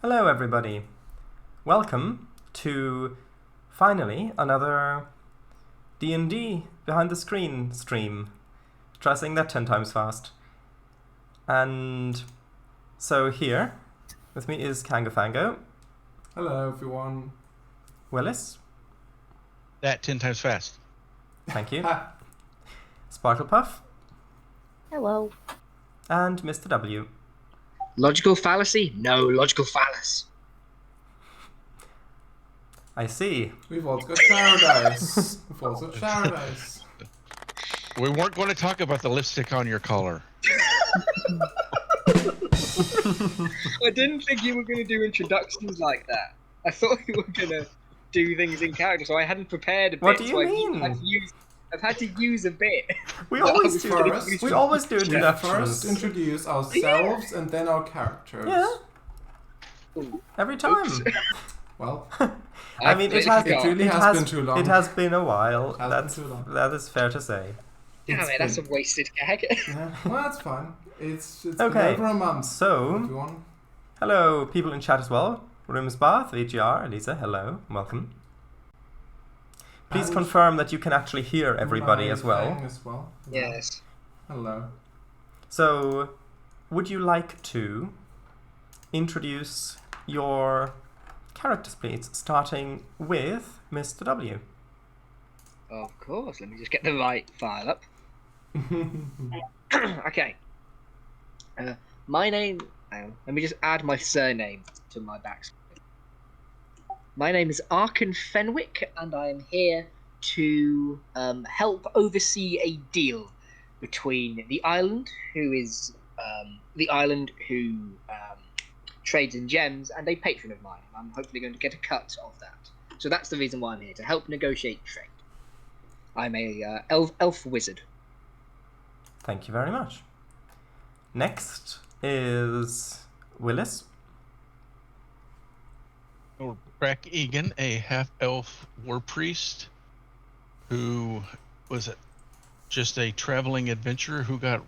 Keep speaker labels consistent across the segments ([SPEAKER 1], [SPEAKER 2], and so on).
[SPEAKER 1] Hello everybody. Welcome to finally another D&D behind the screen stream. Try saying that 10 times fast. And so here with me is Kangafango,
[SPEAKER 2] Hello, everyone.
[SPEAKER 1] Willis,
[SPEAKER 3] That 10 times fast.
[SPEAKER 1] thank you, Sparklepuff,
[SPEAKER 4] Hello.
[SPEAKER 1] and Mr. W.
[SPEAKER 5] Logical fallacy? No, logical phallus.
[SPEAKER 1] I see.
[SPEAKER 2] We've also got Paradise. We've also got Paradise.
[SPEAKER 3] We weren't going to talk about the lipstick on your collar.
[SPEAKER 5] I didn't think you were going to do introductions like that. I thought you were going to do things in character, so I hadn't prepared a bit.
[SPEAKER 1] What do you
[SPEAKER 5] so
[SPEAKER 1] mean?
[SPEAKER 5] I've had to use a bit.
[SPEAKER 1] We always do.
[SPEAKER 2] First-
[SPEAKER 1] We always do
[SPEAKER 2] We
[SPEAKER 1] introductions.
[SPEAKER 2] first introduce ourselves and then our characters.
[SPEAKER 1] Yeah,
[SPEAKER 5] Ooh,
[SPEAKER 1] every time.
[SPEAKER 5] oops.
[SPEAKER 2] Well,
[SPEAKER 1] I mean, it
[SPEAKER 5] completely
[SPEAKER 1] has.
[SPEAKER 5] forgot.
[SPEAKER 2] really has been too long.
[SPEAKER 1] It has been a while.
[SPEAKER 2] Has been too long.
[SPEAKER 1] That is fair to say.
[SPEAKER 5] Damn it, that's a wasted gag.
[SPEAKER 2] yeah, well, that's fine. It's
[SPEAKER 1] Okay,
[SPEAKER 2] been over a month.
[SPEAKER 1] So,
[SPEAKER 2] Everyone.
[SPEAKER 1] hello, people in chat as well. Rooms Bath, VGR, Elisa, hello, welcome. Please
[SPEAKER 2] And
[SPEAKER 1] confirm that you can actually hear everybody
[SPEAKER 2] my
[SPEAKER 1] as well.
[SPEAKER 2] thing as well.
[SPEAKER 5] Yes.
[SPEAKER 2] Hello.
[SPEAKER 1] So, would you like to introduce your characters, please, starting with Mr. W?
[SPEAKER 5] Of course, let me just get the right file up. Okay. My name... Hang on, let me just add my surname to my backstory. My name is Arkan Fenwick, and I am here to help oversee a deal between the island, who trades in gems, and a patron of mine. I'm hopefully going to get a cut of that. So that's the reason why I'm here, to help negotiate trade. I'm a elf wizard.
[SPEAKER 1] Thank you very much. Next is Willis.
[SPEAKER 3] Brack Egan, a half-elf war priest who was just a traveling adventurer who got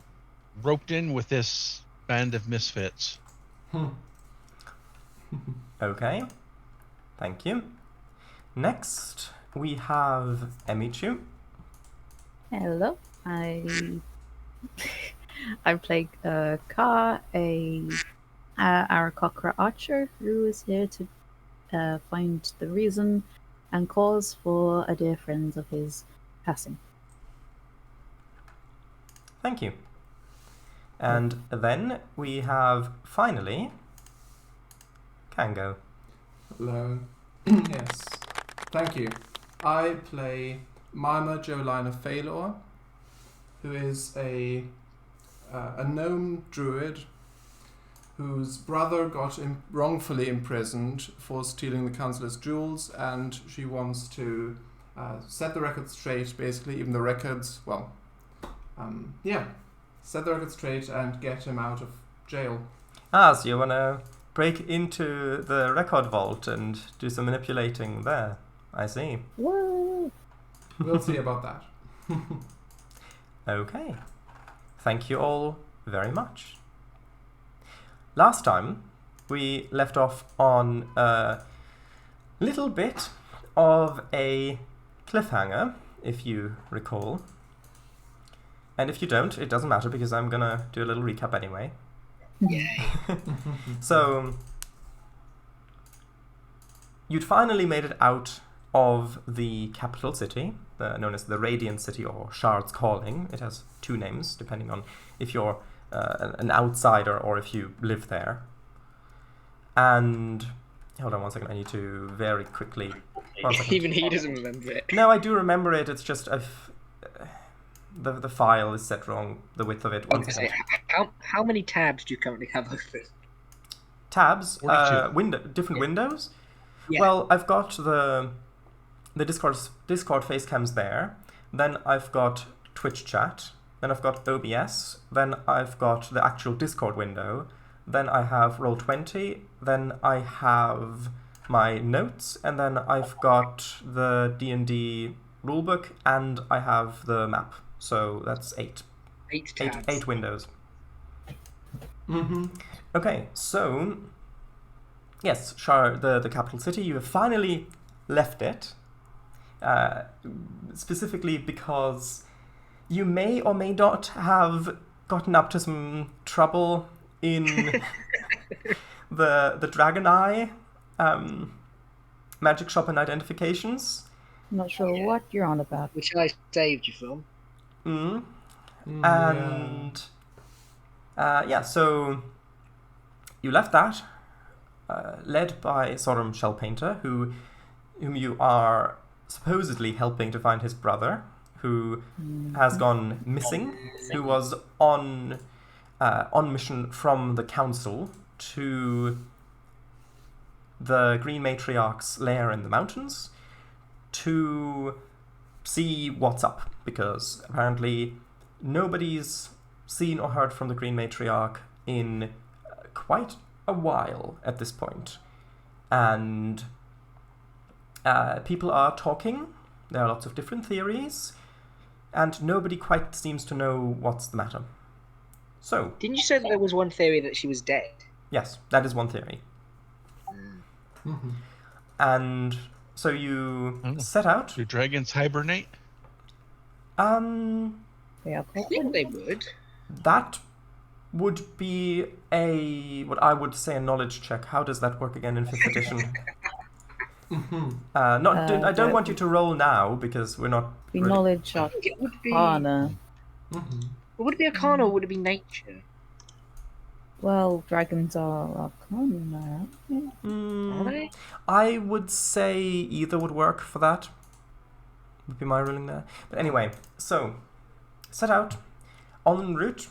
[SPEAKER 3] roped in with this band of misfits.
[SPEAKER 1] Okay, thank you. Next, we have Emichu.
[SPEAKER 4] Hello. I play Ka, a Aarakocra archer who is here to find the reason and cause for a dear friend of his passing.
[SPEAKER 1] Thank you. And then we have, finally, Kango.
[SPEAKER 2] Hello. Yes. Thank you. I play Mima Jolina Phalor, who is a gnome druid whose brother got wrongfully imprisoned for stealing the councillor's jewels, and she wants to set the record straight, basically, even the records, set the record straight and get him out of jail.
[SPEAKER 1] Ah, so you want to break into the record vault and do some manipulating there. I see.
[SPEAKER 4] Whoa!
[SPEAKER 2] We'll see about that.
[SPEAKER 1] Okay. Thank you all very much. Last time, we left off on a little bit of a cliffhanger, if you recall. And if you don't, it doesn't matter because I'm gonna do a little recap anyway.
[SPEAKER 5] Yay.
[SPEAKER 1] So, you'd finally made it out of the capital city, known as the Radiant City or Shard's Calling. It has two names, depending on if you're an outsider or if you live there. And, hold on one second, I need to very quickly... One second.
[SPEAKER 5] Even he doesn't remember it.
[SPEAKER 1] No, I do remember it, it's just the file is set wrong, the width of it.
[SPEAKER 5] I
[SPEAKER 1] One
[SPEAKER 5] was gonna
[SPEAKER 1] second.
[SPEAKER 5] say, how many tabs do you currently have open?
[SPEAKER 1] Tabs,
[SPEAKER 3] 42.
[SPEAKER 1] different windows.
[SPEAKER 5] Yeah.
[SPEAKER 1] Well, I've got the Discord face cams there. Then I've got Twitch chat. Then I've got OBS. Then I've got the actual Discord window. Then I have Roll20. Then I have my notes, and then I've got the D&D rulebook, and I have the map. So that's 8.
[SPEAKER 5] 8 tabs.
[SPEAKER 1] 8 windows.
[SPEAKER 2] Mm-hmm.
[SPEAKER 1] Okay, so yes, Shar, the capital city. You have finally left it, specifically because you may or may not have gotten up to some trouble in the Dragon Eye magic shop and identifications.
[SPEAKER 4] Not sure
[SPEAKER 5] Yeah.
[SPEAKER 4] what you're on about.
[SPEAKER 5] Which I saved you from.
[SPEAKER 1] And so you left that, led by Sorum Shellpainter, whom you are supposedly helping to find his brother, who has gone missing, who was on mission from the council to the Green Matriarch's lair in the mountains to see what's up, because apparently nobody's seen or heard from the Green Matriarch in quite a while at this point. And people are talking. There are lots of different theories, and nobody quite seems to know what's the matter. So,
[SPEAKER 5] Didn't you say that there was one theory that she was dead?
[SPEAKER 1] yes, that is one theory. And so you set out.
[SPEAKER 3] Do dragons hibernate?
[SPEAKER 4] Yeah,
[SPEAKER 5] I think they would.
[SPEAKER 1] That would be what I would say a knowledge check. How does that work again in 5th edition? I don't want you to roll now because we're not.
[SPEAKER 4] be
[SPEAKER 1] really-
[SPEAKER 4] knowledge of
[SPEAKER 5] It would be.
[SPEAKER 4] Arcana.
[SPEAKER 5] Would it be Arcana or would it be Nature?
[SPEAKER 4] Well, dragons are Arcana, aren't they?
[SPEAKER 5] Are they?
[SPEAKER 1] I would say either would work for that. Would be my ruling there. But anyway, so set out en route.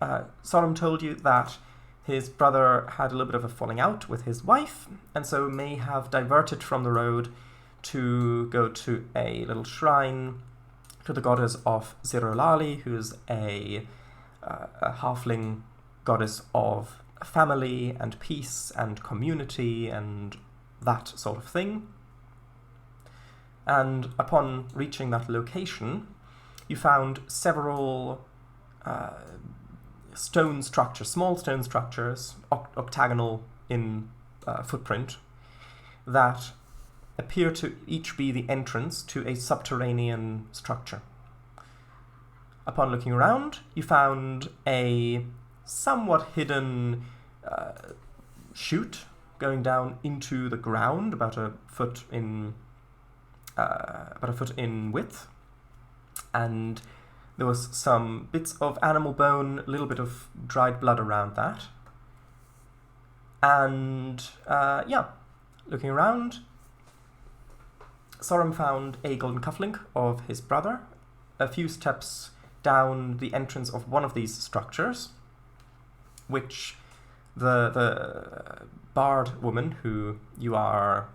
[SPEAKER 1] Sorum told you that his brother had a little bit of a falling out with his wife, and so may have diverted from the road to go to a little shrine to the goddess of Zirolali, who's a halfling goddess of family and peace and community and that sort of thing. And upon reaching that location, you found several stone structures, small stone structures, octagonal in footprint, that appear to each be the entrance to a subterranean structure. Upon looking around, you found a somewhat hidden chute going down into the ground, about a foot in width, and there was some bits of animal bone, a little bit of dried blood around that. And looking around, Sorum found a golden cufflink of his brother a few steps down the entrance of one of these structures, which the bard woman who you are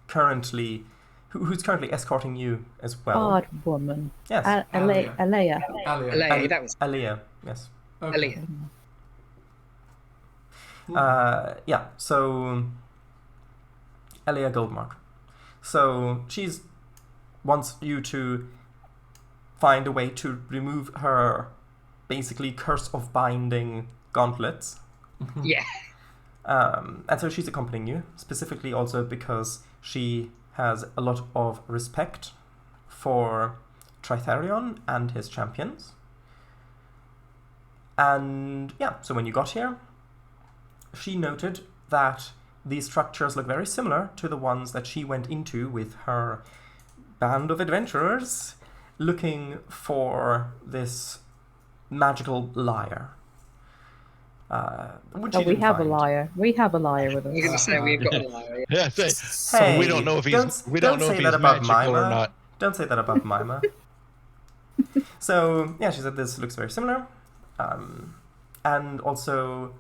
[SPEAKER 1] currently who's currently escorting you as well.
[SPEAKER 4] Bard woman.
[SPEAKER 1] Yes.
[SPEAKER 4] Alea.
[SPEAKER 2] Alia.
[SPEAKER 5] Alea, that was
[SPEAKER 1] Alea, yes.
[SPEAKER 2] Okay.
[SPEAKER 5] Alea.
[SPEAKER 1] So Alea Goldmark. So she's wants you to find a way to remove her basically curse of binding gauntlets.
[SPEAKER 5] Yeah.
[SPEAKER 1] And so she's accompanying you, specifically also because she has a lot of respect for Tritherion and his champions. And so when you got here, she noted that these structures look very similar to the ones that she went into with her band of adventurers looking for this magical lyre. Which
[SPEAKER 4] We have a liar. We have a liar with us.
[SPEAKER 5] You're gonna say we've got a liar.
[SPEAKER 3] Yeah,
[SPEAKER 1] Hey,
[SPEAKER 3] we don't know if he's we
[SPEAKER 1] don't
[SPEAKER 3] don't know
[SPEAKER 1] say
[SPEAKER 3] if
[SPEAKER 1] that
[SPEAKER 3] he's
[SPEAKER 1] about
[SPEAKER 3] magical
[SPEAKER 1] Mima.
[SPEAKER 3] or not.
[SPEAKER 1] Don't say that about Mima. So she said this looks very similar, and also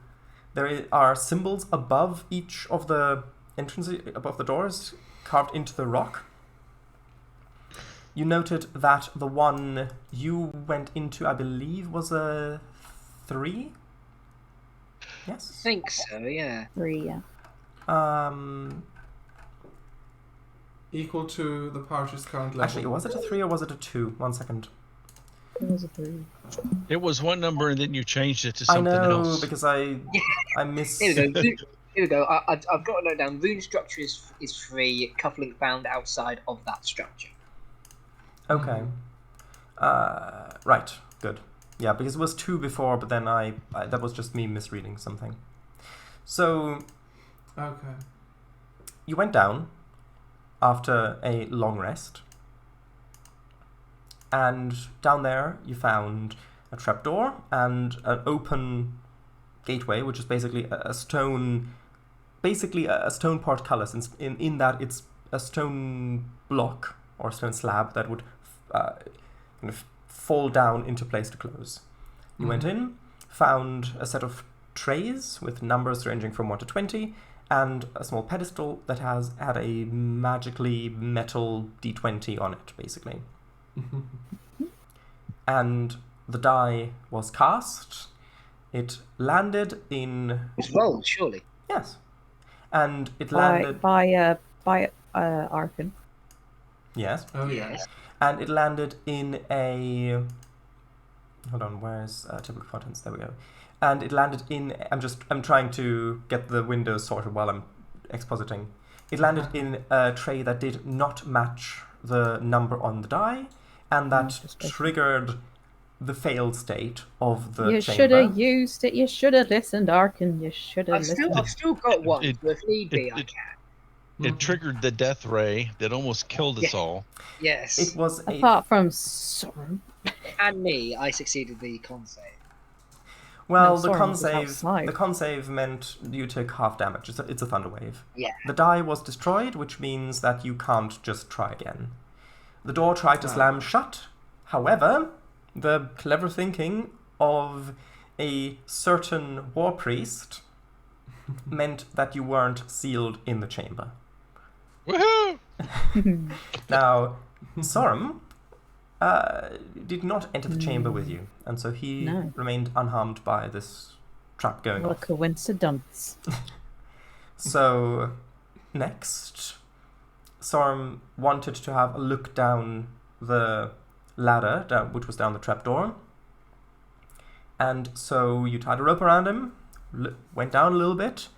[SPEAKER 1] there are symbols above each of the entrances, above the doors, carved into the rock. You noted that the one you went into, I believe, was a 3. Yes.
[SPEAKER 5] I think so, yeah.
[SPEAKER 4] 3, yeah.
[SPEAKER 2] Equal to the party's current level.
[SPEAKER 1] Actually, was it a 3 or was it a 2? 1 second.
[SPEAKER 4] It was a 3.
[SPEAKER 3] It was one number and then you changed it to
[SPEAKER 1] I
[SPEAKER 3] something
[SPEAKER 1] know
[SPEAKER 3] else.
[SPEAKER 1] because I miss.
[SPEAKER 5] Here we go. Here we go. I've got to note down. Rune structure is free. Cufflink found outside of that structure.
[SPEAKER 1] Okay. Right. Good. Yeah, because it was 2 before, but then I that was just me misreading something. So
[SPEAKER 2] Okay.
[SPEAKER 1] you went down after a long rest, and down there you found a trapdoor and an open gateway, which is basically a stone portcullis. In that it's a stone block or a stone slab that would kind of fall down into place to close. You went in, found a set of trays with numbers ranging from 1 to 20, and a small pedestal that had a magically metal D20 on it, basically. And the die was cast. It landed in...
[SPEAKER 5] It's rolled, surely.
[SPEAKER 1] Yes. And it
[SPEAKER 4] by
[SPEAKER 1] landed...
[SPEAKER 4] Arkin.
[SPEAKER 1] Yes.
[SPEAKER 2] Oh yeah.
[SPEAKER 1] And it landed in a... Hold on, where's typical contents? There we go. And it landed in... I'm trying to get the windows sorted while I'm expositing. It landed in a tray that did not match the number on the die, and that triggered the failed state of the
[SPEAKER 4] You
[SPEAKER 1] chamber.
[SPEAKER 4] should have used it. You should have listened, Arkin. You should have listened.
[SPEAKER 5] I've still got one.
[SPEAKER 3] It-
[SPEAKER 5] So if need be, I
[SPEAKER 3] it-
[SPEAKER 5] can.
[SPEAKER 3] It triggered the death ray that almost killed us all.
[SPEAKER 5] Yes.
[SPEAKER 1] It was a...
[SPEAKER 4] Apart from Soren.
[SPEAKER 5] And me, I succeeded the con save.
[SPEAKER 1] Well,
[SPEAKER 4] No,
[SPEAKER 1] the
[SPEAKER 4] Soren
[SPEAKER 1] con
[SPEAKER 4] was
[SPEAKER 1] save
[SPEAKER 4] outside.
[SPEAKER 1] the con save meant you took half damage. It's a thunder wave.
[SPEAKER 5] Yeah.
[SPEAKER 1] The die was destroyed, which means that you can't just try again. The door tried to
[SPEAKER 2] Wow.
[SPEAKER 1] slam shut. However, the clever thinking of a certain war priest meant that you weren't sealed in the chamber.
[SPEAKER 3] Woohoo!
[SPEAKER 1] Now, Sorum did not enter the chamber with you, and so he
[SPEAKER 4] No.
[SPEAKER 1] remained unharmed by this trap going
[SPEAKER 4] What a
[SPEAKER 1] off.
[SPEAKER 4] coincidence.
[SPEAKER 1] So, next, Sorum wanted to have a look down the ladder, which was down the trapdoor. And so you tied a rope around him, went down a little bit,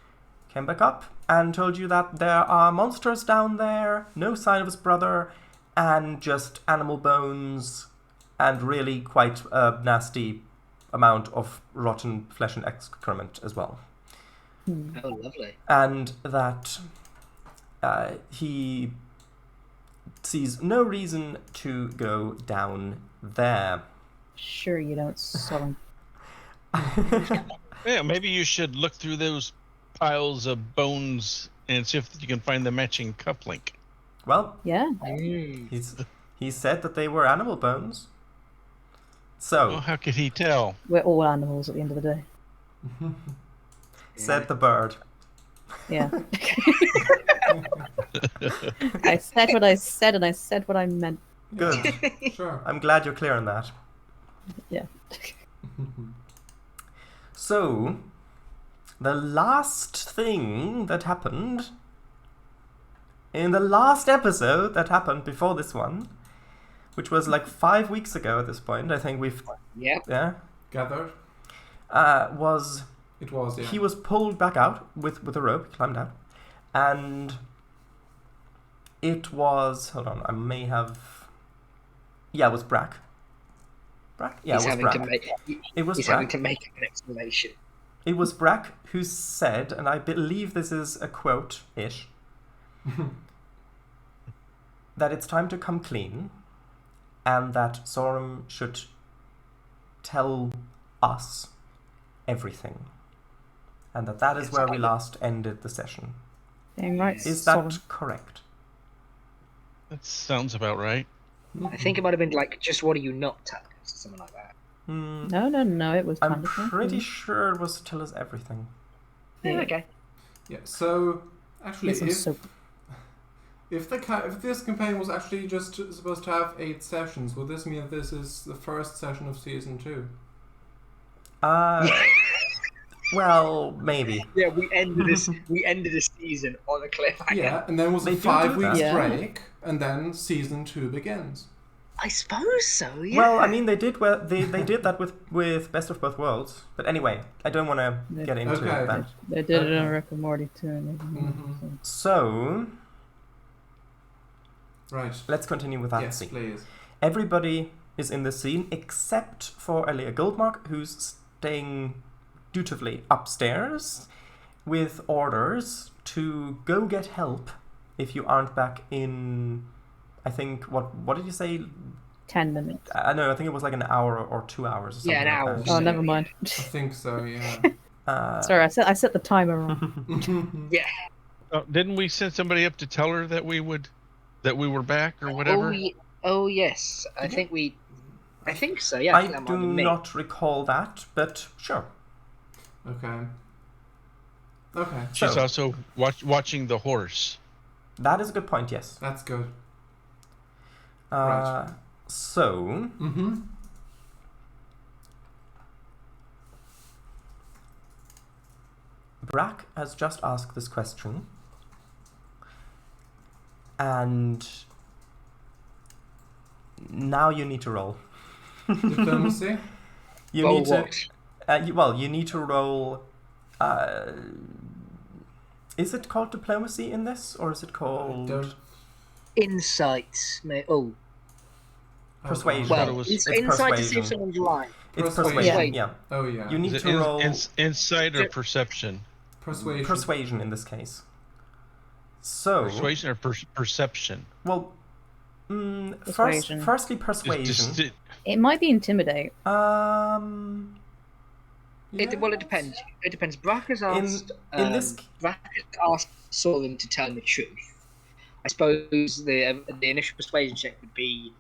[SPEAKER 1] came back up, and told you that there are monsters down there, no sign of his brother, and just animal bones, and really quite a nasty amount of rotten flesh and excrement as well.
[SPEAKER 5] Oh, lovely.
[SPEAKER 1] And that he sees no reason to go down there.
[SPEAKER 4] Sure you don't, Soren.
[SPEAKER 3] Yeah, maybe you should look through those piles of bones and see if you can find the matching cufflink.
[SPEAKER 1] Well,
[SPEAKER 4] Yeah.
[SPEAKER 1] he said that they were animal bones. So,
[SPEAKER 3] Well, how could he tell?
[SPEAKER 4] We're all animals at the end of the day.
[SPEAKER 1] said the bird.
[SPEAKER 4] Yeah. I said what I said, and I said what I meant.
[SPEAKER 1] Good.
[SPEAKER 2] Sure.
[SPEAKER 1] I'm glad you're clear on that.
[SPEAKER 4] Yeah.
[SPEAKER 1] So, the last thing that happened in the last episode that happened before this one, which was like 5 weeks ago at this point, I think we've,
[SPEAKER 5] Yep.
[SPEAKER 1] yeah,
[SPEAKER 2] Gathered.
[SPEAKER 1] was
[SPEAKER 2] It was, yeah.
[SPEAKER 1] he was pulled back out with a rope, climbed out, and it was, hold on, I may have, yeah, it was Brack. Brack? Yeah,
[SPEAKER 5] He's
[SPEAKER 1] it was
[SPEAKER 5] having
[SPEAKER 1] Brack.
[SPEAKER 5] to make.
[SPEAKER 1] It was
[SPEAKER 5] He's having
[SPEAKER 1] Brack.
[SPEAKER 5] to make an explanation.
[SPEAKER 1] It was Brack who said, and I believe this is a quote-ish, that it's time to come clean, and that Sorum should tell us everything. And that is where we last ended the session.
[SPEAKER 4] Dang right,
[SPEAKER 1] Is that
[SPEAKER 4] Soren.
[SPEAKER 1] correct?
[SPEAKER 3] That sounds about right.
[SPEAKER 5] I think it might have been like, just what are you not telling us, or something like that.
[SPEAKER 1] Hmm,
[SPEAKER 4] No, it was
[SPEAKER 1] I'm
[SPEAKER 4] wonderful.
[SPEAKER 1] pretty sure it was to tell us everything.
[SPEAKER 5] Yeah,
[SPEAKER 4] Yeah.
[SPEAKER 5] okay.
[SPEAKER 2] Yeah, so actually,
[SPEAKER 4] Get some soap.
[SPEAKER 2] if this campaign was actually just supposed to have 8 sessions, would this mean that this is the first session of season 2?
[SPEAKER 1] Well, maybe.
[SPEAKER 5] Yeah, we ended this. We ended a season on a cliffhanger.
[SPEAKER 2] Yeah, and then was
[SPEAKER 1] They
[SPEAKER 2] a
[SPEAKER 1] do
[SPEAKER 2] 5
[SPEAKER 1] do
[SPEAKER 2] weeks
[SPEAKER 1] that.
[SPEAKER 4] Yeah.
[SPEAKER 2] break, and then season 2 begins.
[SPEAKER 5] I suppose so. Yeah.
[SPEAKER 1] Well, I mean, they did that with Best of Both Worlds. But anyway, I don't want to
[SPEAKER 4] Yeah.
[SPEAKER 1] get into
[SPEAKER 2] Okay.
[SPEAKER 1] that.
[SPEAKER 4] They did it on
[SPEAKER 2] Okay.
[SPEAKER 4] Rick and Morty too. And
[SPEAKER 2] Mhm.
[SPEAKER 1] So
[SPEAKER 2] Right.
[SPEAKER 1] let's continue with that
[SPEAKER 2] Yes,
[SPEAKER 1] scene.
[SPEAKER 2] please.
[SPEAKER 1] Everybody is in the scene except for Elia Goldmark, who's staying dutifully upstairs with orders to go get help if you aren't back in, I think, what did you say?
[SPEAKER 4] 10 minutes.
[SPEAKER 1] I know, I think it was like an hour or 2 hours or something
[SPEAKER 5] Yeah, an hour.
[SPEAKER 1] like
[SPEAKER 4] Oh,
[SPEAKER 1] that.
[SPEAKER 4] never mind.
[SPEAKER 2] I think so. Yeah.
[SPEAKER 4] Sorry, I set the timer wrong.
[SPEAKER 5] Yeah.
[SPEAKER 3] Didn't we send somebody up to tell her that we were back or whatever?
[SPEAKER 5] Oh yes. I think so. Yeah. I think
[SPEAKER 1] I
[SPEAKER 5] that might
[SPEAKER 1] do
[SPEAKER 5] have been me.
[SPEAKER 1] not recall that, but sure.
[SPEAKER 2] Okay. Okay.
[SPEAKER 3] She's
[SPEAKER 1] So-
[SPEAKER 3] also watching the horse.
[SPEAKER 1] That is a good point, yes.
[SPEAKER 2] That's good.
[SPEAKER 1] Uh, So,
[SPEAKER 2] Mm-hmm.
[SPEAKER 1] Brack has just asked this question, and now you need to roll.
[SPEAKER 2] Diplomacy.
[SPEAKER 1] You
[SPEAKER 5] Roll
[SPEAKER 1] need
[SPEAKER 5] what?
[SPEAKER 1] to. You need to roll. Is it called diplomacy in this, or is it called?
[SPEAKER 2] Don't.
[SPEAKER 5] Insights. Oh.
[SPEAKER 1] Persuasion.
[SPEAKER 3] Well,
[SPEAKER 5] Well,
[SPEAKER 3] it was-
[SPEAKER 1] It's
[SPEAKER 5] insight to see
[SPEAKER 1] persuasion.
[SPEAKER 5] if someone's lying.
[SPEAKER 1] It's
[SPEAKER 2] Persuasion.
[SPEAKER 1] persuasion. Yeah.
[SPEAKER 2] Oh yeah.
[SPEAKER 1] You need
[SPEAKER 3] Is
[SPEAKER 1] to
[SPEAKER 3] it
[SPEAKER 1] roll
[SPEAKER 3] insight or perception?
[SPEAKER 2] Persuasion.
[SPEAKER 1] persuasion in this case. So,
[SPEAKER 3] Persuasion or perception?
[SPEAKER 1] well,
[SPEAKER 4] Persuasion.
[SPEAKER 1] firstly
[SPEAKER 3] It's
[SPEAKER 1] persuasion.
[SPEAKER 3] just-
[SPEAKER 4] It might be intimidate.
[SPEAKER 2] Yeah.
[SPEAKER 5] Well, it depends. It depends. Brack has asked.
[SPEAKER 1] in this-
[SPEAKER 5] Brack has asked Soren to tell him the truth. I suppose the initial persuasion check would be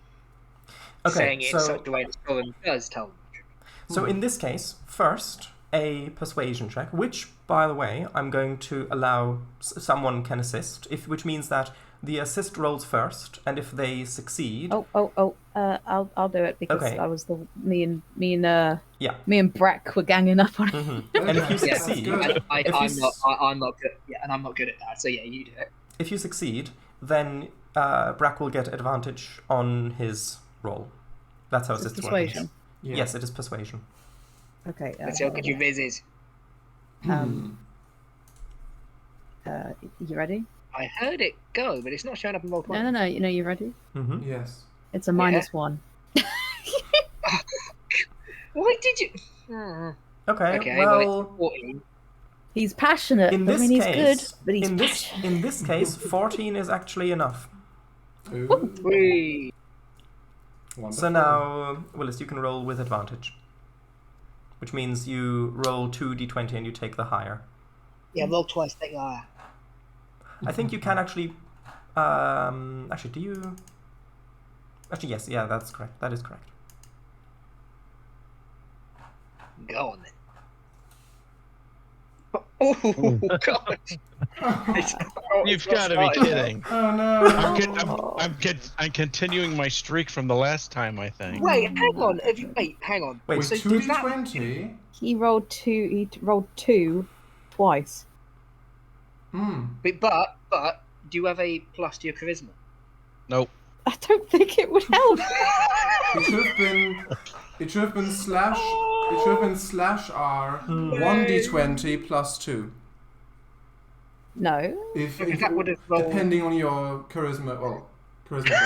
[SPEAKER 5] saying it in such a way that Soren does tell him the truth.
[SPEAKER 1] So in this case, first a persuasion check, which, by the way, I'm going to allow someone can assist, which means that the assist rolls first, and if they succeed,
[SPEAKER 4] I'll do it because
[SPEAKER 1] Okay.
[SPEAKER 4] I was me and
[SPEAKER 1] Yeah.
[SPEAKER 4] me and Brack were ganging up on it.
[SPEAKER 1] mhm. And if you
[SPEAKER 2] Okay,
[SPEAKER 5] Yeah,
[SPEAKER 1] succeed,
[SPEAKER 2] good.
[SPEAKER 1] If you
[SPEAKER 5] I'm not good. Yeah, and I'm not good at that. So yeah, you do it.
[SPEAKER 1] if you succeed, then Brack will get advantage on his roll. That's how
[SPEAKER 4] It's
[SPEAKER 1] assists work.
[SPEAKER 4] persuasion.
[SPEAKER 2] Yeah.
[SPEAKER 1] Yes, it is persuasion.
[SPEAKER 4] Okay.
[SPEAKER 5] Let's see how good your viz is.
[SPEAKER 4] Um, you ready?
[SPEAKER 5] I heard it go, but it's not showing up in roll 20.
[SPEAKER 4] No. You know, you ready?
[SPEAKER 1] hmm
[SPEAKER 2] Yes.
[SPEAKER 4] It's a -1.
[SPEAKER 5] Why did you? Hmm.
[SPEAKER 1] Okay,
[SPEAKER 5] Okay,
[SPEAKER 1] well,
[SPEAKER 5] it's 14.
[SPEAKER 4] He's passionate.
[SPEAKER 1] in
[SPEAKER 4] I
[SPEAKER 1] this
[SPEAKER 4] mean, he's
[SPEAKER 1] case,
[SPEAKER 4] good, but he's
[SPEAKER 1] in this
[SPEAKER 4] passionate.
[SPEAKER 1] in this case, 14 is actually enough.
[SPEAKER 2] Ooh.
[SPEAKER 5] Whee.
[SPEAKER 2] Wonderful.
[SPEAKER 1] So now, Willis, you can roll with advantage, which means you roll 2d20 and you take the higher.
[SPEAKER 5] Yeah, roll twice, take the higher.
[SPEAKER 1] I think you can actually. Actually, do you? Actually, yes. Yeah, that's correct. That is correct.
[SPEAKER 5] Go on then. Oh God!
[SPEAKER 3] You've got to be kidding.
[SPEAKER 2] Oh no.
[SPEAKER 3] I'm continuing my streak from the last time, I think.
[SPEAKER 5] Wait, hang on. Hang on.
[SPEAKER 1] Wait,
[SPEAKER 2] With
[SPEAKER 5] so
[SPEAKER 2] two
[SPEAKER 5] does that-
[SPEAKER 2] d20.
[SPEAKER 4] He rolled two. He rolled 2 twice.
[SPEAKER 5] But do you have a plus to your charisma?
[SPEAKER 3] Nope.
[SPEAKER 4] I don't think it would help.
[SPEAKER 2] It should have been. It should have been slash. It should have been slash R 1d20 plus 2.
[SPEAKER 4] No.
[SPEAKER 2] If
[SPEAKER 5] That would have rolled.
[SPEAKER 2] depending on your charisma. Well, charisma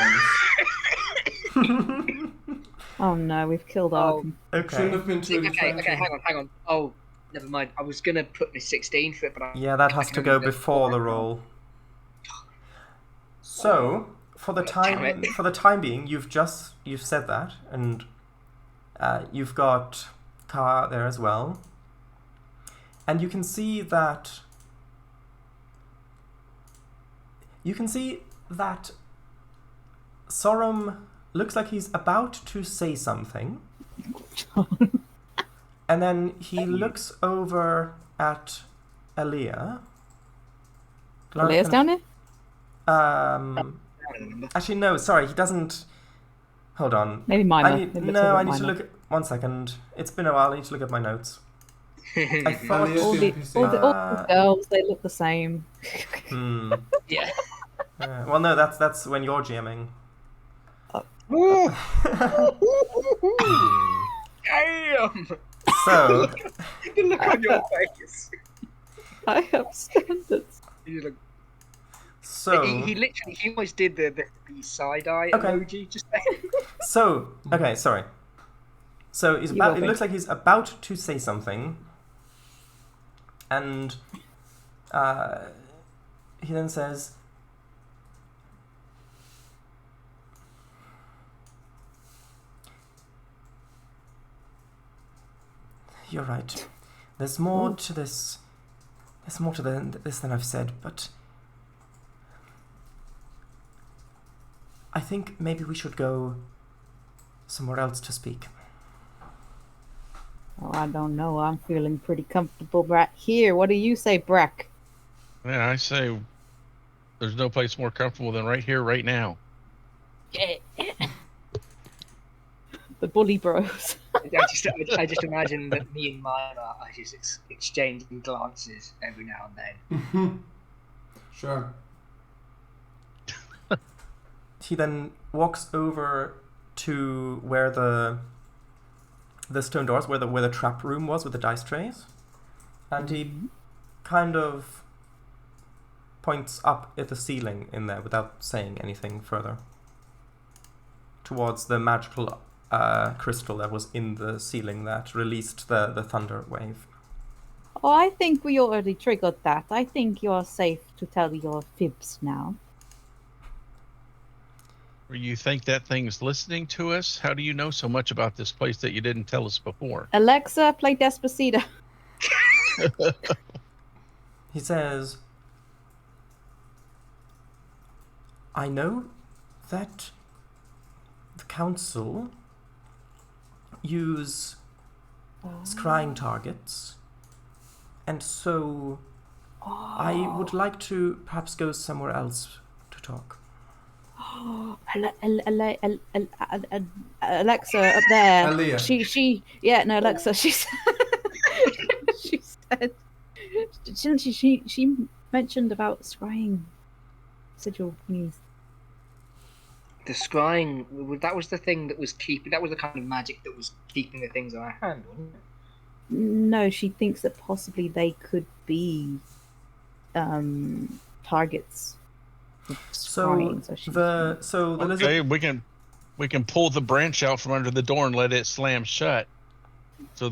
[SPEAKER 2] bonus.
[SPEAKER 4] Oh no, we've killed
[SPEAKER 5] Oh.
[SPEAKER 4] Arkham.
[SPEAKER 2] Shouldn't
[SPEAKER 1] Okay.
[SPEAKER 2] have been 2d20.
[SPEAKER 5] Okay, hang on. Oh, never mind. I was gonna put my 16 for it, but
[SPEAKER 1] Yeah, that has to go before the roll. So for the time being, you've said that, and you've got Ka there as well, and you can see that. Sorum looks like he's about to say something, and then he looks over at Aaliyah.
[SPEAKER 4] Leah's down here?
[SPEAKER 1] Actually, no. Sorry, he doesn't. Hold on.
[SPEAKER 4] Maybe Mima.
[SPEAKER 1] I need
[SPEAKER 4] Maybe
[SPEAKER 1] to look at 1 second. It's been a while. I need to look at my notes. I thought.
[SPEAKER 2] Aaliyah's
[SPEAKER 4] All
[SPEAKER 2] the
[SPEAKER 4] the,
[SPEAKER 2] NPC.
[SPEAKER 4] all the girls, they look the same.
[SPEAKER 1] Hmm.
[SPEAKER 5] yeah.
[SPEAKER 1] Well, no. That's when you're GMing.
[SPEAKER 5] Damn!
[SPEAKER 1] So,
[SPEAKER 5] The look on your face.
[SPEAKER 4] I have standards.
[SPEAKER 5] He's like,
[SPEAKER 1] so,
[SPEAKER 5] he literally he almost did the side eye
[SPEAKER 1] Okay.
[SPEAKER 5] emoji just then.
[SPEAKER 1] so, okay, sorry. So he's
[SPEAKER 4] You
[SPEAKER 1] about.
[SPEAKER 4] will
[SPEAKER 1] It looks like he's about to say something, and he then says, "You're right. There's more to this. There's more to this than I've said, but I think maybe we should go somewhere else to speak."
[SPEAKER 4] Oh, I don't know. I'm feeling pretty comfortable right here. What do you say, Brack?
[SPEAKER 3] Yeah, I say there's no place more comfortable than right here, right now.
[SPEAKER 4] Yeah. The bully bros.
[SPEAKER 5] I just imagine that me and Maya are just exchanging glances every now and then.
[SPEAKER 2] Sure.
[SPEAKER 1] He then walks over to where the stone doors, where the trap room was with the dice trays, and he kind of points up at the ceiling in there without saying anything further, towards the magical crystal that was in the ceiling that released the thunder wave.
[SPEAKER 4] Oh, I think we already triggered that. I think you're safe to tell your fibs now.
[SPEAKER 3] You think that thing's listening to us? How do you know so much about this place that you didn't tell us before?
[SPEAKER 4] Alexa, play Despacito.
[SPEAKER 1] He says, "I know that the council use scrying targets, and so I would like to perhaps go somewhere else to talk."
[SPEAKER 4] Alexa up there.
[SPEAKER 2] Aaliyah.
[SPEAKER 4] She Alexa. She said she mentioned about scrying sigil thingies.
[SPEAKER 5] The scrying, that was the thing that was keeping. That was the kind of magic that was keeping the things on our hand, wasn't it?
[SPEAKER 4] No, she thinks that possibly they could be targets.
[SPEAKER 1] So the lizard.
[SPEAKER 3] Okay, we can pull the branch out from under the door and let it slam shut. So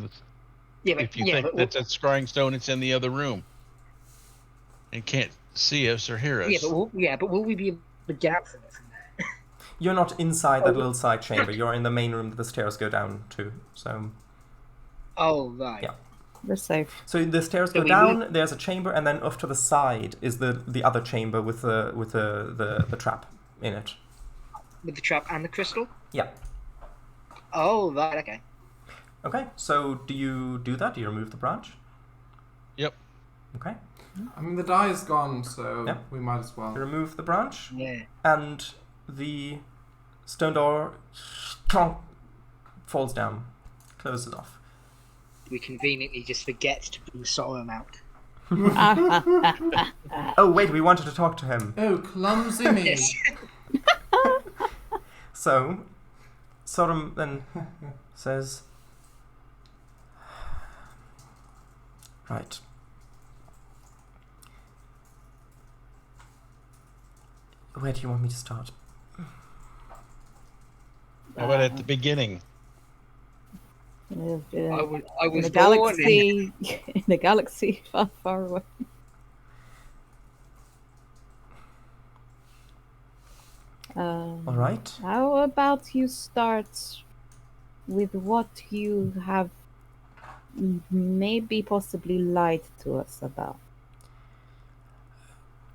[SPEAKER 3] if you think that's a scrying stone, it's in the other room and can't see us or hear us.
[SPEAKER 5] But will we be able to get out from it from there?
[SPEAKER 1] You're not inside that little side chamber. You're in the main room that the stairs go down to. So.
[SPEAKER 5] Oh right.
[SPEAKER 1] Yeah.
[SPEAKER 4] We're safe.
[SPEAKER 1] So the stairs go down. There's a chamber, and then off to the side is the other chamber with the trap in it.
[SPEAKER 5] With the trap and the crystal.
[SPEAKER 1] Yeah.
[SPEAKER 5] Oh right. Okay.
[SPEAKER 1] Okay. So do you do that? Do you remove the branch?
[SPEAKER 3] Yep.
[SPEAKER 1] Okay.
[SPEAKER 2] I mean, the die is gone, so
[SPEAKER 1] Yeah.
[SPEAKER 2] we might as well.
[SPEAKER 1] You remove the branch,
[SPEAKER 5] Yeah.
[SPEAKER 1] and the stone door falls down, closes off.
[SPEAKER 5] We conveniently just forget to bring Sorum out.
[SPEAKER 1] Oh wait, we wanted to talk to him.
[SPEAKER 2] Oh, clumsy me.
[SPEAKER 5] Yes.
[SPEAKER 1] So, Sorum then says, "Right. Where do you want me to start?"
[SPEAKER 3] How about at the beginning?
[SPEAKER 5] I
[SPEAKER 4] in
[SPEAKER 5] was
[SPEAKER 4] the
[SPEAKER 5] born
[SPEAKER 4] galaxy, in the galaxy far, far away.
[SPEAKER 1] All right.
[SPEAKER 4] How about you start with what you have maybe possibly lied to us about?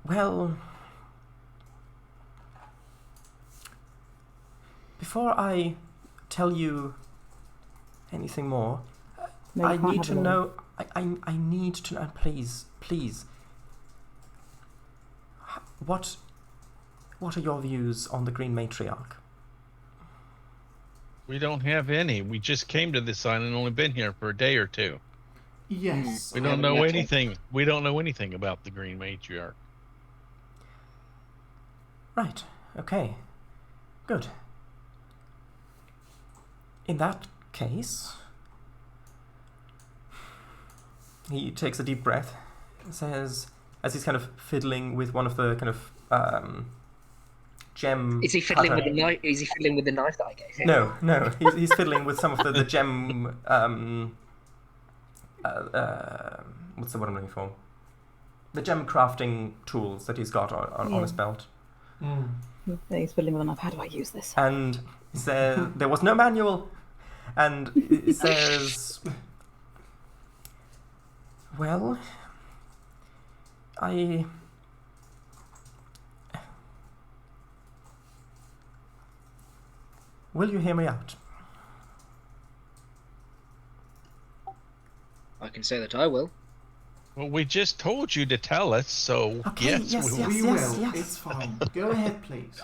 [SPEAKER 1] Well, before I tell you anything more,
[SPEAKER 4] No,
[SPEAKER 1] I
[SPEAKER 4] you can't
[SPEAKER 1] need
[SPEAKER 4] have
[SPEAKER 1] to
[SPEAKER 4] it all.
[SPEAKER 1] know. I need to know. Please. What are your views on the Green Matriarch?
[SPEAKER 3] We don't have any. We just came to this island and only been here for a day or two.
[SPEAKER 2] Yes.
[SPEAKER 3] We
[SPEAKER 5] Yeah,
[SPEAKER 3] don't
[SPEAKER 5] but
[SPEAKER 3] know
[SPEAKER 5] that's-
[SPEAKER 3] anything. We don't know anything about the Green Matriarch.
[SPEAKER 1] Right. Okay. Good. In that case, he takes a deep breath and says, as he's kind of fiddling with one of the kind of gem.
[SPEAKER 5] Is he fiddling
[SPEAKER 1] cutter-
[SPEAKER 5] with the knife? Is he fiddling with the knife that I gave him?
[SPEAKER 1] No, he's fiddling with some of the gem. What's the word I'm looking for? The gem crafting tools that he's got on his belt.
[SPEAKER 2] Mm.
[SPEAKER 4] He's fiddling with a knife. How do I use this?
[SPEAKER 1] And he says, there was no manual. And he says, well, will you hear me out?
[SPEAKER 5] I can say that I will.
[SPEAKER 3] Well, we just told you to tell us, so
[SPEAKER 1] Okay,
[SPEAKER 3] yes,
[SPEAKER 1] yes,
[SPEAKER 3] we
[SPEAKER 1] yes.
[SPEAKER 3] will.
[SPEAKER 2] We will. It's fine. Go ahead, please.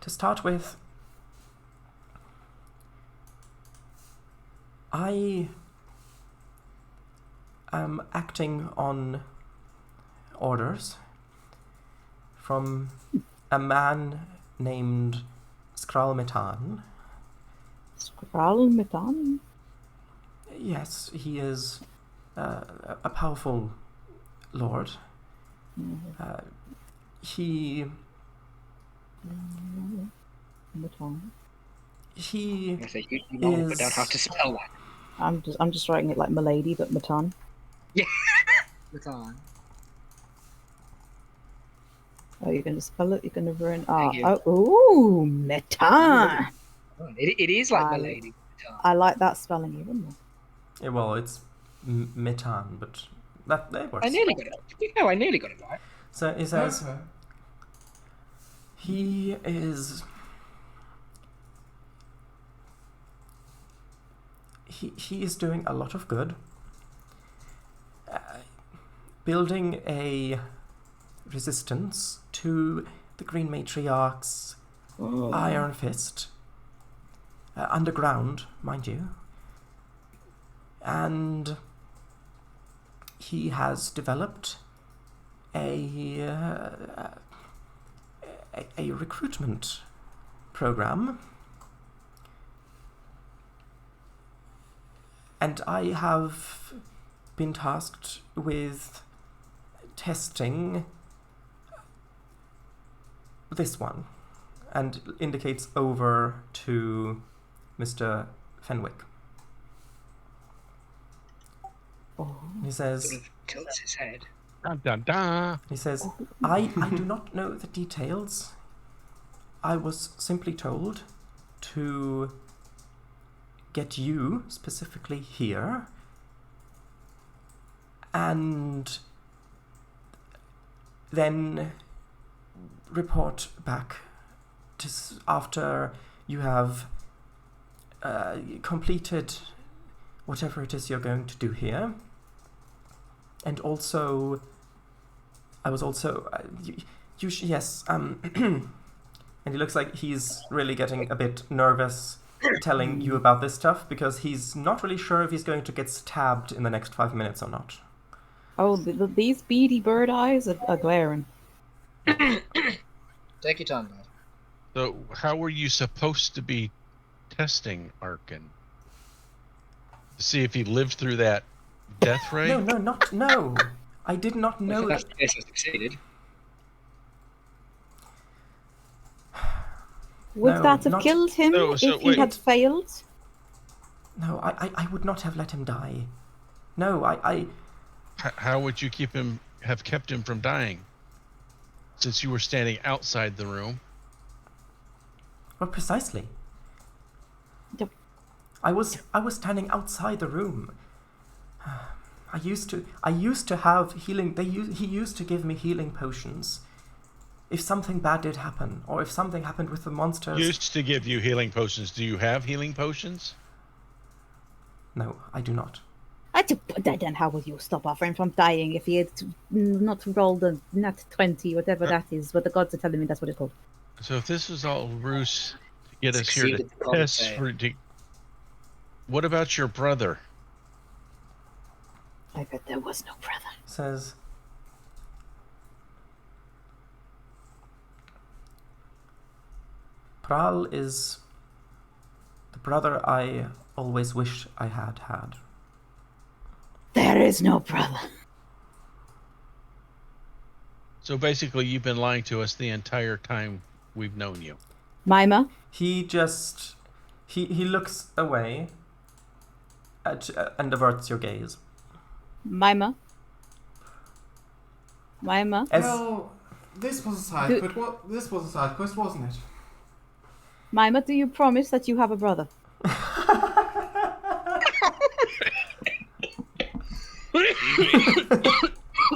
[SPEAKER 1] To start with, I am acting on orders from a man named Skralmetan.
[SPEAKER 4] Skralmetan?
[SPEAKER 1] Yes, he is a powerful lord. He
[SPEAKER 5] I say you know, but don't have to spell that.
[SPEAKER 4] I'm just writing it like Milady, but Matan.
[SPEAKER 5] Matan.
[SPEAKER 4] Oh, you're going to spell it? You're going to ruin...
[SPEAKER 5] Thank you.
[SPEAKER 4] Ooh, Matan!
[SPEAKER 5] It is like
[SPEAKER 4] I-
[SPEAKER 5] Milady. Matan.
[SPEAKER 4] I like that spelling even more.
[SPEAKER 1] Yeah, well, it's Metan, but that works.
[SPEAKER 5] I nearly got it. No, I nearly got it right.
[SPEAKER 1] So he says
[SPEAKER 2] Okay.
[SPEAKER 1] he is. He is doing a lot of good. Building a resistance to the Green Matriarch's Iron Fist. Underground, mind you. And he has developed a recruitment program. And I have been tasked with testing this one, and indicates over to Mr. Fenwick. He says,
[SPEAKER 5] Sort of tilts his head.
[SPEAKER 3] Dun, dun, dun.
[SPEAKER 1] He says, I do not know the details. I was simply told to get you specifically here and then report back to after you have completed whatever it is you're going to do here. And also, I was also, yes, and he looks like he's really getting a bit nervous telling you about this stuff because he's not really sure if he's going to get stabbed in the next 5 minutes or not.
[SPEAKER 4] Oh, these beady bird eyes are glaring.
[SPEAKER 5] Take your time, Dad.
[SPEAKER 3] So, how were you supposed to be testing Arkin? To see if he lived through that death ray?
[SPEAKER 1] No. I did not know
[SPEAKER 5] That's
[SPEAKER 1] that.
[SPEAKER 5] the case I succeeded.
[SPEAKER 4] Would
[SPEAKER 1] No,
[SPEAKER 4] that have
[SPEAKER 1] not-
[SPEAKER 4] killed him
[SPEAKER 3] No, so
[SPEAKER 4] if he
[SPEAKER 3] wait.
[SPEAKER 4] had failed?
[SPEAKER 1] No, I would not have let him die. No, I
[SPEAKER 3] How would you have kept him from dying? Since you were standing outside the room.
[SPEAKER 1] well, precisely.
[SPEAKER 4] Yep.
[SPEAKER 1] I was standing outside the room. I used to have healing. He used to give me healing potions. If something bad did happen, or if something happened with the monsters.
[SPEAKER 3] Used to give you healing potions. Do you have healing potions?
[SPEAKER 1] No, I do not.
[SPEAKER 4] Then how would you stop our friend from dying if he had not rolled a nat 20, whatever that is? What the gods are telling me that's what it's called.
[SPEAKER 3] So if this was all ruse to get us here to
[SPEAKER 5] Succeeded the common
[SPEAKER 3] test
[SPEAKER 5] saying.
[SPEAKER 3] what about your brother?
[SPEAKER 4] I bet there was no brother.
[SPEAKER 1] Says. Pral is The brother I always wished I had had.
[SPEAKER 4] There is no brother.
[SPEAKER 3] So basically, you've been lying to us the entire time we've known you.
[SPEAKER 4] Mima?
[SPEAKER 1] He just... He looks away and averts your gaze.
[SPEAKER 4] Mima? Mima?
[SPEAKER 1] As,
[SPEAKER 2] this was a side quest, wasn't it?
[SPEAKER 4] Mima, do you promise that you have a brother?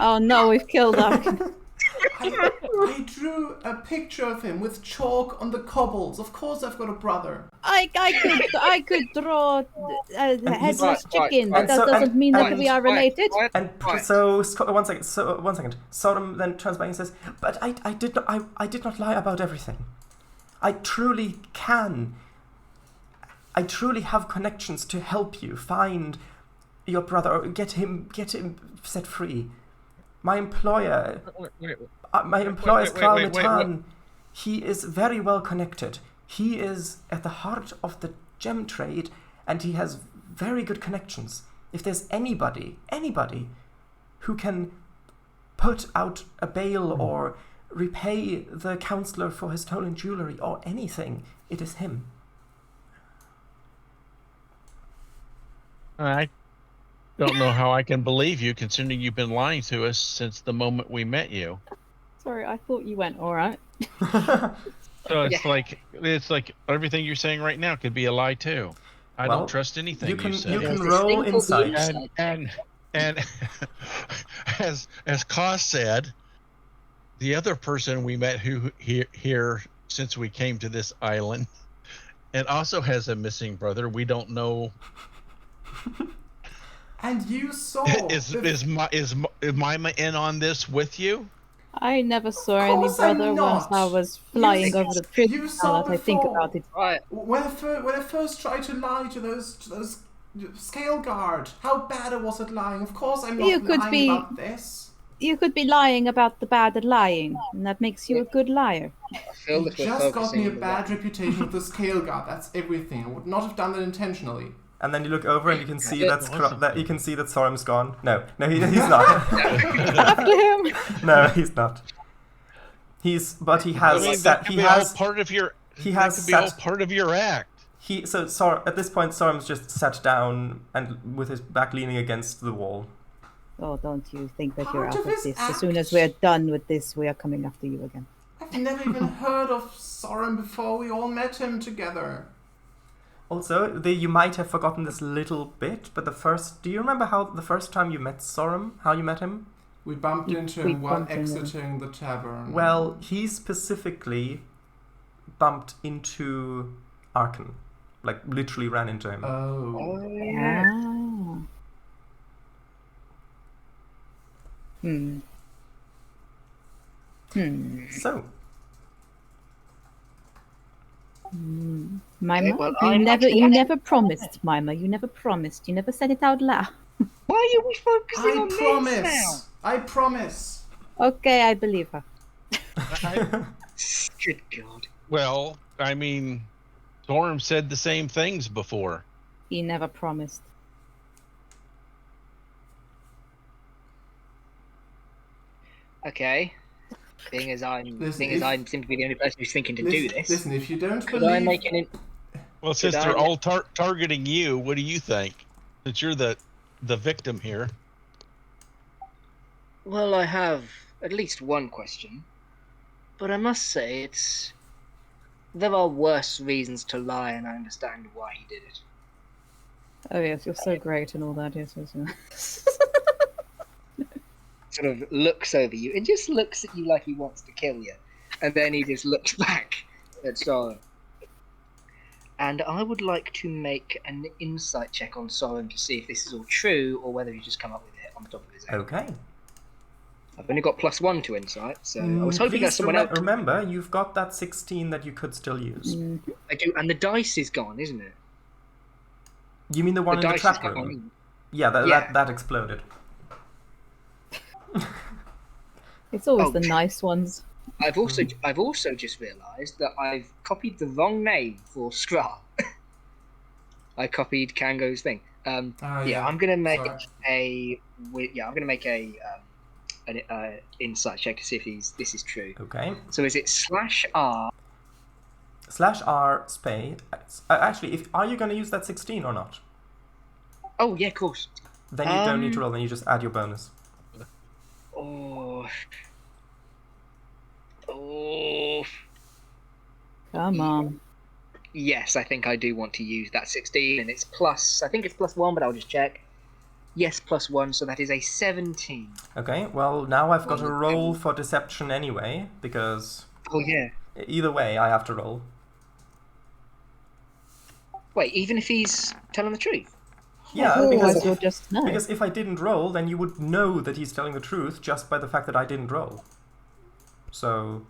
[SPEAKER 4] Oh no, we've killed Arkin.
[SPEAKER 2] I drew a picture of him with chalk on the cobbles. Of course I've got a brother.
[SPEAKER 4] I could draw a headless
[SPEAKER 5] Right,
[SPEAKER 4] chicken,
[SPEAKER 5] right,
[SPEAKER 4] but that
[SPEAKER 1] so-
[SPEAKER 4] doesn't mean that
[SPEAKER 2] and-
[SPEAKER 4] we are related.
[SPEAKER 1] and so, one second. Sodom then turns back and says, "But I did not lie about everything. I truly can. I truly have connections to help you find your brother or get him set free. My employer, Clownatan, he is very well connected. He is at the heart of the gem trade, and he has very good connections. If there's anybody who can put out a bail or repay the counselor for his stolen jewelry or anything, it is him."
[SPEAKER 3] I don't know how I can believe you, considering you've been lying to us since the moment we met you.
[SPEAKER 4] Sorry, I thought you went all right.
[SPEAKER 3] So it's like everything you're saying right now could be a lie too. I
[SPEAKER 1] Well,
[SPEAKER 3] don't trust anything
[SPEAKER 1] you can
[SPEAKER 3] say.
[SPEAKER 1] you can
[SPEAKER 5] There's this
[SPEAKER 1] roll
[SPEAKER 5] thing called the
[SPEAKER 1] insight.
[SPEAKER 5] insight.
[SPEAKER 3] And as Koss said, the other person we met who here since we came to this island, and also has a missing brother. We don't know.
[SPEAKER 2] And you saw
[SPEAKER 3] Is Mima in on this with you?
[SPEAKER 4] I never saw
[SPEAKER 2] Of
[SPEAKER 4] any
[SPEAKER 2] course I'm
[SPEAKER 4] brother once
[SPEAKER 2] not.
[SPEAKER 4] I was flying over the prison.
[SPEAKER 2] you
[SPEAKER 4] Now
[SPEAKER 2] saw
[SPEAKER 4] that I think
[SPEAKER 2] before.
[SPEAKER 4] about it.
[SPEAKER 5] Right.
[SPEAKER 2] when I first tried to lie to those scale guard, how bad was it lying? Of course I'm not
[SPEAKER 4] You could
[SPEAKER 2] lying
[SPEAKER 4] be-
[SPEAKER 2] about this.
[SPEAKER 4] You could be lying about the bad at lying, and that makes you a good liar.
[SPEAKER 5] I feel
[SPEAKER 2] It
[SPEAKER 5] that we're
[SPEAKER 2] just got
[SPEAKER 5] focusing
[SPEAKER 2] me a
[SPEAKER 5] on the
[SPEAKER 2] bad
[SPEAKER 5] right.
[SPEAKER 2] reputation with the scale guard. That's everything. I would not have done that intentionally.
[SPEAKER 1] And then you look over and you can see
[SPEAKER 5] Yeah.
[SPEAKER 1] that you can see that Sorum's gone. No, he's not.
[SPEAKER 4] After him!
[SPEAKER 1] No, he's not. He has
[SPEAKER 3] I mean,
[SPEAKER 1] set,
[SPEAKER 3] that could
[SPEAKER 1] he
[SPEAKER 3] be
[SPEAKER 1] has
[SPEAKER 3] all part of your.
[SPEAKER 1] he
[SPEAKER 3] that
[SPEAKER 1] has
[SPEAKER 3] could be all
[SPEAKER 1] set-
[SPEAKER 3] part of your act.
[SPEAKER 1] at this point Sorum's just sat down and with his back leaning against the wall.
[SPEAKER 4] Oh, don't you think that you're
[SPEAKER 2] Part
[SPEAKER 4] out
[SPEAKER 2] of
[SPEAKER 4] of
[SPEAKER 2] his
[SPEAKER 4] this? As soon as
[SPEAKER 2] act.
[SPEAKER 4] we're done with this, we are coming after you again.
[SPEAKER 2] I've never even heard of Soren before we all met him together.
[SPEAKER 1] Also, you might have forgotten this little bit, but do you remember how the first time you met Sorum, how you met him?
[SPEAKER 2] We bumped into
[SPEAKER 4] we
[SPEAKER 2] him while
[SPEAKER 4] bumped into him.
[SPEAKER 2] exiting the tavern.
[SPEAKER 1] Well, he specifically bumped into Arkin. Like, literally ran into him.
[SPEAKER 2] Oh.
[SPEAKER 5] Yeah.
[SPEAKER 4] Ah. Hmm.
[SPEAKER 1] So,
[SPEAKER 4] Mima,
[SPEAKER 5] well,
[SPEAKER 4] you
[SPEAKER 5] I'm
[SPEAKER 4] never,
[SPEAKER 5] actually-
[SPEAKER 4] you never promised, Mima. You never promised. You never said it out loud.
[SPEAKER 5] Why are we focusing on
[SPEAKER 2] I
[SPEAKER 5] this
[SPEAKER 2] promise.
[SPEAKER 5] now?
[SPEAKER 2] I promise.
[SPEAKER 4] Okay, I believe her.
[SPEAKER 5] Good God.
[SPEAKER 3] Well, I mean, Storm said the same things before.
[SPEAKER 4] He never promised.
[SPEAKER 5] Okay. Being as I seem to be the only person who's thinking to do this,
[SPEAKER 2] Listen, if you don't
[SPEAKER 5] could I
[SPEAKER 2] believe...
[SPEAKER 5] make an...
[SPEAKER 3] Well, since
[SPEAKER 5] Could I
[SPEAKER 3] they're
[SPEAKER 5] let-
[SPEAKER 3] all targeting you, what do you think? Since you're the victim here.
[SPEAKER 5] Well, I have at least one question. But I must say, there are worse reasons to lie, and I understand why he did it.
[SPEAKER 4] Oh yes, you're so great and all that. Yes, yes, yes.
[SPEAKER 5] Sort of looks over you and just looks at you like he wants to kill you. And then he just looks back at Soren. And I would like to make an insight check on Soren to see if this is all true or whether he's just come up with it on the top of his head.
[SPEAKER 1] okay.
[SPEAKER 5] I've only got +1 to insight, so I was hoping that
[SPEAKER 1] Please
[SPEAKER 5] someone else.
[SPEAKER 1] remember, you've got that 16 that you could still use.
[SPEAKER 5] I do, and the dice is gone, isn't it?
[SPEAKER 1] You mean the one
[SPEAKER 5] The
[SPEAKER 1] in the
[SPEAKER 5] dice is
[SPEAKER 1] trap
[SPEAKER 5] gone.
[SPEAKER 1] room?
[SPEAKER 5] isn't it?
[SPEAKER 1] Yeah,
[SPEAKER 5] Yeah.
[SPEAKER 1] that exploded.
[SPEAKER 4] It's always
[SPEAKER 5] Oh.
[SPEAKER 4] the nice ones.
[SPEAKER 5] I've also just realised that I've copied the wrong name for Skrull. I copied Kango's thing.
[SPEAKER 2] Yeah.
[SPEAKER 5] I'm gonna make
[SPEAKER 2] Sorry.
[SPEAKER 5] I'm gonna make an insight check to see if this is true.
[SPEAKER 1] Okay.
[SPEAKER 5] So is it /R?
[SPEAKER 1] /R spay. Actually, are you going to use that 16 or not?
[SPEAKER 5] Oh yeah, of course.
[SPEAKER 1] Then you don't need to roll. Then you just add your bonus.
[SPEAKER 5] Oh.
[SPEAKER 4] Come on.
[SPEAKER 5] Yes, I think I do want to use that 16, and it's plus. I think it's +1, but I'll just check. Yes, +1, so that is a 17.
[SPEAKER 1] Okay. Well, now I've got to roll for deception anyway, because
[SPEAKER 5] Oh yeah.
[SPEAKER 1] either way I have to roll.
[SPEAKER 5] Wait, even if he's telling the truth?
[SPEAKER 1] Yeah,
[SPEAKER 4] Otherwise you'll just know.
[SPEAKER 1] because if I didn't roll, then you would know that he's telling the truth just by the fact that I didn't roll. So,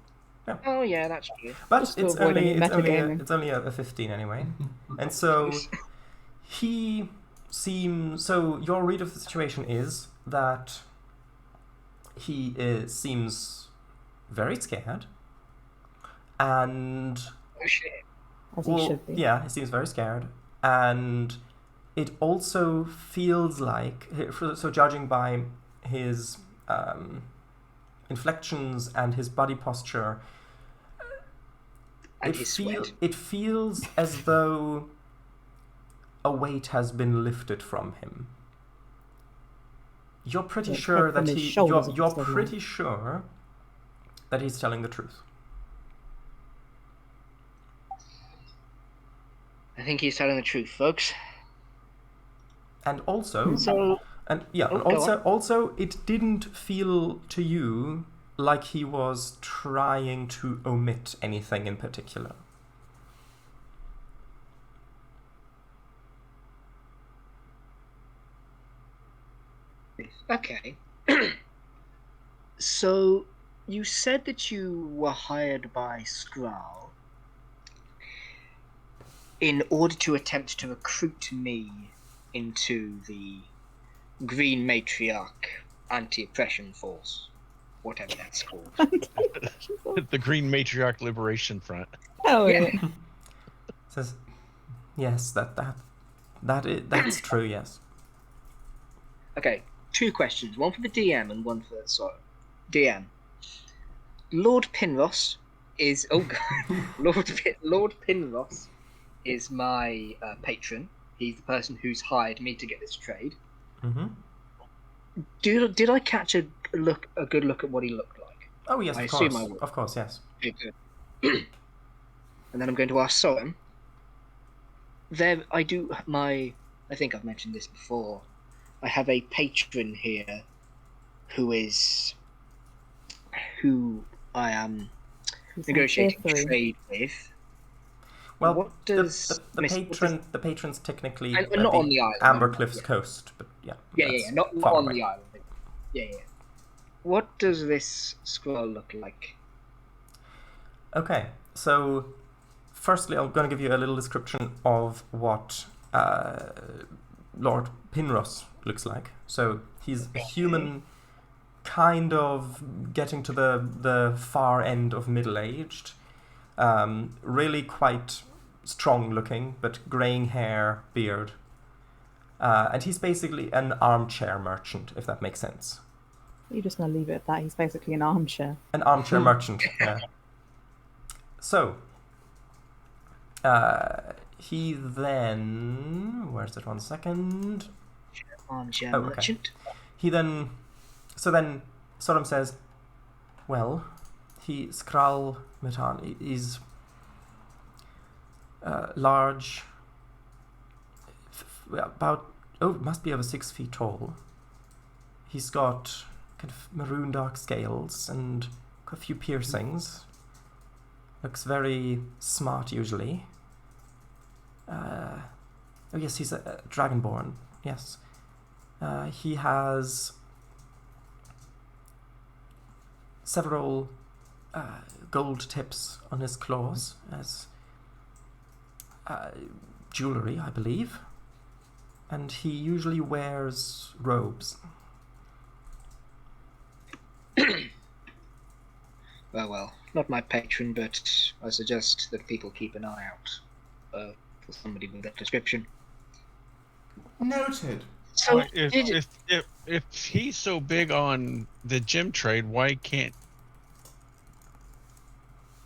[SPEAKER 1] yeah.
[SPEAKER 5] Oh yeah, that's true.
[SPEAKER 1] But
[SPEAKER 4] Just to
[SPEAKER 1] it's
[SPEAKER 4] avoid
[SPEAKER 1] only
[SPEAKER 4] any metagaming.
[SPEAKER 1] it's only a 15 anyway. And so he seems. So your read of the situation is that he seems very scared, and
[SPEAKER 5] Oh shit.
[SPEAKER 4] As he should be.
[SPEAKER 1] yeah, he seems very scared, and it also feels like, so judging by his inflections and his body posture,
[SPEAKER 5] And his sweat.
[SPEAKER 1] it feels as though a weight has been lifted from him. You're pretty
[SPEAKER 4] Like
[SPEAKER 1] sure
[SPEAKER 4] from
[SPEAKER 1] that
[SPEAKER 4] his shoulders
[SPEAKER 1] you're
[SPEAKER 4] instead of-
[SPEAKER 1] pretty sure that he's telling the truth.
[SPEAKER 5] I think he's telling the truth, folks.
[SPEAKER 1] And also,
[SPEAKER 5] So
[SPEAKER 1] and yeah,
[SPEAKER 5] Oh,
[SPEAKER 1] and
[SPEAKER 5] go
[SPEAKER 1] also, it didn't feel to you like he was trying to omit anything in particular.
[SPEAKER 5] okay. So you said that you were hired by Skrull in order to attempt to recruit me into the Green Matriarch Anti-Oppression Force, whatever that's called.
[SPEAKER 3] The Green Matriarch Liberation Front.
[SPEAKER 4] Oh
[SPEAKER 5] Yeah.
[SPEAKER 4] yeah.
[SPEAKER 1] Says, yes, that's true. Yes.
[SPEAKER 5] Okay, 2 questions, one for the DM and one for DM. Lord Pinross is Lord Pinross is my patron. He's the person who's hired me to get this trade.
[SPEAKER 1] Mm-hmm.
[SPEAKER 5] Did I catch a good look at what he looked like?
[SPEAKER 1] Oh yes,
[SPEAKER 5] I
[SPEAKER 1] of
[SPEAKER 5] assume
[SPEAKER 1] course.
[SPEAKER 5] I would.
[SPEAKER 1] Of course, yes.
[SPEAKER 5] Okay, good. And then I'm going to ask Soren. I think I've mentioned this before. I have a patron here who I am negotiating
[SPEAKER 4] Tier 3.
[SPEAKER 5] trade with.
[SPEAKER 1] Well,
[SPEAKER 5] What does
[SPEAKER 1] the patron's technically
[SPEAKER 5] And not on the island.
[SPEAKER 1] Ambercliff's
[SPEAKER 5] Yeah.
[SPEAKER 1] coast, but yeah.
[SPEAKER 5] Yeah,
[SPEAKER 1] that's
[SPEAKER 5] not
[SPEAKER 1] far
[SPEAKER 5] on
[SPEAKER 1] away.
[SPEAKER 5] the island. Yeah. What does this scroll look like?
[SPEAKER 1] Okay, so firstly, I'm going to give you a little description of what Lord Pinross looks like. So he's a human, kind of getting to the far end of middle-aged, really quite strong looking, but graying hair, beard. And he's basically an armchair merchant, if that makes sense.
[SPEAKER 4] You're just gonna leave it at that. He's basically an armchair.
[SPEAKER 1] An armchair merchant, yeah. So, he then... Where's it? 1 second.
[SPEAKER 5] Armchair
[SPEAKER 1] Oh, okay.
[SPEAKER 5] merchant.
[SPEAKER 1] So then Sodom says, well, Skral Metan is large, it must be over 6 feet tall. He's got kind of maroon dark scales and a few piercings. Looks very smart usually. Oh yes, he's a dragonborn. Yes. He has several gold tips on his claws as jewelry, I believe. And he usually wears robes.
[SPEAKER 5] Well, not my patron, but I suggest that people keep an eye out for somebody with that description.
[SPEAKER 2] Noted.
[SPEAKER 5] So
[SPEAKER 3] Like, if he's so big on the gem trade, why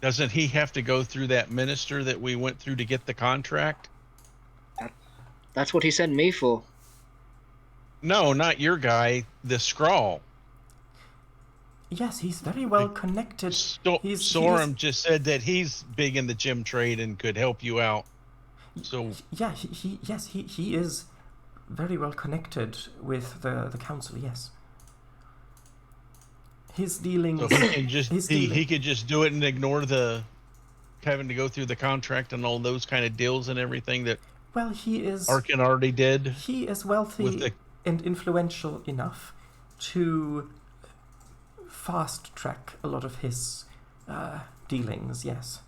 [SPEAKER 3] doesn't he have to go through that minister that we went through to get the contract?
[SPEAKER 5] that's what he sent me for.
[SPEAKER 3] No, not your guy, the Skrull.
[SPEAKER 1] Yes, he's very well connected.
[SPEAKER 3] Sorum just said that he's big in the gem trade and could help you out. So
[SPEAKER 1] yeah, he is very well connected with the council. Yes, his dealings.
[SPEAKER 3] So he can just he could just do it and ignore the having to go through the contract and all those kind of deals and everything that.
[SPEAKER 1] Well, he is.
[SPEAKER 3] Arkin already did.
[SPEAKER 1] He is wealthy and influential enough to fast track a lot of his dealings. Yes.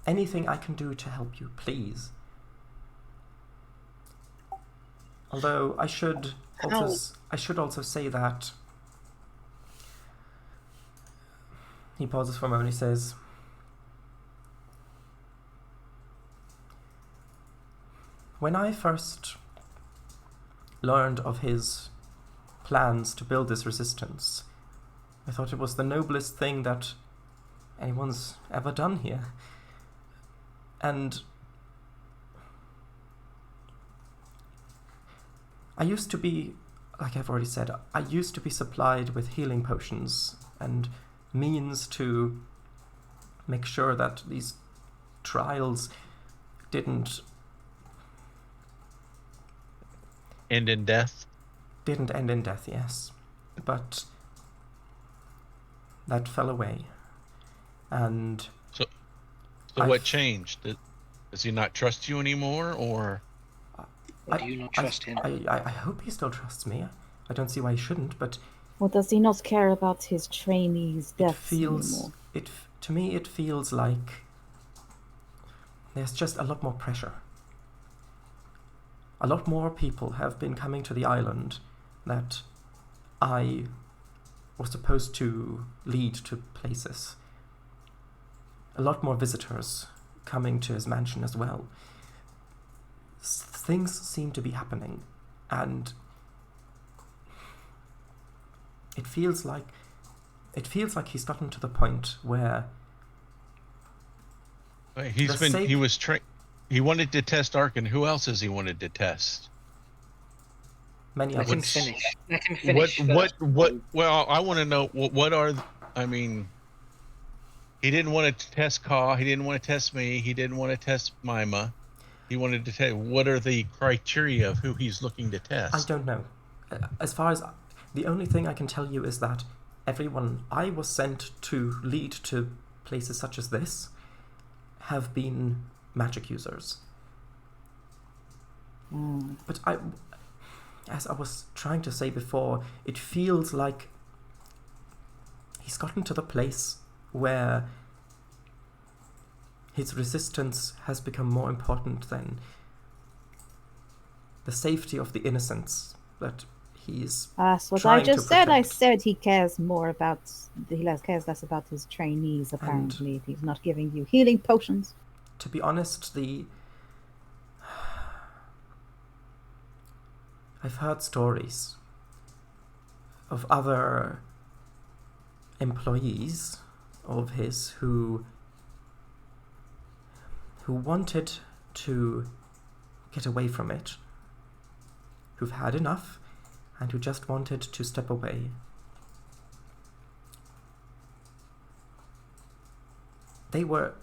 [SPEAKER 1] Anything I can do to help you, please. Although I should also say that he pauses for a moment. He says, "When I first learned of his plans to build this resistance, I thought it was the noblest thing that anyone's ever done here. And I used to be, like I've already said, I used to be supplied with healing potions and means to make sure that these trials didn't
[SPEAKER 3] end in death.
[SPEAKER 1] Didn't end in death, yes. But that fell away. And
[SPEAKER 3] so what changed? Does he not trust you anymore, or
[SPEAKER 5] do you not trust him?
[SPEAKER 1] I hope he still trusts me. I don't see why he shouldn't, but...
[SPEAKER 4] Well, does he not care about his trainees' deaths anymore?
[SPEAKER 1] To me, it feels like there's just a lot more pressure. A lot more people have been coming to the island that I was supposed to lead to places. A lot more visitors coming to his mansion as well. Things seem to be happening, and it feels like he's gotten to the point where
[SPEAKER 3] he wanted to test Arkin. Who else has he wanted to test?
[SPEAKER 1] Many
[SPEAKER 5] Let
[SPEAKER 1] others.
[SPEAKER 5] Let him finish.
[SPEAKER 3] What? Well, I want to know what are. I mean, he didn't want to test Ka. He didn't want to test me. He didn't want to test Mima. He wanted to test. What are the criteria of who he's looking to test?
[SPEAKER 1] I don't know. As far as the only thing I can tell you is that everyone I was sent to lead to places such as this have been magic users. But as I was trying to say before, it feels like he's gotten to the place where his resistance has become more important than the safety of the innocents that he's
[SPEAKER 4] That's what
[SPEAKER 1] trying
[SPEAKER 4] I just
[SPEAKER 1] to
[SPEAKER 4] said. I
[SPEAKER 1] protect.
[SPEAKER 4] said he cares less about his trainees, apparently, if he's not giving you healing potions.
[SPEAKER 1] To be honest, I've heard stories of other employees of his who wanted to get away from it, who've had enough, and who just wanted to step away. They were...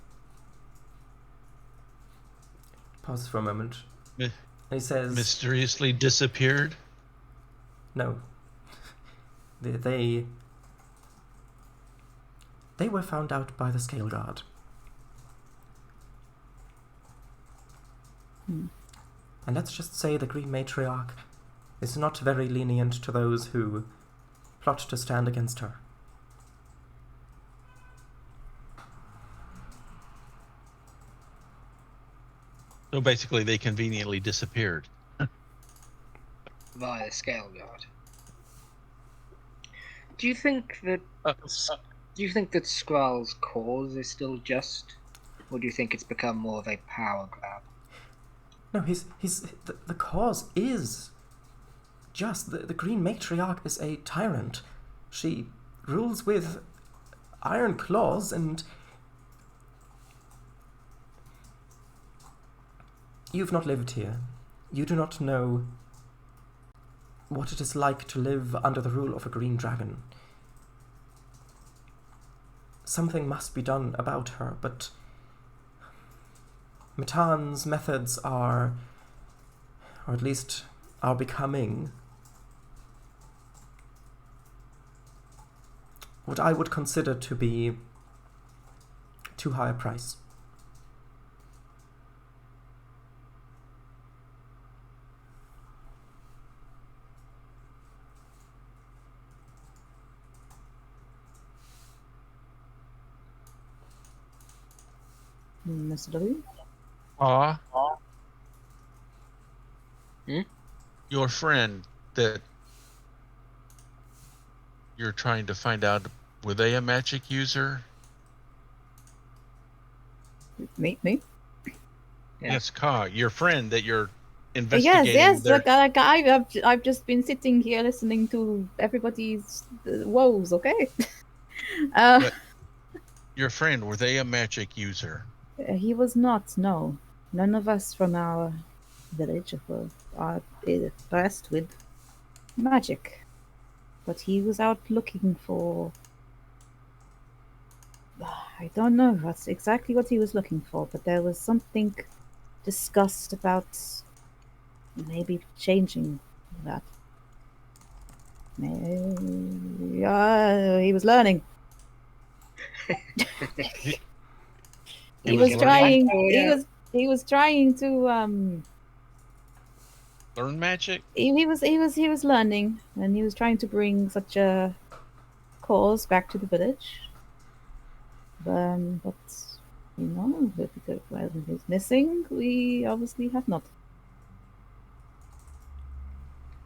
[SPEAKER 1] Pause for a moment. And he says...
[SPEAKER 3] Mysteriously disappeared?
[SPEAKER 1] No. They were found out by the Scale Guard. And let's just say the Green Matriarch is not very lenient to those who plot to stand against her.
[SPEAKER 3] So basically, they conveniently disappeared.
[SPEAKER 5] Via the Scale Guard. Do you think that Skrull's cause is still just? Or do you think it's become more of a power grab?
[SPEAKER 1] No, the cause is just the Green Matriarch is a tyrant. She rules with iron claws, and you've not lived here. You do not know what it is like to live under the rule of a green dragon. Something must be done about her, but Matan's methods are, or at least are becoming, what I would consider to be too high a price.
[SPEAKER 4] Mr. W?
[SPEAKER 3] Your friend that you're trying to find out, were they a magic user?
[SPEAKER 4] Me?
[SPEAKER 5] Yeah.
[SPEAKER 3] Yes, Ka, your friend that you're investigating.
[SPEAKER 4] Yes.
[SPEAKER 3] their-
[SPEAKER 4] Like, I've just been sitting here listening to everybody's woes. Okay.
[SPEAKER 3] But your friend, were they a magic user?
[SPEAKER 4] He was not. No, none of us from our village are blessed with magic, but he was out looking for. I don't know that's exactly what he was looking for, but there was something discussed about maybe changing that. He was learning. He was trying. He was trying to
[SPEAKER 3] Learn magic?
[SPEAKER 4] he was learning, and he was trying to bring such a cause back to the village. But you know, while he's missing, we obviously have not.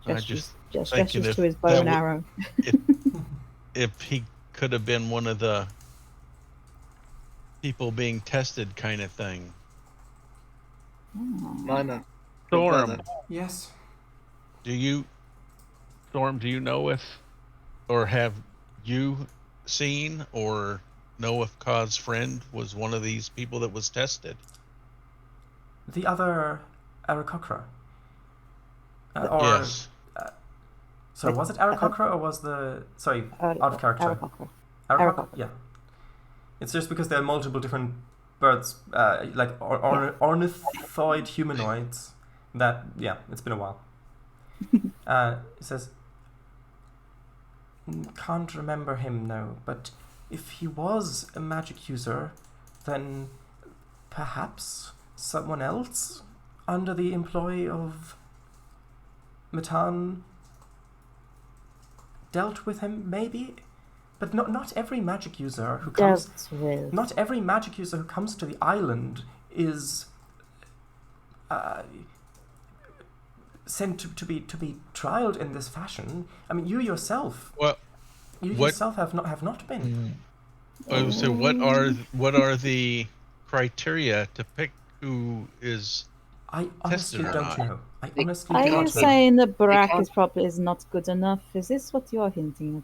[SPEAKER 3] Just
[SPEAKER 4] Just
[SPEAKER 3] thinking
[SPEAKER 4] gestures
[SPEAKER 3] if
[SPEAKER 4] to his bow
[SPEAKER 3] that
[SPEAKER 4] and
[SPEAKER 3] would-
[SPEAKER 4] arrow.
[SPEAKER 3] If he could have been one of the people being tested kind of thing.
[SPEAKER 4] Oh.
[SPEAKER 5] Mima.
[SPEAKER 3] Storm,
[SPEAKER 2] Yes.
[SPEAKER 3] do you know if, or have you seen or know if Ka's friend was one of these people that was tested?
[SPEAKER 1] The other Aarakocra.
[SPEAKER 3] Yes.
[SPEAKER 1] So was it Aarakocra or was the... Sorry, out of character.
[SPEAKER 4] Aarakocra.
[SPEAKER 1] Aarakocra? Yeah. It's just because there are multiple different birds, like ornithoid humanoids, that, yeah, it's been a while. It says, can't remember him, no, but if he was a magic user, then perhaps someone else under the employ of Matan dealt with him, maybe? But not every magic user who comes...
[SPEAKER 4] Dealt with.
[SPEAKER 1] Not every magic user who comes to the island is sent to be trialed in this fashion. I mean, you yourself...
[SPEAKER 3] Well,
[SPEAKER 1] You
[SPEAKER 3] what-
[SPEAKER 1] yourself have not been.
[SPEAKER 3] So what are the criteria to pick who is?
[SPEAKER 1] I honestly
[SPEAKER 3] Tested or
[SPEAKER 1] don't
[SPEAKER 3] not?
[SPEAKER 1] know. I
[SPEAKER 5] They-
[SPEAKER 1] honestly
[SPEAKER 4] Are you
[SPEAKER 1] don't know.
[SPEAKER 4] saying the Barak
[SPEAKER 5] can't-
[SPEAKER 4] is probably not good enough? Is this what you're hinting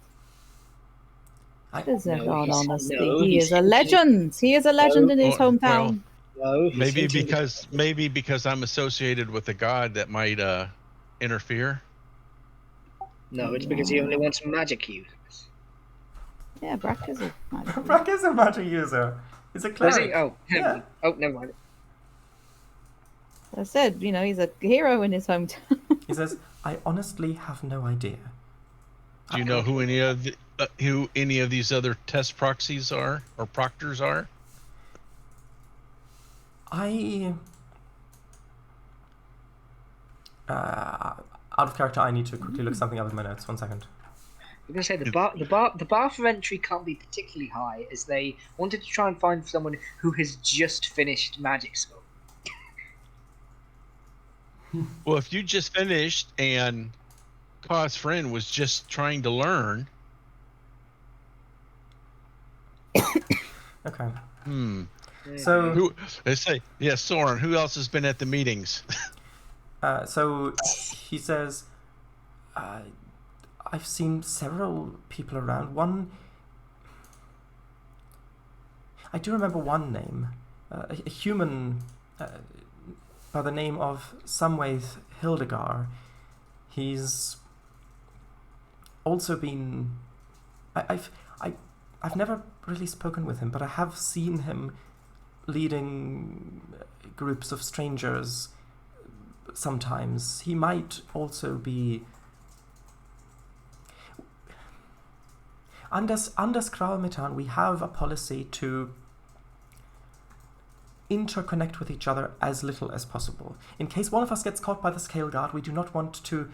[SPEAKER 1] I-
[SPEAKER 4] at? Is it
[SPEAKER 5] No,
[SPEAKER 4] all
[SPEAKER 5] he's-
[SPEAKER 4] honesty?
[SPEAKER 5] no,
[SPEAKER 4] he
[SPEAKER 5] he's
[SPEAKER 4] is a
[SPEAKER 5] hinting-
[SPEAKER 4] legend. He is a legend in his
[SPEAKER 3] Well,
[SPEAKER 4] hometown.
[SPEAKER 5] No, he's
[SPEAKER 3] Maybe
[SPEAKER 5] hinting-
[SPEAKER 3] because I'm associated with a god that might interfere.
[SPEAKER 5] No, it's because he only wants magic users.
[SPEAKER 4] Yeah, Barak is a magic.
[SPEAKER 1] Brack is a magic user. He's a
[SPEAKER 5] Does
[SPEAKER 1] cleric.
[SPEAKER 5] he? Oh,
[SPEAKER 1] Yeah.
[SPEAKER 5] oh, never mind.
[SPEAKER 4] I said, you know, he's a hero in his hometown.
[SPEAKER 1] He says, I honestly have no idea.
[SPEAKER 3] Do you know who any of these other test proxies are or proctors are?
[SPEAKER 1] Out of character, I need to quickly look something up in my notes. 1 second.
[SPEAKER 5] I'm gonna say the bar for entry can't be particularly high, as they wanted to try and find someone who has just finished magic school.
[SPEAKER 3] Well, if you just finished and Ka's friend was just trying to learn,
[SPEAKER 1] Okay. So,
[SPEAKER 3] Who they say? Yeah, Soren. Who else has been at the meetings?
[SPEAKER 1] so he says, I've seen several people around. I do remember one name, a human by the name of Samwaith Hildegar. He's also been. I've never really spoken with him, but I have seen him leading groups of strangers sometimes. He might also be. Under Skralmetan, we have a policy to interconnect with each other as little as possible. In case one of us gets caught by the Scale Guard, we do not want to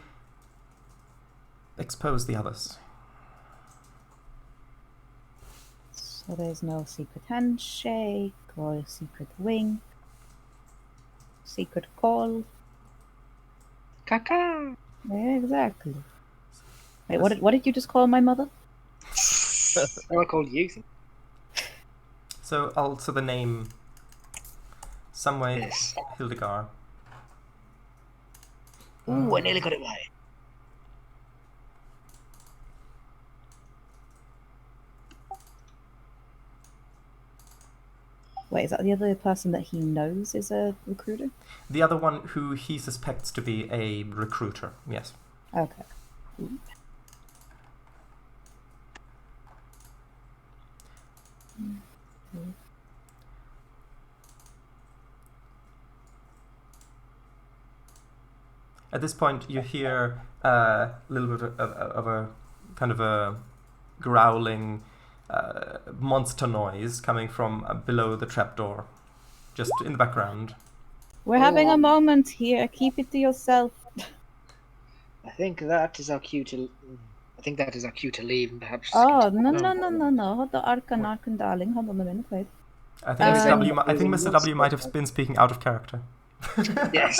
[SPEAKER 1] expose the others.
[SPEAKER 4] So there's no secret handshake or secret wink, secret call.
[SPEAKER 5] Caca.
[SPEAKER 4] Yeah, exactly. Wait, what did you just call my mother?
[SPEAKER 5] I called you.
[SPEAKER 1] So also the name Samwaith
[SPEAKER 5] Yes.
[SPEAKER 1] Hildegar.
[SPEAKER 5] Ooh, I nearly got it right.
[SPEAKER 4] Wait, is that the other person that he knows is a recruiter?
[SPEAKER 1] The other one who he suspects to be a recruiter, yes.
[SPEAKER 4] Okay.
[SPEAKER 1] At this point, you hear a little bit of a kind of a growling monster noise coming from below the trapdoor, just in the background.
[SPEAKER 4] We're having a moment here. Keep it to yourself.
[SPEAKER 5] I think that is our cue to. I think that is our cue to leave, and perhaps.
[SPEAKER 4] Oh, no. Hold the Arkan, darling. Hold on a minute, wait.
[SPEAKER 1] I think Mr.
[SPEAKER 5] Um,
[SPEAKER 1] W. I think Mr. W. might have been speaking out of character.
[SPEAKER 5] Yes.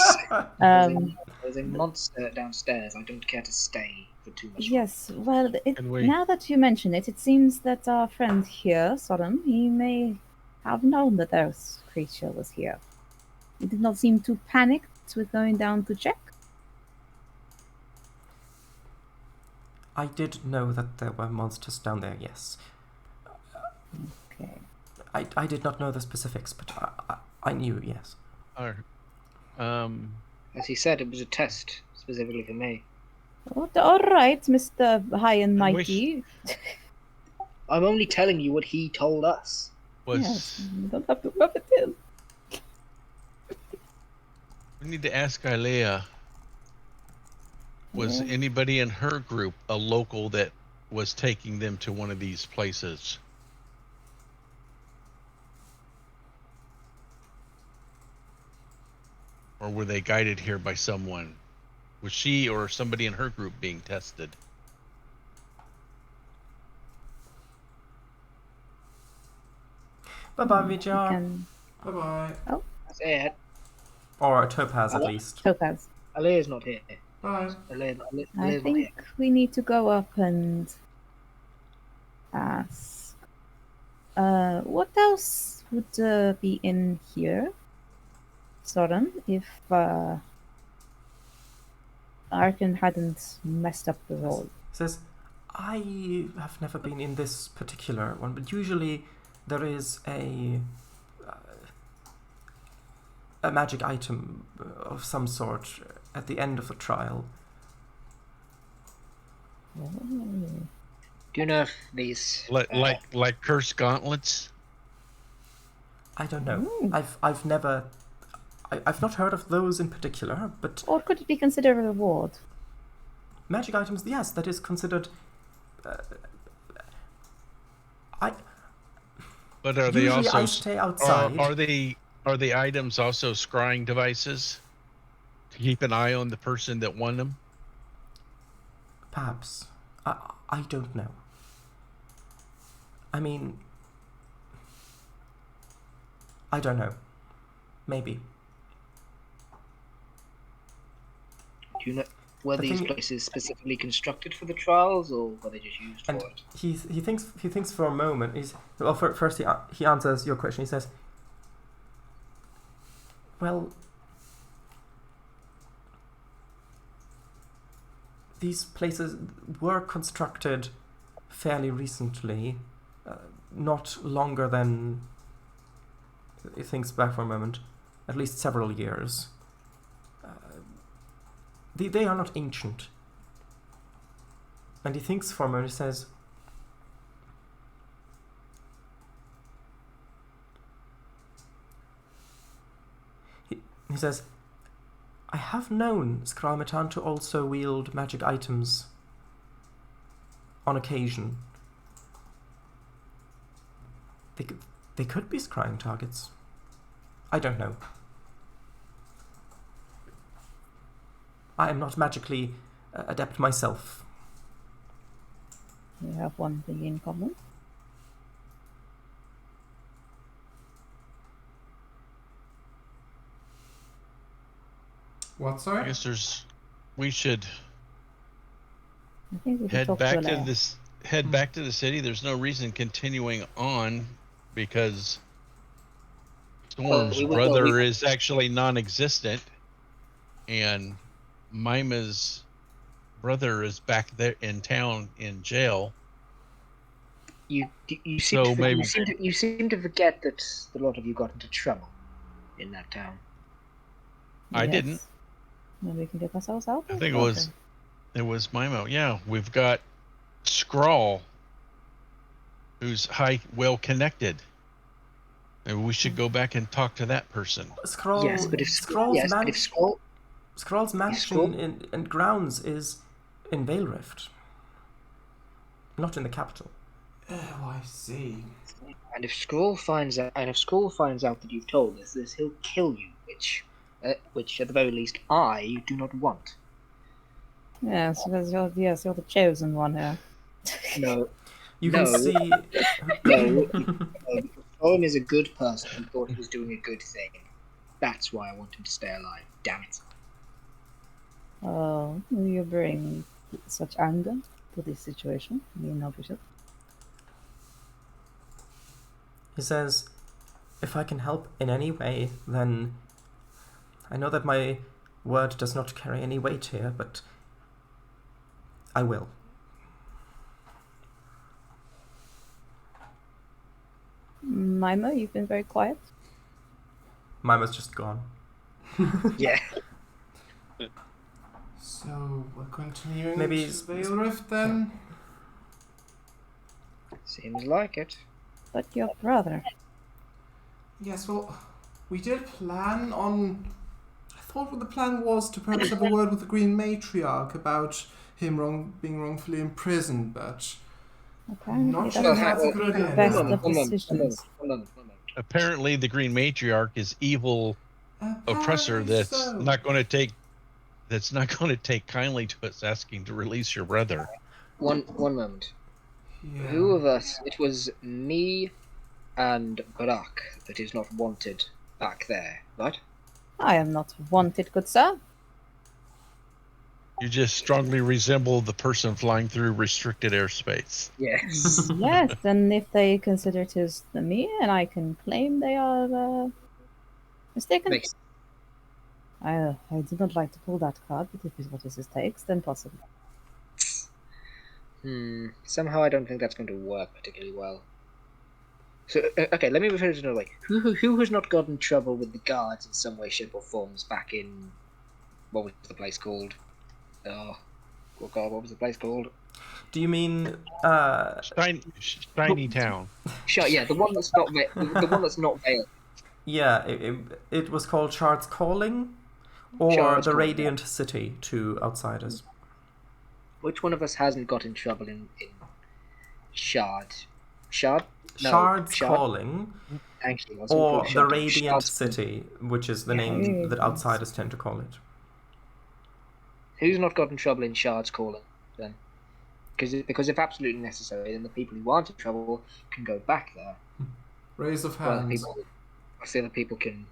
[SPEAKER 4] Um,
[SPEAKER 5] There's a monster downstairs. I don't care to stay for too much.
[SPEAKER 4] yes, well,
[SPEAKER 3] Can we-
[SPEAKER 4] now that you mention it, it seems that our friend here, Sodom, he may have known that this creature was here. He did not seem too panicked with going down to check.
[SPEAKER 1] I did know that there were monsters down there, yes.
[SPEAKER 4] Okay.
[SPEAKER 1] I did not know the specifics, but I knew, yes.
[SPEAKER 3] Or,
[SPEAKER 5] As he said, it was a test specifically for me.
[SPEAKER 4] All right, Mr. High and
[SPEAKER 3] I wish-
[SPEAKER 4] Mighty.
[SPEAKER 5] I'm only telling you what he told us.
[SPEAKER 3] was
[SPEAKER 4] Yes, you don't have to rub it in.
[SPEAKER 3] we need to ask Ilea. Was
[SPEAKER 4] Yeah.
[SPEAKER 3] anybody in her group a local that was taking them to one of these places? Or were they guided here by someone? Was she or somebody in her group being tested?
[SPEAKER 1] Bye-bye,
[SPEAKER 4] We
[SPEAKER 1] Vijar.
[SPEAKER 4] can...
[SPEAKER 2] Bye bye.
[SPEAKER 5] That's it.
[SPEAKER 1] Or Topaz, at least.
[SPEAKER 4] Topaz.
[SPEAKER 5] Alea's not here.
[SPEAKER 2] Bye.
[SPEAKER 5] Alea's
[SPEAKER 4] I
[SPEAKER 5] not here.
[SPEAKER 4] think we need to go up and ask. What else would be in here, Soren, if Arkan hadn't messed up the roll?
[SPEAKER 1] Says, I have never been in this particular one, but usually there is a magic item of some sort at the end of the trial.
[SPEAKER 4] Oh.
[SPEAKER 5] Do you know if these
[SPEAKER 3] Like cursed gauntlets?
[SPEAKER 1] I don't know.
[SPEAKER 4] Ooh.
[SPEAKER 1] I've never. I've not heard of those in particular, but
[SPEAKER 4] Or could it be considered a reward?
[SPEAKER 1] magic items, yes, that is considered.
[SPEAKER 3] But are they
[SPEAKER 1] Usually
[SPEAKER 3] also
[SPEAKER 1] I stay outside.
[SPEAKER 3] are the items also scrying devices to keep an eye on the person that won them?
[SPEAKER 1] Perhaps. I don't know. I mean, I don't know. Maybe.
[SPEAKER 5] Do you know were
[SPEAKER 1] The
[SPEAKER 5] these
[SPEAKER 1] thing-
[SPEAKER 5] places specifically constructed for the trials, or were they just used
[SPEAKER 1] And
[SPEAKER 5] for it?
[SPEAKER 1] he thinks for a moment. First he answers your question. He says, Well, these places were constructed fairly recently, not longer than, he thinks back for a moment, at least several years. They are not ancient. And he thinks for a moment, he says, he says, I have known Skralmetan to also wield magic items on occasion. They could be scrying targets. I don't know. I am not magically adept myself.
[SPEAKER 4] We have one thing in common.
[SPEAKER 2] What,
[SPEAKER 3] I
[SPEAKER 2] sorry?
[SPEAKER 3] guess we should
[SPEAKER 4] I think we should
[SPEAKER 3] head
[SPEAKER 4] talk
[SPEAKER 3] back
[SPEAKER 4] to
[SPEAKER 3] to
[SPEAKER 4] Alea.
[SPEAKER 3] this. Head back to the city. There's no reason continuing on because Storm's
[SPEAKER 5] we would-
[SPEAKER 3] brother
[SPEAKER 5] we-
[SPEAKER 3] is actually non-existent, and Mima's brother is back there in town in jail.
[SPEAKER 5] You
[SPEAKER 3] So maybe
[SPEAKER 5] you seem to forget that a lot of you got into trouble in that town.
[SPEAKER 3] I didn't.
[SPEAKER 4] Maybe we can get ourselves out.
[SPEAKER 3] I think it was Mimo. Yeah, we've got Scrawl, who's well connected. Maybe we should go back and talk to that person.
[SPEAKER 5] Yes, but if
[SPEAKER 1] Skrull's mansion and grounds is in Vale Rift, not in the capital.
[SPEAKER 2] Oh, I see.
[SPEAKER 5] And if Skrull finds out that you've told us this, he'll kill you, which at the very least I do not want.
[SPEAKER 4] Yes, because you're the chosen one here.
[SPEAKER 5] No,
[SPEAKER 1] You can
[SPEAKER 5] No.
[SPEAKER 1] see.
[SPEAKER 5] no. Owen is a good person who thought he was doing a good thing. That's why I want him to stay alive. Damn it.
[SPEAKER 4] Oh, you bring such anger to this situation, being official.
[SPEAKER 1] He says, if I can help in any way, then I know that my word does not carry any weight here, but I will.
[SPEAKER 4] Mima, you've been very quiet.
[SPEAKER 1] Mima's just gone.
[SPEAKER 5] Yeah.
[SPEAKER 2] So we're continuing
[SPEAKER 1] Maybe
[SPEAKER 2] to Vale Rift then?
[SPEAKER 5] Seems like it.
[SPEAKER 4] But your brother.
[SPEAKER 2] Yes, well, we did plan on... I thought what the plan was to perhaps have a word with the Green Matriarch about him being wrongfully imprisoned, but...
[SPEAKER 4] Apparently,
[SPEAKER 2] Not
[SPEAKER 4] that's
[SPEAKER 2] sure
[SPEAKER 5] Well,
[SPEAKER 2] that's a
[SPEAKER 5] well,
[SPEAKER 2] good idea.
[SPEAKER 4] best
[SPEAKER 2] now.
[SPEAKER 4] of decisions.
[SPEAKER 5] Hold on.
[SPEAKER 3] Apparently, the Green Matriarch is evil oppressor
[SPEAKER 2] Apparently
[SPEAKER 3] that's
[SPEAKER 2] so.
[SPEAKER 3] not going to take kindly to us asking to release your brother.
[SPEAKER 5] One moment.
[SPEAKER 2] Yeah.
[SPEAKER 5] Who of us? It was me and Barak that is not wanted back there, right?
[SPEAKER 4] I am not wanted, good sir.
[SPEAKER 3] You just strongly resemble the person flying through restricted airspace.
[SPEAKER 5] Yes.
[SPEAKER 4] Yes, and if they consider it is me, and I can claim they are mistaken.
[SPEAKER 5] Makes-
[SPEAKER 4] I do not like to pull that card, but if it's what this takes, then possibly.
[SPEAKER 5] Somehow I don't think that's going to work particularly well. So, okay, let me rephrase it another way. Who has not got in trouble with the guards in some way, shape, or forms back in... What was the place called? Oh God, what was the place called?
[SPEAKER 1] Do you mean
[SPEAKER 3] Shiny town.
[SPEAKER 5] Sure, yeah, the one that's not the one that's not veiled.
[SPEAKER 1] Yeah, it was called Shard's Calling, or
[SPEAKER 5] Shard's
[SPEAKER 1] the
[SPEAKER 5] Calling,
[SPEAKER 1] Radiant City to outsiders.
[SPEAKER 5] Which one of us hasn't got in trouble in Shard? Shard? No,
[SPEAKER 1] Shard's
[SPEAKER 5] Shard.
[SPEAKER 1] Calling,
[SPEAKER 5] Thank you. I was gonna
[SPEAKER 1] or
[SPEAKER 5] call it
[SPEAKER 1] the
[SPEAKER 5] Shard.
[SPEAKER 1] Radiant
[SPEAKER 5] Shard's-
[SPEAKER 1] City, which is the
[SPEAKER 5] Yeah.
[SPEAKER 1] name that outsiders tend to call it.
[SPEAKER 5] Who's not got in trouble in Shard's Calling then? Because if absolutely necessary, then the people who aren't in trouble can go back there.
[SPEAKER 2] Raise of
[SPEAKER 5] While the
[SPEAKER 2] hands.
[SPEAKER 5] other people can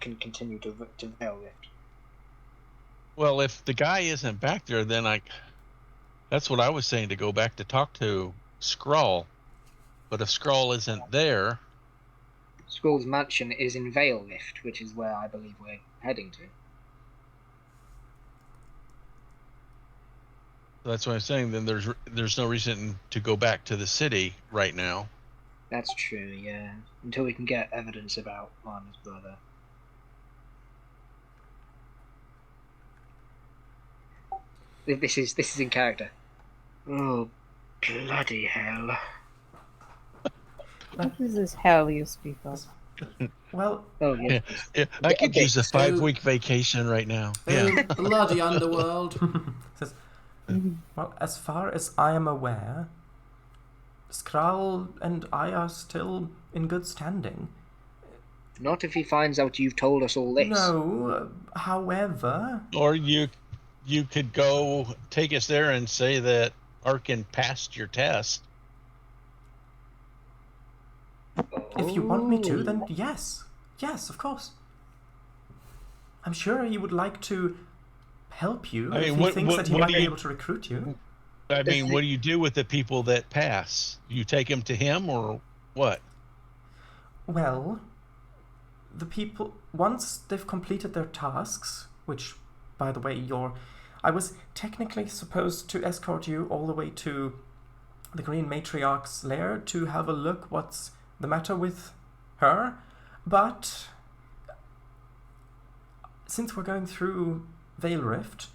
[SPEAKER 5] continue to Veil Rift.
[SPEAKER 3] Well, if the guy isn't back there, then that's what I was saying, to go back to talk to Skrull. But if Skrull isn't there,
[SPEAKER 5] Skrull's mansion is in Vale Rift, which is where I believe we're heading to.
[SPEAKER 3] That's what I'm saying. Then there's no reason to go back to the city right now.
[SPEAKER 5] That's true, yeah. Until we can get evidence about Lana's brother. This is in character. Oh, bloody hell.
[SPEAKER 4] What is this hell you speak of?
[SPEAKER 1] Well,
[SPEAKER 5] Oh, yes.
[SPEAKER 3] Yeah, I could
[SPEAKER 5] Okay,
[SPEAKER 3] use a
[SPEAKER 2] so-
[SPEAKER 3] 5-week vacation right now. Yeah.
[SPEAKER 2] Bloody underworld.
[SPEAKER 1] says, well, as far as I am aware, Skral and I are still in good standing.
[SPEAKER 5] Not if he finds out you've told us all this.
[SPEAKER 1] No, however,
[SPEAKER 3] Or you could go take us there and say that Arkin passed your test.
[SPEAKER 1] if you want me to, then yes. Yes, of course. I'm sure he would like to help you
[SPEAKER 3] I mean,
[SPEAKER 1] if he thinks that he
[SPEAKER 3] what
[SPEAKER 1] might
[SPEAKER 3] do
[SPEAKER 1] be
[SPEAKER 3] you-
[SPEAKER 1] able to recruit you.
[SPEAKER 3] I mean, what do you do with the people that pass? You take them to him or what?
[SPEAKER 1] Well, the people, once they've completed their tasks, which, by the way, I was technically supposed to escort you all the way to the Green Matriarch's lair to have a look what's the matter with her, but since we're going through Vale Rift,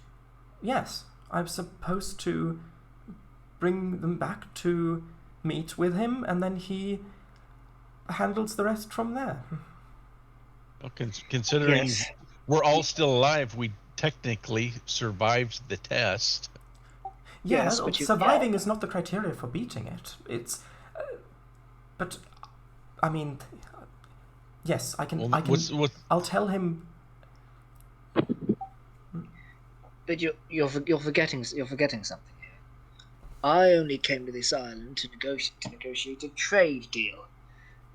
[SPEAKER 1] yes, I'm supposed to bring them back to meet with him, and then he handles the rest from there.
[SPEAKER 3] Well, considering
[SPEAKER 5] Yes.
[SPEAKER 3] we're all still alive, we technically survived the test.
[SPEAKER 1] Yeah,
[SPEAKER 5] Yes, but
[SPEAKER 1] surviving is not the criteria for beating it. It's, but I mean, yes, I can.
[SPEAKER 3] Well,
[SPEAKER 1] I'll tell him.
[SPEAKER 5] But you're forgetting something here. I only came to this island to negotiate a trade deal.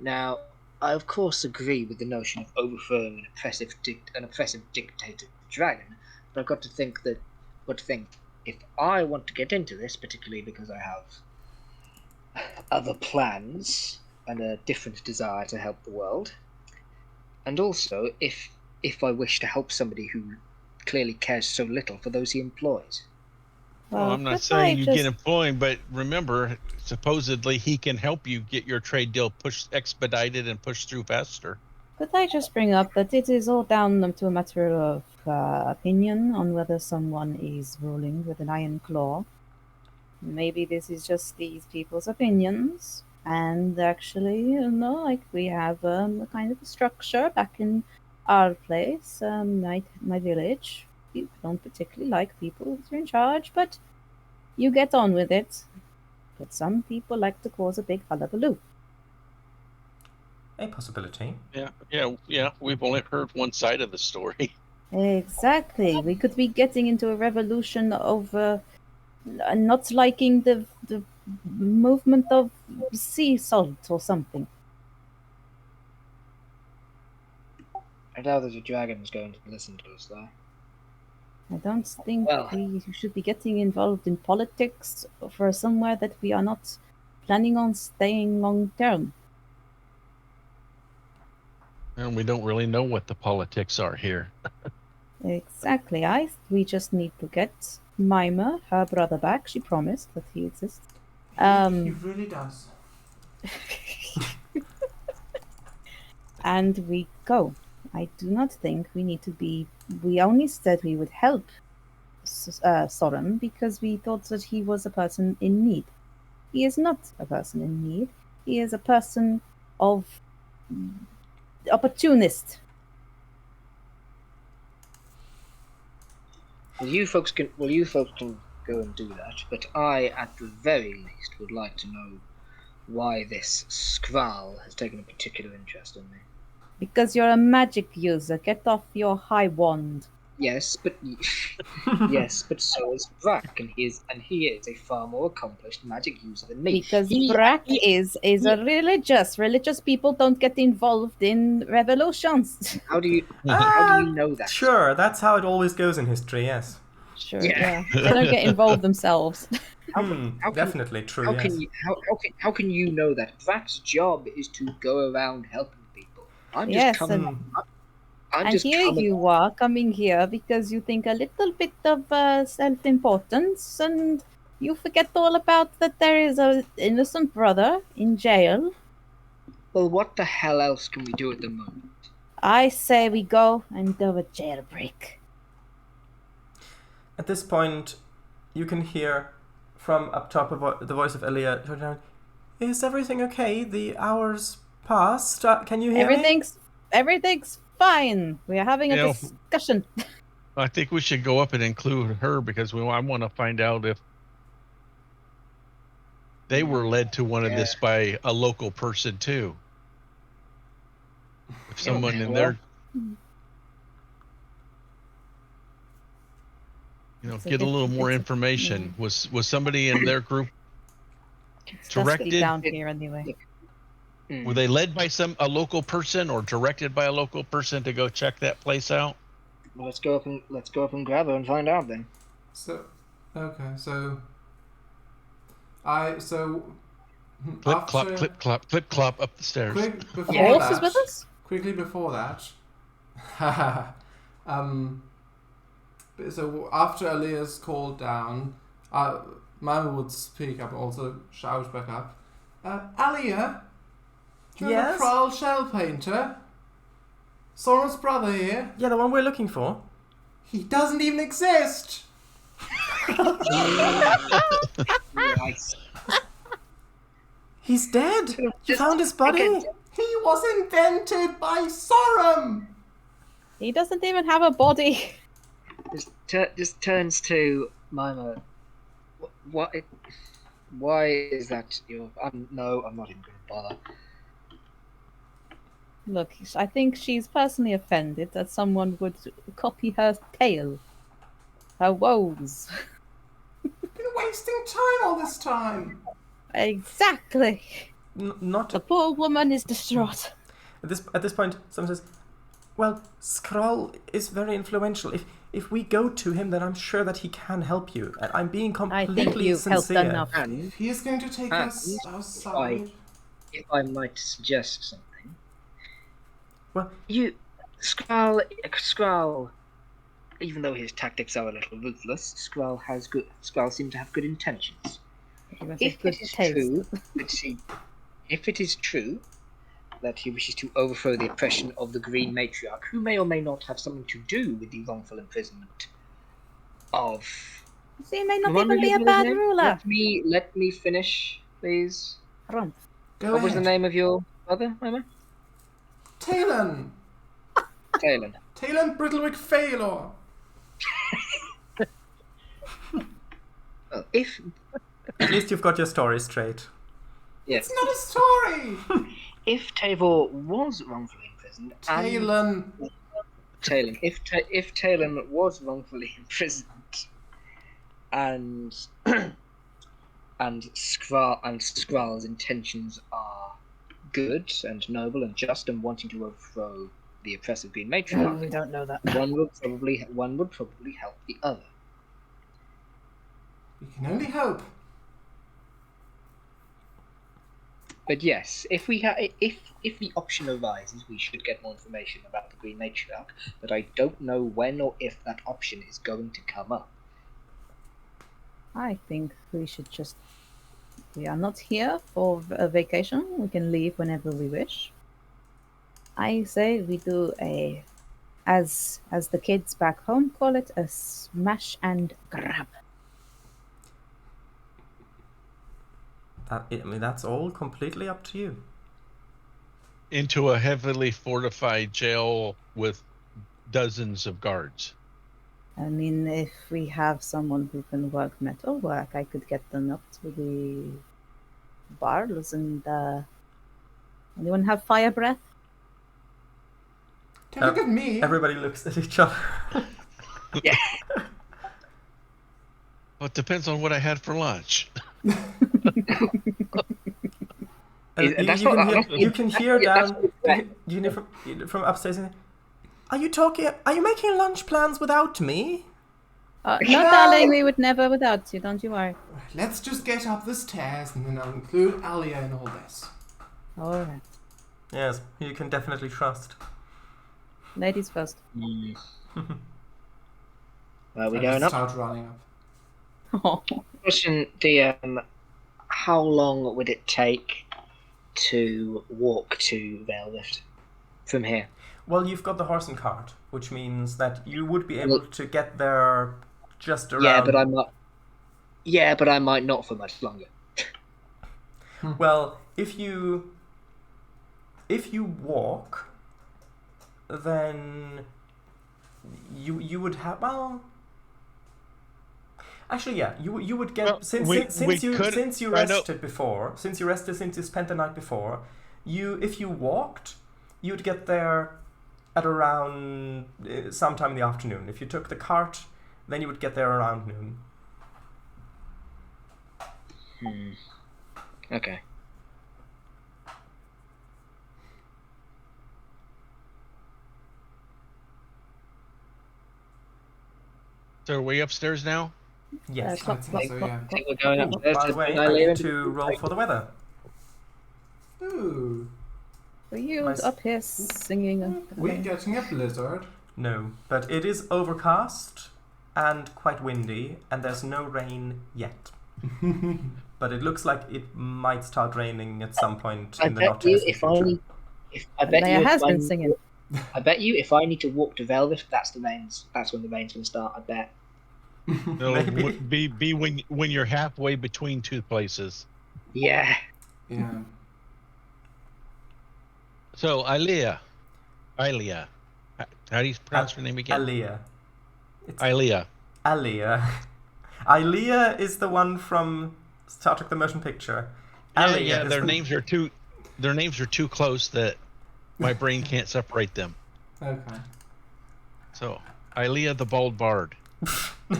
[SPEAKER 5] Now, I of course agree with the notion of overthrowing an oppressive dictator dragon, but I've got to think if I want to get into this, particularly because I have other plans and a different desire to help the world, and also if I wish to help somebody who clearly cares so little for those he employs.
[SPEAKER 3] Well, I'm not
[SPEAKER 4] could
[SPEAKER 3] saying
[SPEAKER 4] I
[SPEAKER 3] you
[SPEAKER 4] just-
[SPEAKER 3] get employed, but remember, supposedly he can help you get your trade deal expedited and pushed through faster.
[SPEAKER 4] Could I just bring up that it is all down to a matter of opinion on whether someone is ruling with an iron claw? Maybe this is just these people's opinions, and actually, like we have a kind of a structure back in our place, my village. People don't particularly like people who are in charge, but you get on with it. But some people like to cause a big hullabaloo.
[SPEAKER 1] A possibility.
[SPEAKER 3] Yeah. We've only heard one side of the story.
[SPEAKER 4] Exactly. We could be getting into a revolution over not liking the movement of sea salt or something.
[SPEAKER 5] I doubt there's a dragon's going to listen to us, though.
[SPEAKER 4] I don't think
[SPEAKER 5] Well-
[SPEAKER 4] we should be getting involved in politics for somewhere that we are not planning on staying long term.
[SPEAKER 3] And we don't really know what the politics are here.
[SPEAKER 4] Exactly. We just need to get Mima, her brother, back. She promised that he exists.
[SPEAKER 2] He really does.
[SPEAKER 4] And we go. I do not think we need to be. We only said we would help Soren because we thought that he was a person in need. He is not a person in need. He is a person of opportunist.
[SPEAKER 5] Well, you folks can go and do that, but I, at the very least, would like to know why this Skral has taken a particular interest in me.
[SPEAKER 4] Because you're a magic user. Get off your high wand.
[SPEAKER 5] Yes, but so is Brack, and he is a far more accomplished magic user than me.
[SPEAKER 4] Because Brack is a religious people don't get involved in revolutions.
[SPEAKER 5] How do you know that?
[SPEAKER 1] Sure, that's how it always goes in history, yes.
[SPEAKER 4] Sure,
[SPEAKER 5] Yeah.
[SPEAKER 4] yeah. They don't get involved themselves.
[SPEAKER 5] How can-
[SPEAKER 1] Definitely true,
[SPEAKER 5] How
[SPEAKER 1] yes.
[SPEAKER 5] can you know that? Brack's job is to go around helping people. I'm just
[SPEAKER 4] Yes,
[SPEAKER 5] coming. I'm
[SPEAKER 4] and
[SPEAKER 5] just
[SPEAKER 4] here
[SPEAKER 5] coming.
[SPEAKER 4] you are coming here because you think a little bit of self-importance, and you forget all about that there is an innocent brother in jail.
[SPEAKER 5] Well, what the hell else can we do at the moment?
[SPEAKER 4] I say we go and do a jailbreak.
[SPEAKER 1] At this point, you can hear from up top the voice of Elia. Is everything okay? The hours passed. Can you hear me?
[SPEAKER 4] Everything's fine. We are having a
[SPEAKER 3] You know,
[SPEAKER 4] discussion.
[SPEAKER 3] I think we should go up and include her because I want to find out if they were led to one of this by a local person too. If someone in there, get a little more information. Was somebody in their group
[SPEAKER 4] It's
[SPEAKER 3] directed
[SPEAKER 4] down here anyway?
[SPEAKER 3] Were they led by a local person or directed by a local person to go check that place out?
[SPEAKER 5] Well, let's go up and grab her and find out then.
[SPEAKER 2] So, okay,
[SPEAKER 3] Clip clop, clip clop, clip clop up the stairs.
[SPEAKER 4] Horse is with us?
[SPEAKER 2] Quickly before that, so after Elia's called down, Mama would speak up, also shout back up. Alia, you're
[SPEAKER 1] Yes?
[SPEAKER 2] the Kral shell painter. Sora's brother here.
[SPEAKER 1] Yeah, the one we're looking for.
[SPEAKER 2] He doesn't even exist.
[SPEAKER 5] Nice.
[SPEAKER 1] He's dead. You found his body.
[SPEAKER 2] He was invented by Sorum.
[SPEAKER 4] He doesn't even have a body.
[SPEAKER 5] Just turns to Mima. Why is that your? No, I'm not even going to bother.
[SPEAKER 4] Look, I think she's personally offended that someone would copy her tale, her woes.
[SPEAKER 2] Been wasting time all this time.
[SPEAKER 4] Exactly.
[SPEAKER 1] Not
[SPEAKER 4] The poor woman is distraught.
[SPEAKER 1] at this point. Someone says, "Well, Skrull is very influential. If we go to him, then I'm sure that he can help you. And I'm being completely
[SPEAKER 4] I think you've
[SPEAKER 1] sincere."
[SPEAKER 4] helped enough.
[SPEAKER 5] And
[SPEAKER 2] He is going to take us outside.
[SPEAKER 5] if I might suggest something.
[SPEAKER 1] Well,
[SPEAKER 5] Skrull, even though his tactics are a little ruthless, Skrull seems to have good intentions. If it is true that he wishes to overthrow the oppression of the Green Matriarch, who may or may not have something to do with the wrongful imprisonment of...
[SPEAKER 4] He may not even be a bad ruler.
[SPEAKER 5] Let me finish, please.
[SPEAKER 4] Rumpf.
[SPEAKER 5] What was the name of your brother, Mama?
[SPEAKER 2] Talon.
[SPEAKER 5] Talon.
[SPEAKER 2] Talon Brittlewick Failor.
[SPEAKER 5] Well, if...
[SPEAKER 1] at least you've got your story straight.
[SPEAKER 5] Yes.
[SPEAKER 2] It's not a story.
[SPEAKER 5] If Tavor was wrongfully imprisoned...
[SPEAKER 2] Talon.
[SPEAKER 5] Talon. If Talon was wrongfully imprisoned and Skrull's intentions are good and noble and just and wanting to overthrow the oppressive Green Matriarch,
[SPEAKER 4] We don't know that.
[SPEAKER 5] one would probably help the other.
[SPEAKER 2] We can only hope.
[SPEAKER 5] But yes, if the option arises, we should get more information about the Green Matriarch. But I don't know when or if that option is going to come up.
[SPEAKER 4] I think we should just... We are not here for a vacation. We can leave whenever we wish. I say we do as the kids back home call it, a smash and grab.
[SPEAKER 1] That's all completely up to you.
[SPEAKER 3] Into a heavily fortified jail with dozens of guards.
[SPEAKER 4] I mean, if we have someone who can work metalwork, I could get them up to the bars and anyone have fire breath?
[SPEAKER 2] Don't look at me.
[SPEAKER 1] Everybody looks at each other.
[SPEAKER 5] Yeah.
[SPEAKER 3] Well, it depends on what I had for lunch.
[SPEAKER 1] You can hear down. You hear from upstairs. Are you making lunch plans without me?
[SPEAKER 4] No, darling, we would never without you. Don't you worry.
[SPEAKER 2] Let's just get up the stairs and then I'll include Alia in all this.
[SPEAKER 4] All right.
[SPEAKER 1] Yes, you can definitely trust.
[SPEAKER 4] Ladies first.
[SPEAKER 5] Where are we
[SPEAKER 2] I
[SPEAKER 5] going
[SPEAKER 2] just
[SPEAKER 5] up?
[SPEAKER 2] start running up.
[SPEAKER 4] Oh,
[SPEAKER 5] Question, DM, how long would it take to walk to Valelift from here?
[SPEAKER 1] Well, you've got the horse and cart, which means that you would be able to get there just around.
[SPEAKER 5] Yeah, but I might. Yeah, but I might not for much longer.
[SPEAKER 1] Well, if you walk, then you would have actually, yeah, you would get
[SPEAKER 3] Well,
[SPEAKER 1] since you rested before, since you spent the night before, if you walked, you'd get there at around sometime in the afternoon. If you took the cart, then you would get there around noon.
[SPEAKER 5] Okay.
[SPEAKER 3] So are we upstairs now?
[SPEAKER 1] Yes.
[SPEAKER 2] I think so, yeah.
[SPEAKER 5] I think we're going upstairs.
[SPEAKER 1] By the way, I need to roll for the weather.
[SPEAKER 2] Ooh.
[SPEAKER 4] Were you
[SPEAKER 1] Nice.
[SPEAKER 4] up here singing?
[SPEAKER 2] We're getting a blizzard.
[SPEAKER 1] No, but it is overcast and quite windy, and there's no rain yet. But it looks like it might start raining at some point in the not too distant future.
[SPEAKER 4] Leia has been singing.
[SPEAKER 5] I bet you if I need to walk to Velvet, that's when the rain's going to start. I bet.
[SPEAKER 3] It'll
[SPEAKER 1] Maybe.
[SPEAKER 3] be when you're halfway between two places.
[SPEAKER 5] Yeah.
[SPEAKER 2] Yeah.
[SPEAKER 3] So Ilea, how do you pronounce your name again?
[SPEAKER 1] Alea. It's
[SPEAKER 3] Ilea.
[SPEAKER 1] Alea. Ilea is the one from Star Trek: The Motion Picture. Alea
[SPEAKER 3] Yeah,
[SPEAKER 1] is
[SPEAKER 3] their
[SPEAKER 1] the-
[SPEAKER 3] names are too close that my brain can't separate them.
[SPEAKER 2] Okay.
[SPEAKER 3] So Ilea the Bald Bard.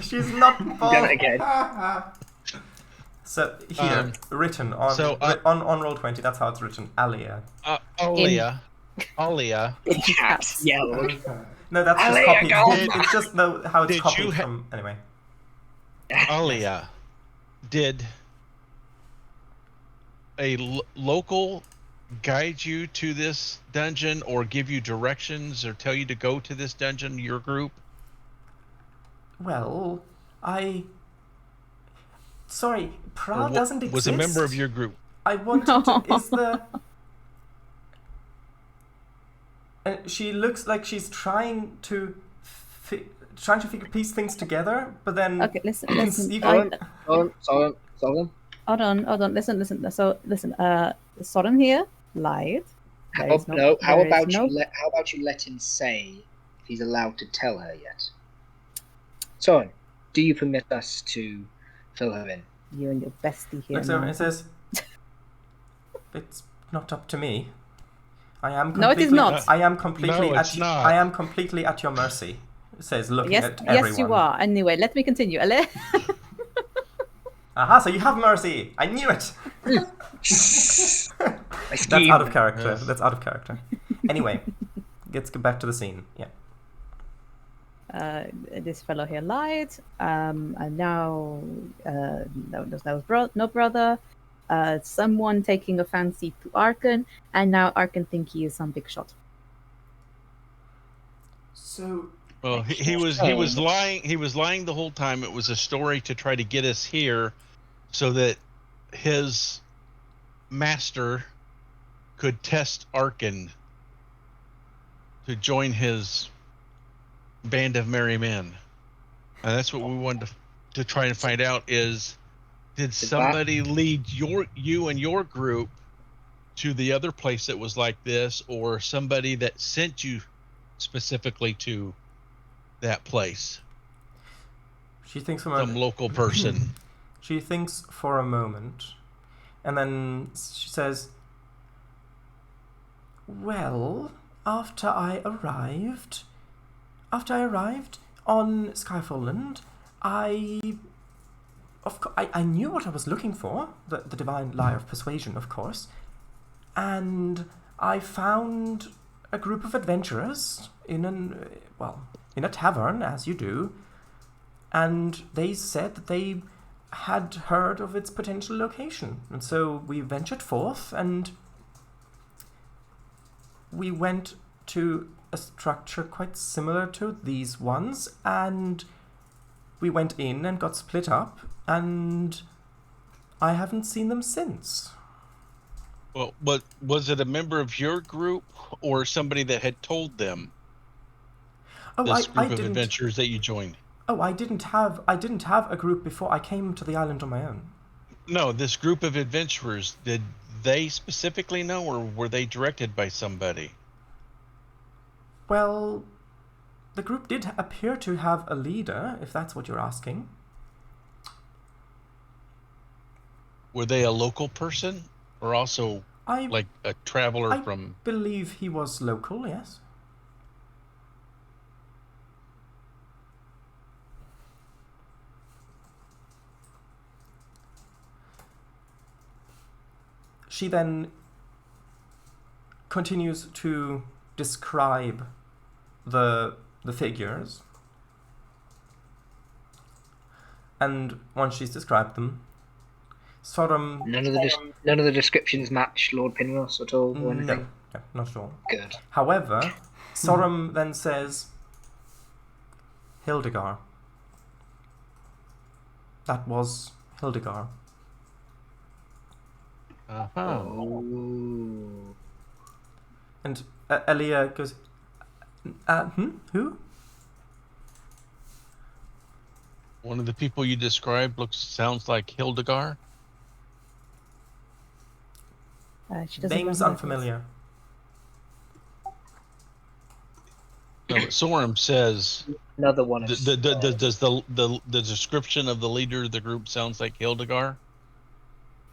[SPEAKER 1] She's not
[SPEAKER 5] Done it
[SPEAKER 1] bald.
[SPEAKER 5] again.
[SPEAKER 1] So here, written on on Roll20, that's how it's written. Alea.
[SPEAKER 3] Ilea.
[SPEAKER 5] Caps yellow.
[SPEAKER 2] Okay.
[SPEAKER 1] No, that's just
[SPEAKER 5] Alea,
[SPEAKER 1] copied.
[SPEAKER 5] go on.
[SPEAKER 1] It's just how it's
[SPEAKER 3] Did
[SPEAKER 1] copied
[SPEAKER 3] you
[SPEAKER 1] from. Anyway.
[SPEAKER 3] Ilea, did a local guide you to this dungeon or give you directions or tell you to go to this dungeon, your group?
[SPEAKER 1] Well, Sorry, Pra doesn't exist.
[SPEAKER 3] Was a member of your group.
[SPEAKER 1] I wanted to. Is the. She looks like she's trying to piece things together, but then.
[SPEAKER 4] Okay, listen.
[SPEAKER 1] You go-
[SPEAKER 5] Sorry.
[SPEAKER 4] Hold on. Listen. So listen. Soren here lied. There is
[SPEAKER 5] How about you let him say if he's allowed to tell her yet? Soren, do you permit us to fill her in?
[SPEAKER 4] You and your bestie here.
[SPEAKER 1] Looks over
[SPEAKER 4] now.
[SPEAKER 1] and says, "It's not up to me. I am
[SPEAKER 4] No, it is
[SPEAKER 1] completely.
[SPEAKER 4] not.
[SPEAKER 1] I am completely
[SPEAKER 3] No,
[SPEAKER 1] at.
[SPEAKER 3] it's not.
[SPEAKER 1] I am completely at your mercy." Says, looking
[SPEAKER 4] Yes,
[SPEAKER 1] at everyone.
[SPEAKER 4] yes, you are. Anyway, let me continue.
[SPEAKER 1] Aha! So you have mercy. I knew it. That's out of character.
[SPEAKER 3] Yes.
[SPEAKER 1] That's out of character. Anyway, let's get back to the scene. Yeah.
[SPEAKER 4] This fellow here lied, and now that was no brother. Someone taking a fancy to Arkan, and now Arkan think he is some big shot.
[SPEAKER 2] So
[SPEAKER 3] Well, he was lying. He was lying the whole time. It was a story to try to get us here, so that his master could test Arkan to join his band of merry men, and that's what we wanted to try and find out. Did somebody lead you and your group to the other place that was like this, or somebody that sent you specifically to that place?
[SPEAKER 1] She thinks for
[SPEAKER 3] Some local person.
[SPEAKER 1] She thinks for a moment, and then she says, "Well, after I arrived on Skyfallland, I knew what I was looking for, the divine lie of persuasion, of course, and I found a group of adventurers in a tavern, as you do, and they said that they had heard of its potential location, and so we ventured forth, and we went to a structure quite similar to these ones, and we went in and got split up, and I haven't seen them since.
[SPEAKER 3] Well, but was it a member of your group or somebody that had told them this
[SPEAKER 1] I
[SPEAKER 3] group of
[SPEAKER 1] didn't.
[SPEAKER 3] adventurers that you joined?
[SPEAKER 1] Oh, I didn't have a group before I came to the island on my own.
[SPEAKER 3] No, this group of adventurers, did they specifically know, or were they directed by somebody?
[SPEAKER 1] Well, the group did appear to have a leader, if that's what you're asking.
[SPEAKER 3] Were they a local person, or also like a traveler
[SPEAKER 1] I
[SPEAKER 3] from...
[SPEAKER 1] believe he was local, yes. She then continues to describe the figures, and once she's described them, Sodom...
[SPEAKER 5] None of the descriptions match Lord Pinross at all, or anything?
[SPEAKER 1] No, not at all.
[SPEAKER 5] Good.
[SPEAKER 1] However, Sodom then says, Hildegard. That was Hildegard.
[SPEAKER 5] Oh.
[SPEAKER 1] And Elia goes, who?
[SPEAKER 3] One of the people you described sounds like Hildegard.
[SPEAKER 4] She doesn't
[SPEAKER 1] Name's
[SPEAKER 4] look
[SPEAKER 1] unfamiliar.
[SPEAKER 3] No, but Sorum says
[SPEAKER 5] Another one.
[SPEAKER 3] does the description of the leader of the group sounds like Hildegard?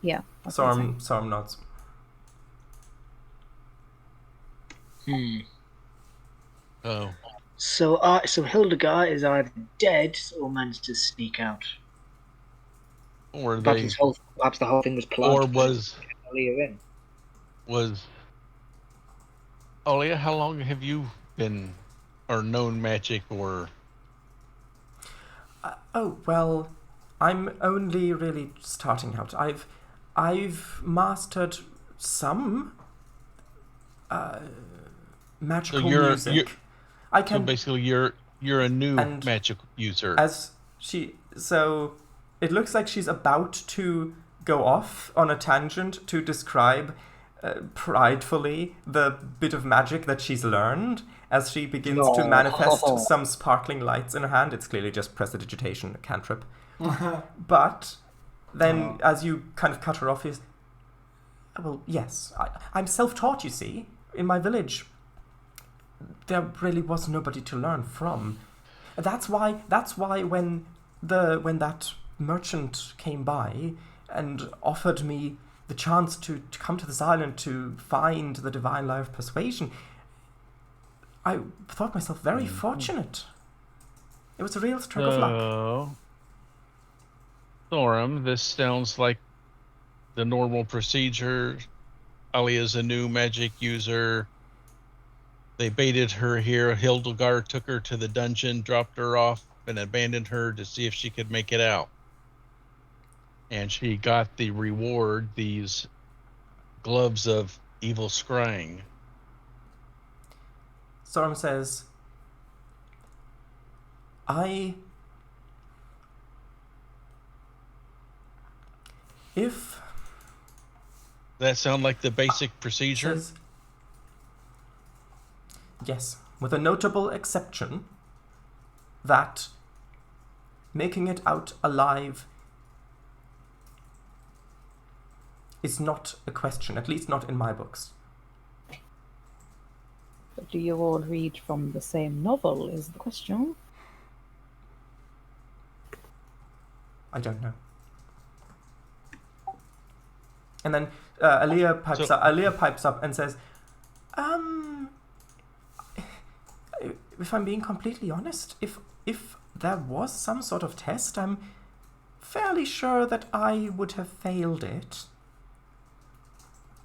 [SPEAKER 4] Yeah.
[SPEAKER 1] Sorum nods.
[SPEAKER 3] Oh.
[SPEAKER 5] So Hildegard is either dead or managed to sneak out.
[SPEAKER 3] Or
[SPEAKER 5] Perhaps the whole thing was planned.
[SPEAKER 3] Or was
[SPEAKER 5] in.
[SPEAKER 3] Olia, how long have you been or known magic or...
[SPEAKER 1] Well, I'm only really starting out. I've mastered some magical music.
[SPEAKER 3] So basically you're a new magic user.
[SPEAKER 1] So it looks like she's about to go off on a tangent to describe pridefully the bit of magic that she's learned as she begins to manifest some sparkling lights in her hand. It's clearly just prestidigitation, a cantrip. But then as you kind of cut her off, well, yes, I'm self-taught, you see. In my village, there really was nobody to learn from. That's why when that merchant came by and offered me the chance to come to this island to find the divine lie of persuasion, I thought myself very fortunate. It was a real stroke of luck.
[SPEAKER 3] Thorum, this sounds like the normal procedure. Alia's a new magic user. They baited her here. Hildegard took her to the dungeon, dropped her off, and abandoned her to see if she could make it out. And she got the reward, these gloves of evil scrying.
[SPEAKER 1] Sorum says, if...
[SPEAKER 3] That sound like the basic procedure?
[SPEAKER 1] Says, yes, with a notable exception that making it out alive is not a question, at least not in my books.
[SPEAKER 4] But do you all read from the same novel, is the question?
[SPEAKER 1] I don't know. And then Alia pipes up and says, if I'm being completely honest, if there was some sort of test, I'm fairly sure that I would have failed it.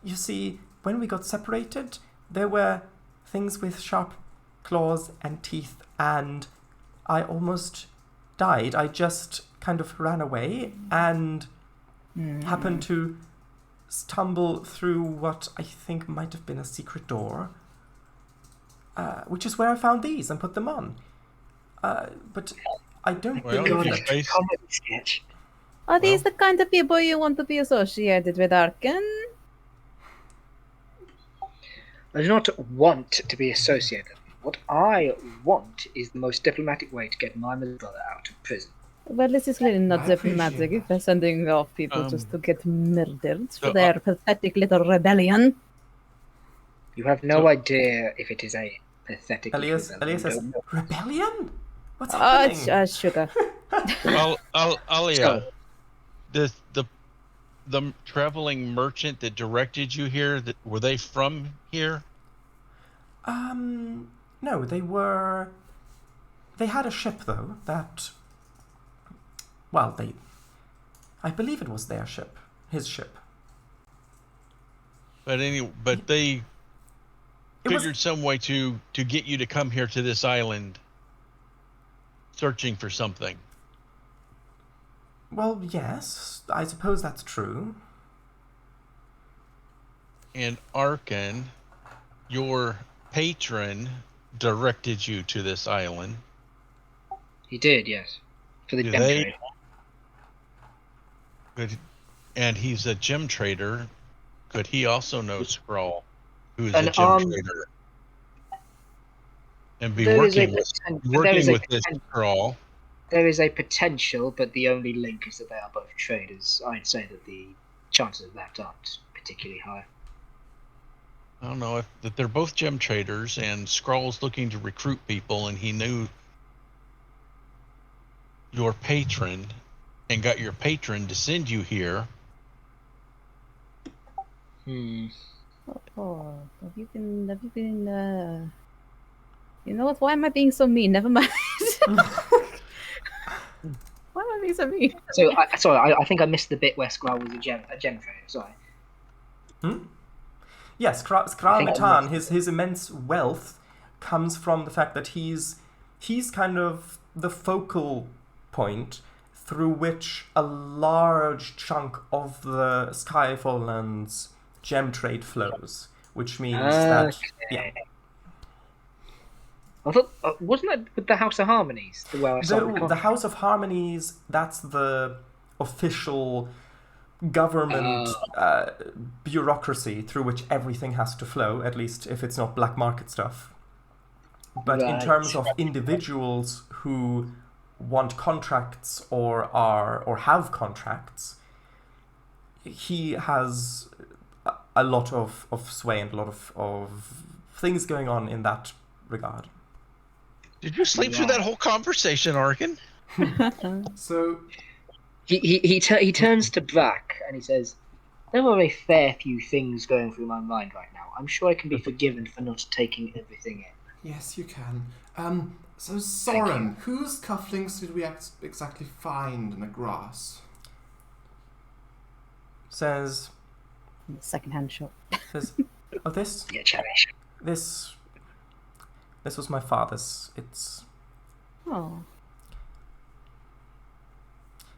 [SPEAKER 1] You see, when we got separated, there were things with sharp claws and teeth, and I almost died. I just kind of ran away and happened to stumble through what I think might have been a secret door which is where I found these and put them on. But I don't
[SPEAKER 3] Well,
[SPEAKER 1] believe
[SPEAKER 3] if you
[SPEAKER 1] that.
[SPEAKER 3] face-
[SPEAKER 5] Comedy sketch.
[SPEAKER 4] Are these
[SPEAKER 3] Well-
[SPEAKER 4] the kind of people you want to be associated with, Arkin?
[SPEAKER 5] I do not want to be associated. What I want is the most diplomatic way to get my brother out of prison.
[SPEAKER 4] Well, this is clearly not
[SPEAKER 2] I appreciate
[SPEAKER 4] diplomatic if
[SPEAKER 2] that.
[SPEAKER 4] they're sending off people just to get murdered for
[SPEAKER 3] so,
[SPEAKER 4] their pathetic little rebellion.
[SPEAKER 5] You have no idea if it is a pathetic
[SPEAKER 1] Elias
[SPEAKER 5] rebellion.
[SPEAKER 1] says,
[SPEAKER 5] Don't know.
[SPEAKER 1] rebellion? What's happening?
[SPEAKER 4] It's sugar.
[SPEAKER 3] Well, Alia,
[SPEAKER 5] So-
[SPEAKER 3] the traveling merchant that directed you here, were they from here?
[SPEAKER 1] No, they had a ship though that, well, I believe it was their ship, his ship.
[SPEAKER 3] But they
[SPEAKER 1] It was-
[SPEAKER 3] figured some way to get you to come here to this island, searching for something.
[SPEAKER 1] Well, yes, I suppose that's true.
[SPEAKER 3] And Arkin, your patron, directed you to this island.
[SPEAKER 5] He did, yes. For the
[SPEAKER 3] Do
[SPEAKER 5] gem
[SPEAKER 3] they-
[SPEAKER 5] trade.
[SPEAKER 3] And he's a gem trader. Could he also know Skrull, who is
[SPEAKER 5] An
[SPEAKER 3] a gem
[SPEAKER 5] armed-
[SPEAKER 3] trader, and be
[SPEAKER 5] There is a
[SPEAKER 3] working with
[SPEAKER 5] poten- there is a
[SPEAKER 3] this
[SPEAKER 5] poten-
[SPEAKER 3] Skrull?
[SPEAKER 5] There is a potential, but the only link is that they are both traders. I'd say that the chances of that aren't particularly high.
[SPEAKER 3] I don't know that they're both gem traders, and Skrull's looking to recruit people, and he knew your patron, and got your patron to send you here.
[SPEAKER 4] Oh, have you been, you know what, why am I being so mean? Never mind. Why am I being so mean?
[SPEAKER 5] So, I think I missed the bit where Skrull was a gem trader. Sorry.
[SPEAKER 1] Yes,
[SPEAKER 5] I
[SPEAKER 1] Skral
[SPEAKER 5] think I
[SPEAKER 1] Matan,
[SPEAKER 5] missed
[SPEAKER 1] his immense wealth comes from the fact that he's kind of the focal point through which a large chunk of the Skyfallland's gem trade flows, which means that
[SPEAKER 5] I thought, wasn't that with the House of Harmonies? Where I saw the
[SPEAKER 1] the
[SPEAKER 5] contract?
[SPEAKER 1] House of Harmonies, that's the official government bureaucracy through which everything has to flow, at least if it's not black market stuff. But in
[SPEAKER 5] Right.
[SPEAKER 1] terms of individuals who want contracts or have contracts, he has a lot of sway and a lot of things going on in that regard.
[SPEAKER 3] Did you sleep through
[SPEAKER 5] Yeah.
[SPEAKER 3] that whole conversation, Arkin?
[SPEAKER 2] So,
[SPEAKER 5] He turns to Brack and he says, "There are a fair few things going through my mind right now. I'm sure I can be forgiven for not taking everything in."
[SPEAKER 2] yes, you can. So Soren, whose cufflinks did we exactly find in the grass?
[SPEAKER 1] Says,
[SPEAKER 4] Secondhand shop.
[SPEAKER 1] oh, this
[SPEAKER 5] Yeah, cherish.
[SPEAKER 1] this was my father's. It's.
[SPEAKER 4] Oh,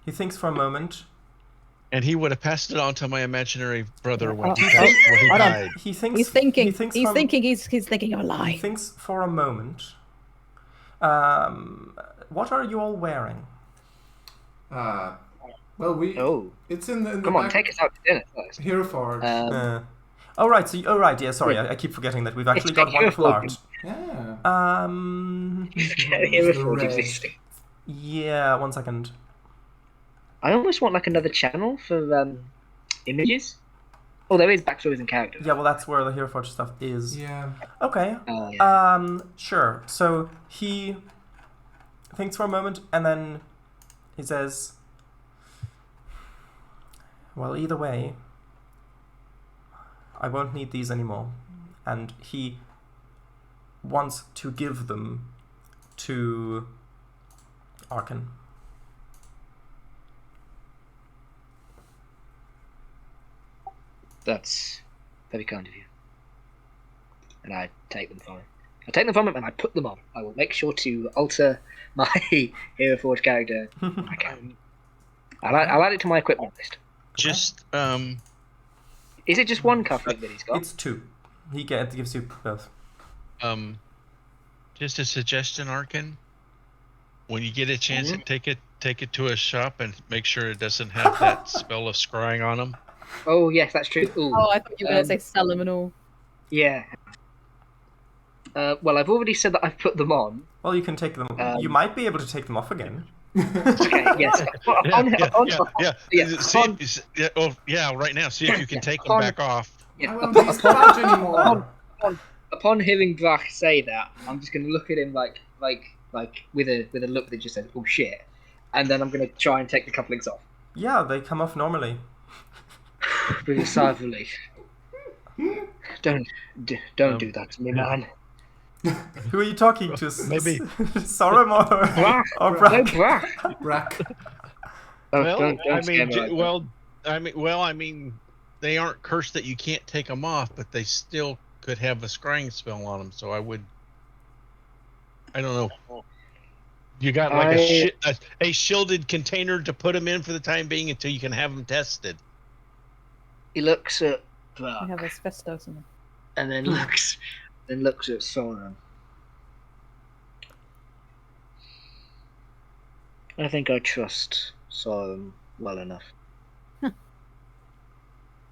[SPEAKER 1] He thinks for a moment.
[SPEAKER 3] And he would have passed it on to my imaginary brother when
[SPEAKER 4] Oh,
[SPEAKER 3] he,
[SPEAKER 4] oh,
[SPEAKER 3] passed, when he
[SPEAKER 4] hold on.
[SPEAKER 3] died.
[SPEAKER 1] He thinks.
[SPEAKER 4] he's thinking.
[SPEAKER 1] He thinks
[SPEAKER 4] He's
[SPEAKER 1] for-
[SPEAKER 4] thinking. He's thinking of a
[SPEAKER 1] He
[SPEAKER 4] lie.
[SPEAKER 1] thinks for a moment. What are you all wearing?
[SPEAKER 2] Well,
[SPEAKER 5] Oh,
[SPEAKER 2] it's in the
[SPEAKER 5] come on,
[SPEAKER 2] back.
[SPEAKER 5] take us out to dinner first.
[SPEAKER 2] Hero Forge.
[SPEAKER 1] Oh right, yeah. Sorry, I keep forgetting that we've actually
[SPEAKER 5] It's
[SPEAKER 1] got
[SPEAKER 5] like
[SPEAKER 1] wonderful
[SPEAKER 5] Hero
[SPEAKER 1] art.
[SPEAKER 2] yeah.
[SPEAKER 5] Hero
[SPEAKER 2] the
[SPEAKER 5] Forge
[SPEAKER 2] red.
[SPEAKER 5] existing.
[SPEAKER 1] Yeah, 1 second.
[SPEAKER 5] I almost want like another channel for images. Oh, there is backstories and characters.
[SPEAKER 1] Yeah, well, that's where the Hero Forge stuff is.
[SPEAKER 2] Yeah.
[SPEAKER 1] Okay.
[SPEAKER 5] Oh, yeah.
[SPEAKER 1] Sure. So he thinks for a moment, and then he says, "Well, either way, I won't need these anymore." And he wants to give them to Arkin.
[SPEAKER 5] That's very kind of you. And I take them from him. I take them from him and I put them on. I will make sure to alter my Hero Forge character when I can. I'll add it to my equipment list.
[SPEAKER 3] Just
[SPEAKER 5] Is it just one cufflink that he's got?
[SPEAKER 1] It's 2. He gives you both.
[SPEAKER 3] just a suggestion, Arkin. When you get a chance, take it to a shop and make sure it doesn't have that spell of scrying on them.
[SPEAKER 5] Oh yes, that's true. Ooh,
[SPEAKER 4] Oh, I thought you were going to say sell them and all.
[SPEAKER 5] yeah. Well, I've already said that I've put them on.
[SPEAKER 1] Well, you can take them. You might be able to take them off again.
[SPEAKER 5] Okay. Yes.
[SPEAKER 3] Right now, see if you can take them back off.
[SPEAKER 2] I won't use the badge anymore.
[SPEAKER 5] Upon hearing Brach say that, I'm just going to look at him like with a look that just says, "Oh shit," and then I'm going to try and take the couplings off.
[SPEAKER 1] Yeah, they come off normally.
[SPEAKER 5] With a sigh of relief. Don't do that to me, man.
[SPEAKER 1] Who are you talking to?
[SPEAKER 3] Maybe
[SPEAKER 1] Sorum or Brack?
[SPEAKER 5] No, Brach.
[SPEAKER 2] Brack.
[SPEAKER 3] I mean, they aren't cursed that you can't take them off, but they still could have a scrying spell on them. So I don't know. You got like a shielded container to put them in for the time being until you can have them tested.
[SPEAKER 5] He looks at
[SPEAKER 4] I
[SPEAKER 5] Brach
[SPEAKER 4] have asbestos in them.
[SPEAKER 5] and then looks at Soren. I think I trust Soren well enough.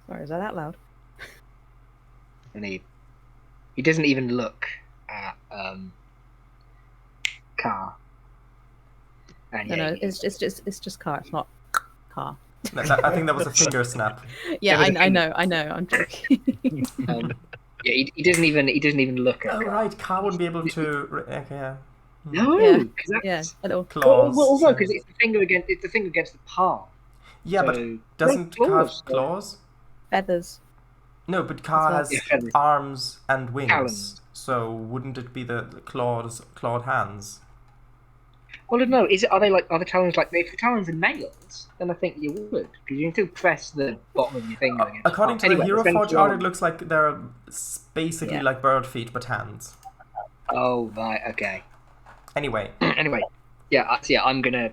[SPEAKER 4] Sorry, is that loud?
[SPEAKER 5] And he doesn't even look at Car. And
[SPEAKER 4] No, it's just car. It's not car.
[SPEAKER 1] I think that was a finger snap.
[SPEAKER 4] Yeah, I know. I'm joking.
[SPEAKER 5] he doesn't even look at.
[SPEAKER 1] Oh right, Car wouldn't be able to. Okay, yeah.
[SPEAKER 5] No,
[SPEAKER 4] Yeah.
[SPEAKER 5] because that's
[SPEAKER 4] Yeah, at all.
[SPEAKER 1] Claws.
[SPEAKER 5] Well, no, because it's the finger against the palm.
[SPEAKER 1] Yeah,
[SPEAKER 5] So-
[SPEAKER 1] but doesn't
[SPEAKER 5] No,
[SPEAKER 1] Car have
[SPEAKER 5] claws.
[SPEAKER 1] claws?
[SPEAKER 4] Feathers.
[SPEAKER 1] No, but Car
[SPEAKER 4] That's
[SPEAKER 1] has
[SPEAKER 5] what- Yeah, feathers.
[SPEAKER 1] arms and wings.
[SPEAKER 5] Talons.
[SPEAKER 1] So wouldn't it be the clawed hands?
[SPEAKER 5] Well, I don't know. Are the talons like if the talons are nails? Then I think you would, because you can still press the bottom of your finger. against
[SPEAKER 1] According
[SPEAKER 5] the
[SPEAKER 1] to
[SPEAKER 5] palm.
[SPEAKER 1] the Hero
[SPEAKER 5] Anyway,
[SPEAKER 1] Forge art, it looks like they're basically
[SPEAKER 4] Yeah.
[SPEAKER 1] like bird feet but hands.
[SPEAKER 5] Oh right, okay.
[SPEAKER 1] Anyway,
[SPEAKER 5] Anyway, I'm gonna.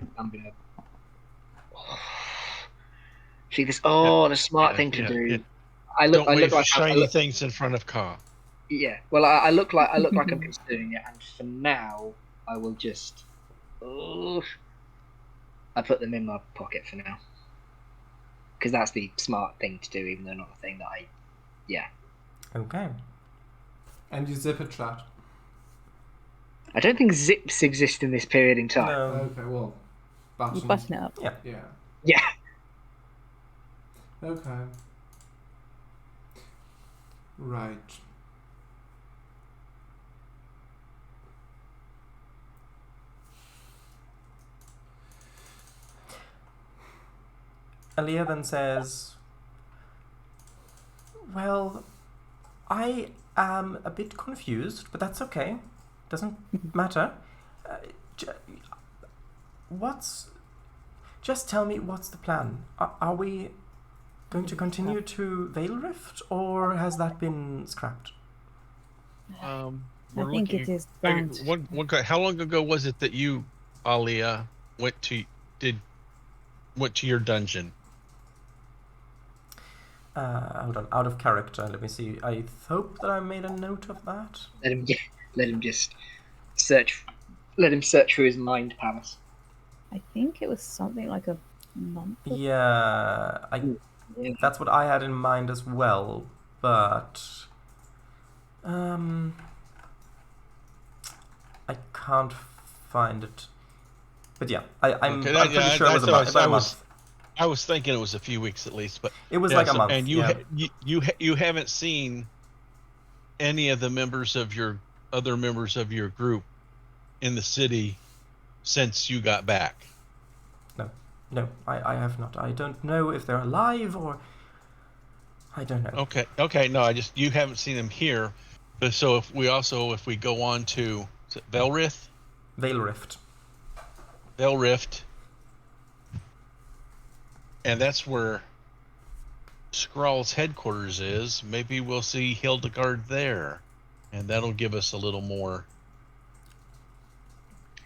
[SPEAKER 5] See this? Oh, the smart thing to do.
[SPEAKER 3] Yeah.
[SPEAKER 5] I look
[SPEAKER 3] Don't wave
[SPEAKER 5] like
[SPEAKER 3] shiny things in front of Ka.
[SPEAKER 5] Yeah. Well, I look like I'm considering it, and for now, I will just. I put them in my pocket for now, because that's the smart thing to do, even though not the thing that I. Yeah.
[SPEAKER 1] okay.
[SPEAKER 2] And you zip it shut.
[SPEAKER 5] I don't think zips exist in this period in time.
[SPEAKER 1] No.
[SPEAKER 2] Okay, well,
[SPEAKER 4] You
[SPEAKER 2] button.
[SPEAKER 4] button it up.
[SPEAKER 2] Yeah.
[SPEAKER 5] Yeah.
[SPEAKER 2] Okay. Right.
[SPEAKER 1] Aaliyah then says, well, I am a bit confused, but that's okay. Doesn't matter. Just tell me what's the plan. Are we going to continue to Veil Rift, or has that been scrapped?
[SPEAKER 4] I think it is planned.
[SPEAKER 3] How long ago was it that you, Alia, went to your dungeon?
[SPEAKER 1] Hold on, out of character. Let me see. I hope that I made a note of that.
[SPEAKER 5] Let him just search. Let him search through his mind palace.
[SPEAKER 4] I think it was something like a month.
[SPEAKER 1] Yeah,
[SPEAKER 5] Yeah.
[SPEAKER 1] that's what I had in mind as well, but I can't find it. But yeah, I'm pretty sure it was about a month.
[SPEAKER 3] I was thinking it was a few weeks at least, but
[SPEAKER 1] It was like a month.
[SPEAKER 3] And you haven't seen any of the other members of your group in the city since you got back.
[SPEAKER 1] No, I have not. I don't know if they're alive or I don't know.
[SPEAKER 3] Okay. No, you haven't seen them here. But so if we go on to Veil Rift, and that's where Skrull's headquarters is. Maybe we'll see Hildegard there, and that'll give us a little more.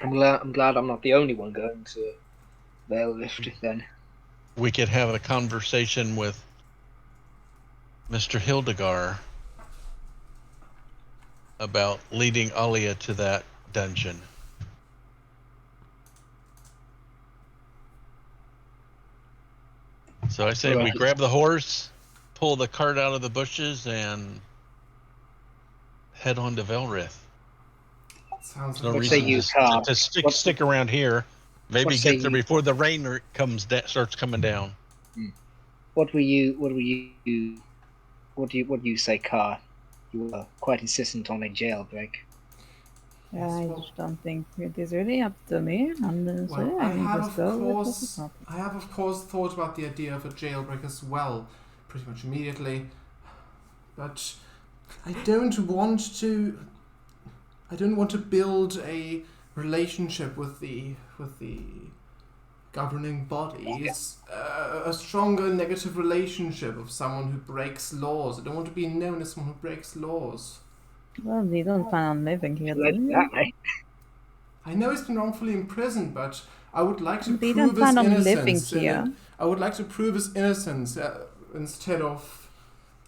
[SPEAKER 5] I'm glad I'm not the only one going to Veil Rift then.
[SPEAKER 3] We could have a conversation with Mr. Hildegard about leading Alia to that dungeon. So I say we
[SPEAKER 5] Right.
[SPEAKER 3] grab the horse, pull the cart out of the bushes, and head on to Velrith.
[SPEAKER 2] Sounds
[SPEAKER 3] No
[SPEAKER 2] like a
[SPEAKER 5] What say
[SPEAKER 3] reason
[SPEAKER 2] plan.
[SPEAKER 5] you, Carr?
[SPEAKER 3] to stick
[SPEAKER 5] What-
[SPEAKER 3] stick around here. Maybe
[SPEAKER 5] what say
[SPEAKER 3] get there
[SPEAKER 5] you?
[SPEAKER 3] before the rain starts coming down.
[SPEAKER 5] What were you? What do you say, Carr? You were quite insistent on a jailbreak.
[SPEAKER 2] Yes,
[SPEAKER 4] I
[SPEAKER 2] well-
[SPEAKER 4] just don't think it is really up to me. And so
[SPEAKER 2] Well,
[SPEAKER 4] I just go with what is happening.
[SPEAKER 2] I have of course thought about the idea of a jailbreak as well, pretty much immediately. But I don't want to build a relationship with the governing bodies, a stronger negative relationship of someone who breaks laws. I don't want to be known as someone who breaks laws.
[SPEAKER 4] Well, we don't plan on living here, do
[SPEAKER 5] Like
[SPEAKER 4] we?
[SPEAKER 5] that, eh?
[SPEAKER 2] I know he's been wrongfully imprisoned, but I would like to
[SPEAKER 4] We
[SPEAKER 2] prove
[SPEAKER 4] don't
[SPEAKER 2] his
[SPEAKER 4] plan on living
[SPEAKER 2] innocence.
[SPEAKER 4] here.
[SPEAKER 2] I would like to prove his innocence instead of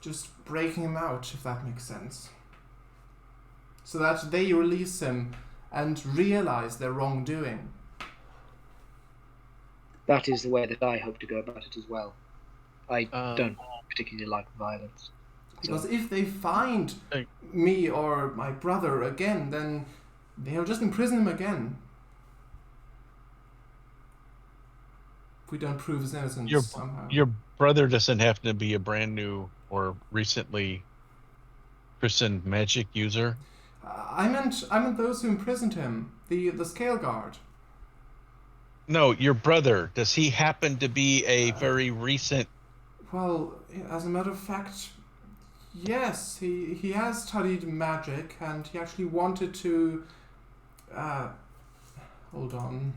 [SPEAKER 2] just breaking him out, if that makes sense. So that they release him and realize their wrongdoing.
[SPEAKER 5] That is the way that I hope to go about it as well. I
[SPEAKER 3] Um,
[SPEAKER 5] don't particularly like violence.
[SPEAKER 2] Because
[SPEAKER 5] So,
[SPEAKER 2] if they find
[SPEAKER 3] Hey.
[SPEAKER 2] me or my brother again, then they'll just imprison him again. If we don't prove his innocence somehow.
[SPEAKER 3] Your brother doesn't happen to be a brand new or recently christened magic user.
[SPEAKER 2] I meant those who imprisoned him, the scale guard.
[SPEAKER 3] No, your brother. Does he happen to be a very recent?
[SPEAKER 2] Well, as a matter of fact, yes, he has studied magic, and he actually wanted to. Hold on.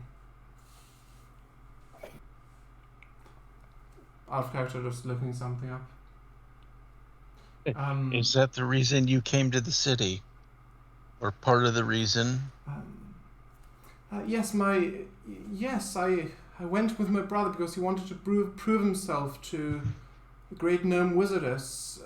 [SPEAKER 2] Out of character, just looking something up.
[SPEAKER 3] Is that the reason you came to the city, or part of the reason?
[SPEAKER 2] Yes, I went with my brother because he wanted to prove himself to the great gnome wizardess.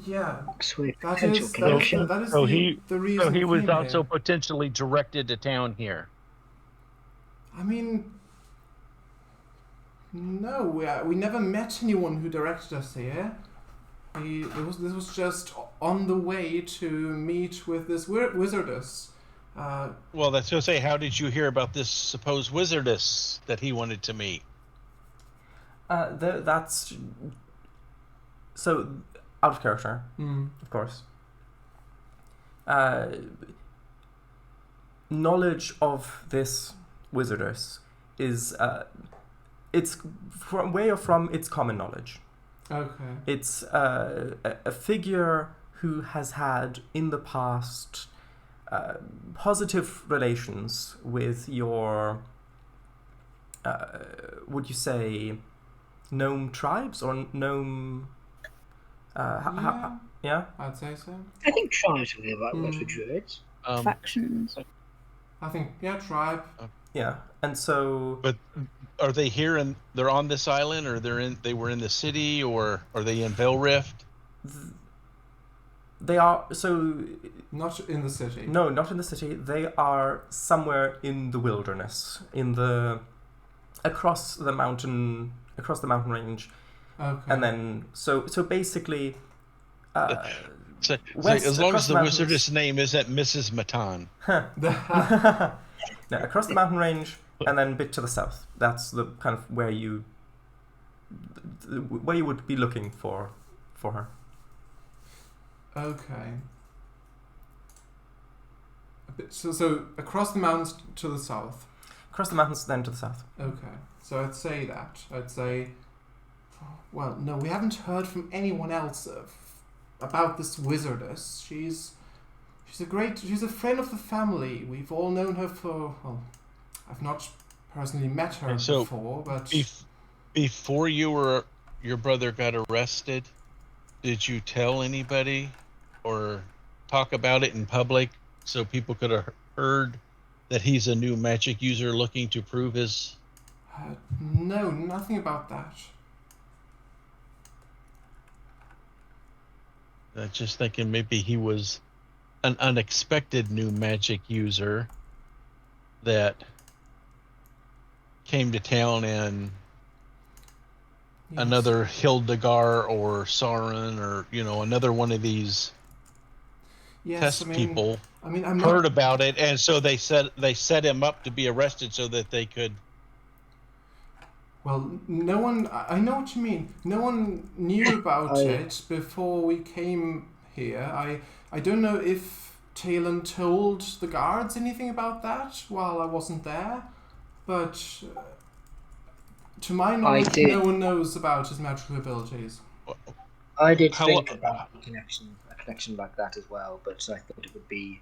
[SPEAKER 2] Yeah,
[SPEAKER 5] sweet
[SPEAKER 2] that
[SPEAKER 5] potential
[SPEAKER 2] is
[SPEAKER 5] connection.
[SPEAKER 2] that is
[SPEAKER 3] So
[SPEAKER 2] the reason.
[SPEAKER 3] So he was
[SPEAKER 2] came
[SPEAKER 3] also
[SPEAKER 2] here.
[SPEAKER 3] potentially directed to town here.
[SPEAKER 2] I mean, no, we never met anyone who directed us here. This was just on the way to meet with this wizardess.
[SPEAKER 3] Well, that's to say, how did you hear about this supposed wizardess that he wanted to meet?
[SPEAKER 1] That's so out of character, of course. Knowledge of this wizardess is it's from its common knowledge.
[SPEAKER 2] Okay.
[SPEAKER 1] It's a figure who has had in the past positive relations with your, would you say, gnome tribes or gnome? Yeah.
[SPEAKER 2] I'd say so.
[SPEAKER 5] I think tribes would be about word for druids.
[SPEAKER 4] Factions.
[SPEAKER 2] I think tribe.
[SPEAKER 1] Yeah, and so.
[SPEAKER 3] But are they here and they're on this island, or they were in the city, or are they in Velrift?
[SPEAKER 1] They are so.
[SPEAKER 2] Not in the city.
[SPEAKER 1] No, not in the city. They are somewhere in the wilderness, across the mountain range,
[SPEAKER 2] Okay.
[SPEAKER 1] and then so basically.
[SPEAKER 3] So
[SPEAKER 1] West,
[SPEAKER 3] as long
[SPEAKER 1] across
[SPEAKER 3] as the
[SPEAKER 1] the mountains.
[SPEAKER 3] wizardess name isn't Mrs. Matan.
[SPEAKER 1] No, across the mountain range, and then a bit to the south. That's the kind of where you would be looking for her.
[SPEAKER 2] Okay. So across the mountains to the south.
[SPEAKER 1] Across the mountains, then to the south.
[SPEAKER 2] Okay. So I'd say, well, no, we haven't heard from anyone else about this wizardess. She's a friend of the family. We've all known her for, well, I've not personally met her
[SPEAKER 3] So,
[SPEAKER 2] before, but
[SPEAKER 3] Before your brother got arrested, did you tell anybody or talk about it in public so people could have heard that he's a new magic user looking to prove his?
[SPEAKER 2] no, nothing about that.
[SPEAKER 3] Just thinking maybe he was an unexpected new magic user that came to town, and
[SPEAKER 2] Yes.
[SPEAKER 3] another Hildegard or Sauron or another one of these
[SPEAKER 2] Yes,
[SPEAKER 3] test people
[SPEAKER 2] I'm
[SPEAKER 3] heard
[SPEAKER 2] not.
[SPEAKER 3] about it, and so they set him up to be arrested so that they could.
[SPEAKER 2] Well, no one. I know what you mean. No one knew about it before we came here. I don't know if Talon told the guards anything about that while I wasn't there, but to my knowledge,
[SPEAKER 5] did.
[SPEAKER 2] no one knows about his magical abilities.
[SPEAKER 5] I did
[SPEAKER 3] How
[SPEAKER 5] think
[SPEAKER 3] lo-
[SPEAKER 5] about a connection like that as well, but I thought it would be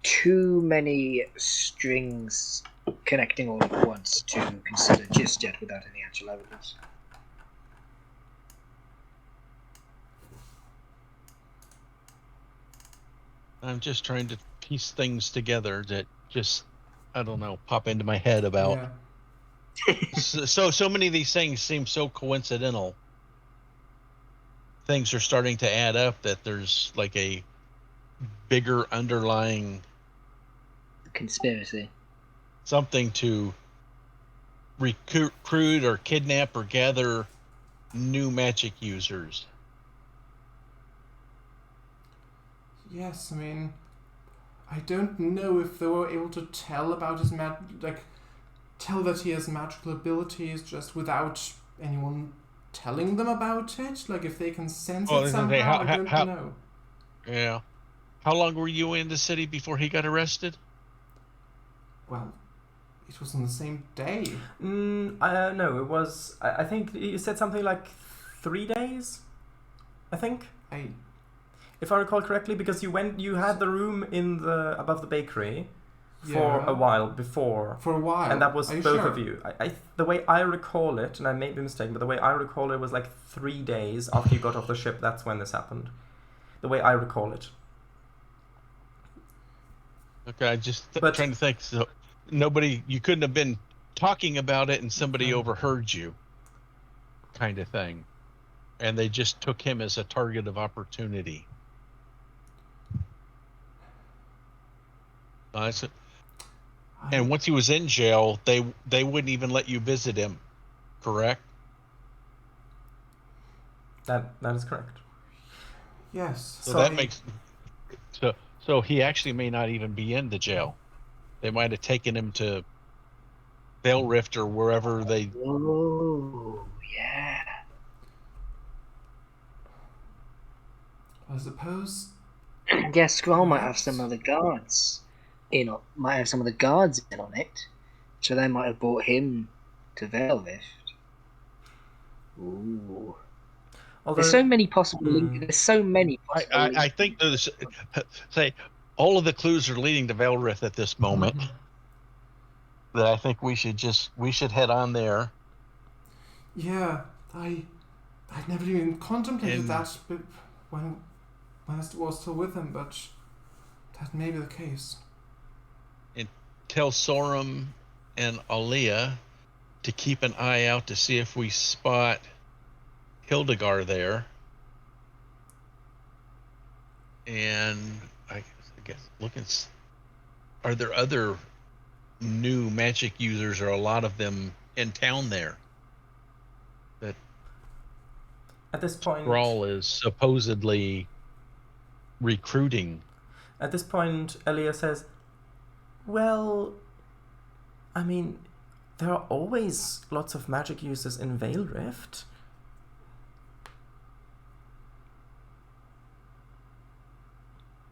[SPEAKER 5] too many strings connecting all at once to consider just yet without any actual evidence.
[SPEAKER 3] I'm just trying to piece things together that just, I don't know, pop into my head about.
[SPEAKER 2] Yeah.
[SPEAKER 3] So many of these things seem so coincidental. Things are starting to add up that there's like a bigger underlying
[SPEAKER 5] Conspiracy.
[SPEAKER 3] something to recruit or kidnap or gather new magic users.
[SPEAKER 2] Yes, I don't know if they were able to tell about his tell that he has magical abilities just without anyone telling them about it. Like if they can sense
[SPEAKER 3] Oh,
[SPEAKER 2] it somehow, I don't know.
[SPEAKER 3] Yeah. How long were you in the city before he got arrested?
[SPEAKER 2] Well, it was on the same day.
[SPEAKER 1] No, it was. I think you said something like 3 days. I think, if I recall correctly, because you had the room above the bakery for
[SPEAKER 2] Yeah.
[SPEAKER 1] a while before.
[SPEAKER 2] For a while.
[SPEAKER 1] And that was
[SPEAKER 2] Are you
[SPEAKER 1] both
[SPEAKER 2] sure?
[SPEAKER 1] of you. The way I recall it, and I may be mistaken, but the way I recall it was like 3 days after you got off the ship. That's when this happened. The way I recall it.
[SPEAKER 3] Okay, I just trying to think. So you couldn't have been talking about it and somebody overheard you, kind of thing, and they just took him as a target of opportunity. And once he was in jail, they wouldn't even let you visit him, correct?
[SPEAKER 1] That is correct.
[SPEAKER 2] Yes.
[SPEAKER 3] So that makes so he actually may not even be in the jail. They might have taken him to Vale Rift or wherever they.
[SPEAKER 5] Oh, yeah.
[SPEAKER 2] I suppose.
[SPEAKER 5] Yeah, Skrull might have some of the guards might have some of the guards in on it, so they might have brought him to Vale Rift. Ooh. There's so many possible links. There's so many possible links.
[SPEAKER 3] I think there's all of the clues are leading to Vale Rift at this moment. That I think we should head on there.
[SPEAKER 2] Yeah, I'd never even contemplated that, but when I was still with him, but that may be the case.
[SPEAKER 3] And tell Sorum and Aaliyah to keep an eye out to see if we spot Hildegard there. And I guess are there other new magic users, or a lot of them in town there that
[SPEAKER 1] at this point
[SPEAKER 3] Thrall is supposedly recruiting?
[SPEAKER 1] At this point, Elia says, well, there are always lots of magic users in Vale Rift.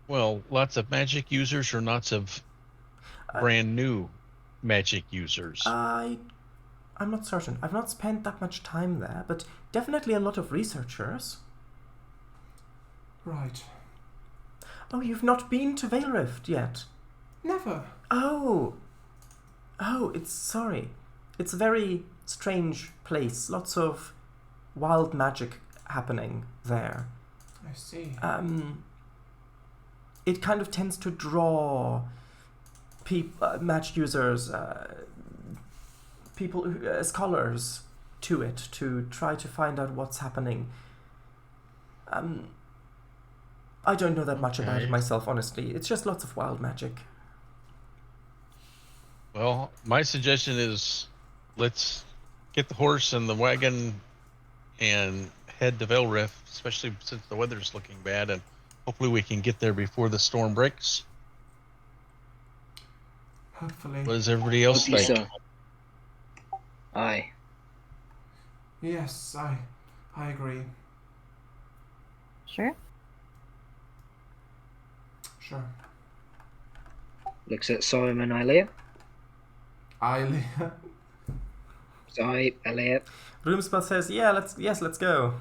[SPEAKER 3] Well, lots of magic users or lots of brand new magic users?
[SPEAKER 1] I'm not certain. I've not spent that much time there, but definitely a lot of researchers.
[SPEAKER 2] Right.
[SPEAKER 1] Oh, you've not been to Vale Rift yet?
[SPEAKER 2] Never.
[SPEAKER 1] Oh, sorry. It's a very strange place. Lots of wild magic happening there.
[SPEAKER 2] I see.
[SPEAKER 1] It kind of tends to draw magic users, people, scholars to it to try to find out what's happening. I don't know that much about
[SPEAKER 3] Okay.
[SPEAKER 1] it myself, honestly. It's just lots of wild magic.
[SPEAKER 3] Well, my suggestion is let's get the horse and the wagon and head to Vale Rift, especially since the weather's looking bad, and hopefully we can get there before the storm breaks.
[SPEAKER 2] Hopefully.
[SPEAKER 3] What does everybody else
[SPEAKER 5] Hope you
[SPEAKER 3] think?
[SPEAKER 5] so. Aye.
[SPEAKER 2] Yes, I agree.
[SPEAKER 4] Sure.
[SPEAKER 2] Sure.
[SPEAKER 5] Looks at Sorum and Ilea.
[SPEAKER 2] Ilea.
[SPEAKER 5] Sorry, Ilea.
[SPEAKER 1] Roomspell says, let's go.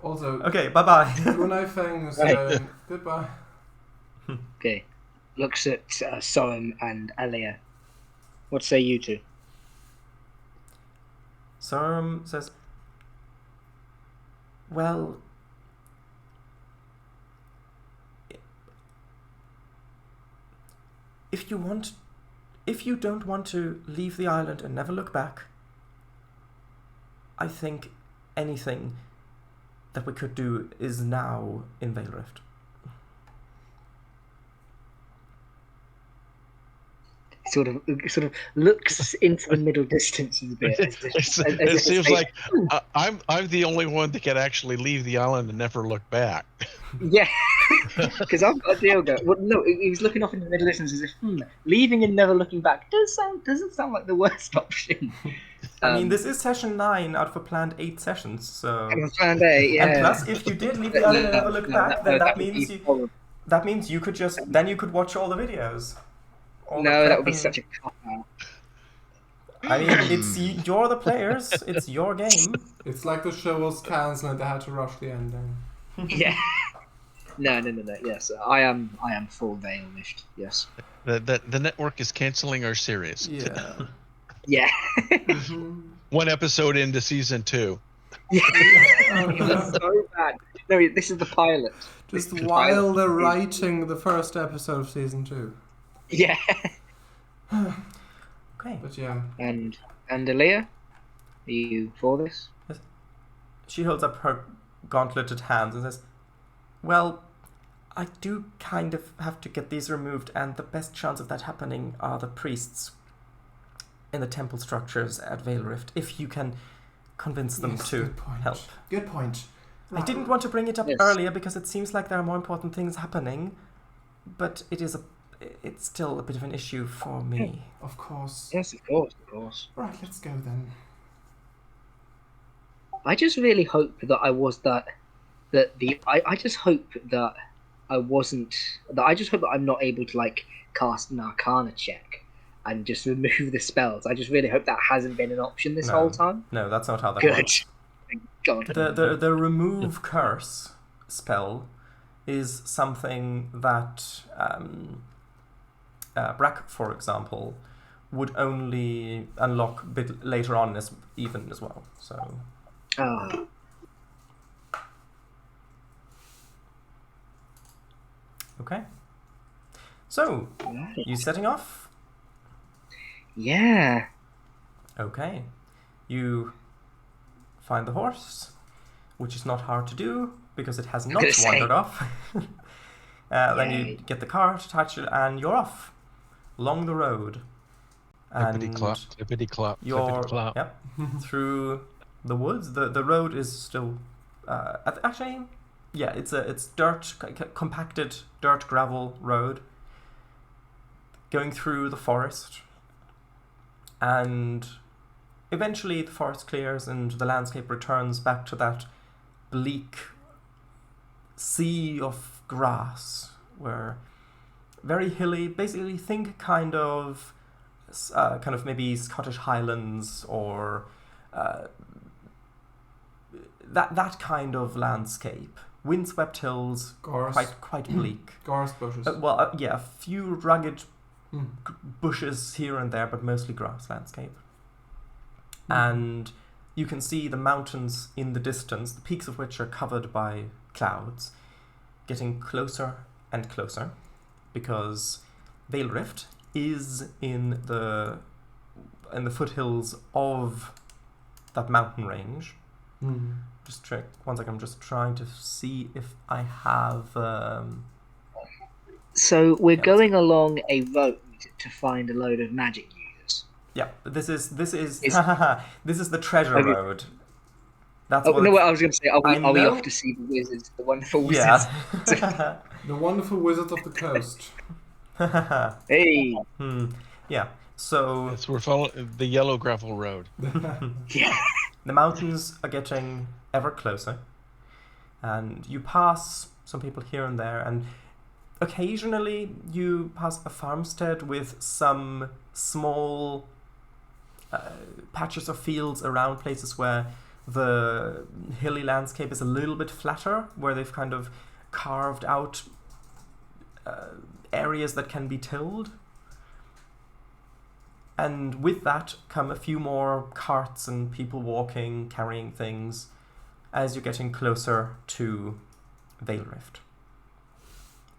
[SPEAKER 2] Also,
[SPEAKER 1] Okay, bye-bye.
[SPEAKER 2] Gunai Feng was
[SPEAKER 5] Right.
[SPEAKER 2] goodbye.
[SPEAKER 5] Okay. Looks at Sorum and Ilea. What say you two?
[SPEAKER 1] Sorum says, well, if you don't want to leave the island and never look back, I think anything that we could do is now in Vale Rift.
[SPEAKER 5] Sort of looks into the middle distance a bit.
[SPEAKER 3] It seems like I'm the only one that can actually leave the island and never look back.
[SPEAKER 5] Yeah, because I've got a deal going. Well, no, he was looking off into the middle distance as if leaving and never looking back doesn't sound like the worst option.
[SPEAKER 1] I mean, this is session 9 out of a planned 8 sessions, so...
[SPEAKER 5] And planned A, yeah.
[SPEAKER 1] And plus, if you did leave the island and never look back, then that means you could just... Then you could watch all the videos.
[SPEAKER 5] No, that would be such a cop-out.
[SPEAKER 1] I mean, you're the players. It's your game.
[SPEAKER 2] It's like the show was cancelled and they had to rush the ending.
[SPEAKER 5] Yeah. No. Yes, I am full Vale-ished. Yes.
[SPEAKER 3] The network is canceling our series.
[SPEAKER 2] Yeah.
[SPEAKER 5] Yeah.
[SPEAKER 3] One episode into season 2.
[SPEAKER 5] Yeah. That's so bad. No, this is the pilot.
[SPEAKER 2] Just while they're writing the first episode of season 2.
[SPEAKER 5] Yeah.
[SPEAKER 1] Okay.
[SPEAKER 2] But yeah.
[SPEAKER 5] And Alea, are you for this?
[SPEAKER 1] She holds up her gauntleted hands and says, well, I do kind of have to get these removed, and the best chance of that happening are the priests in the temple structures at Vale Rift, if you can convince them
[SPEAKER 2] Yes,
[SPEAKER 1] to
[SPEAKER 2] good point.
[SPEAKER 1] help.
[SPEAKER 2] Good point.
[SPEAKER 1] I didn't want to bring it up
[SPEAKER 5] Yes.
[SPEAKER 1] earlier because it seems like there are more important things happening, but it's still a bit of an issue for me.
[SPEAKER 2] Of course.
[SPEAKER 5] Yes, of course.
[SPEAKER 2] Right, let's go then.
[SPEAKER 5] I just really hope that I just hope that I just hope that I'm not able to like cast an Arcana check and just remove the spells. I just really hope that hasn't been an option this whole time.
[SPEAKER 1] No, that's not how that
[SPEAKER 5] Good.
[SPEAKER 1] works.
[SPEAKER 5] Thank God.
[SPEAKER 1] The remove curse spell is something that Brack, for example, would only unlock a bit later on as well. So
[SPEAKER 5] Oh.
[SPEAKER 1] okay. So
[SPEAKER 5] Right.
[SPEAKER 1] you setting off?
[SPEAKER 5] Yeah.
[SPEAKER 1] Okay. You find the horse, which is not hard to do because it has not
[SPEAKER 5] gonna say.
[SPEAKER 1] wandered off. Then you
[SPEAKER 5] Yay.
[SPEAKER 1] get the car, attach it, and you're off along the road.
[SPEAKER 3] Tippity
[SPEAKER 1] And
[SPEAKER 3] clop, tippity clop,
[SPEAKER 1] you're
[SPEAKER 3] tippity clop.
[SPEAKER 1] yep through the woods. The road is still actually, yeah, it's dirt, compacted dirt gravel road going through the forest, and eventually the forest clears and the landscape returns back to that bleak sea of grass, where very hilly, basically think kind of maybe Scottish Highlands or that kind of landscape. Windswept hills,
[SPEAKER 2] Gorse.
[SPEAKER 1] quite bleak.
[SPEAKER 2] Gorse bushes.
[SPEAKER 1] Yeah, a few rugged
[SPEAKER 2] Hmm.
[SPEAKER 1] bushes here and there, but mostly grass landscape.
[SPEAKER 2] Hmm.
[SPEAKER 1] And you can see the mountains in the distance, the peaks of which are covered by clouds, getting closer and closer, because Vale Rift is in the foothills of that mountain range.
[SPEAKER 2] Hmm.
[SPEAKER 1] One second, I'm just trying to see if I have.
[SPEAKER 5] So we're
[SPEAKER 1] Yeah,
[SPEAKER 5] going along a road to find a load of magic users.
[SPEAKER 1] Yeah, this is
[SPEAKER 5] Is-
[SPEAKER 1] this is the treasure
[SPEAKER 5] Okay.
[SPEAKER 1] road. That's
[SPEAKER 5] Oh
[SPEAKER 1] what.
[SPEAKER 5] no!
[SPEAKER 1] it's-
[SPEAKER 5] I was going to say, are
[SPEAKER 1] I
[SPEAKER 5] we off
[SPEAKER 1] know-
[SPEAKER 5] to see the wizards, the wonderful wizards?
[SPEAKER 1] Yeah.
[SPEAKER 2] The wonderful wizards of the coast.
[SPEAKER 5] Hey,
[SPEAKER 1] Yeah. So
[SPEAKER 3] Yes, we're following the yellow gravel road.
[SPEAKER 5] yeah.
[SPEAKER 1] the mountains are getting ever closer, and you pass some people here and there, and occasionally you pass a farmstead with some small patches of fields around places where the hilly landscape is a little bit flatter, where they've kind of carved out areas that can be tilled. And with that come a few more carts and people walking, carrying things, as you're getting closer to Vale Rift.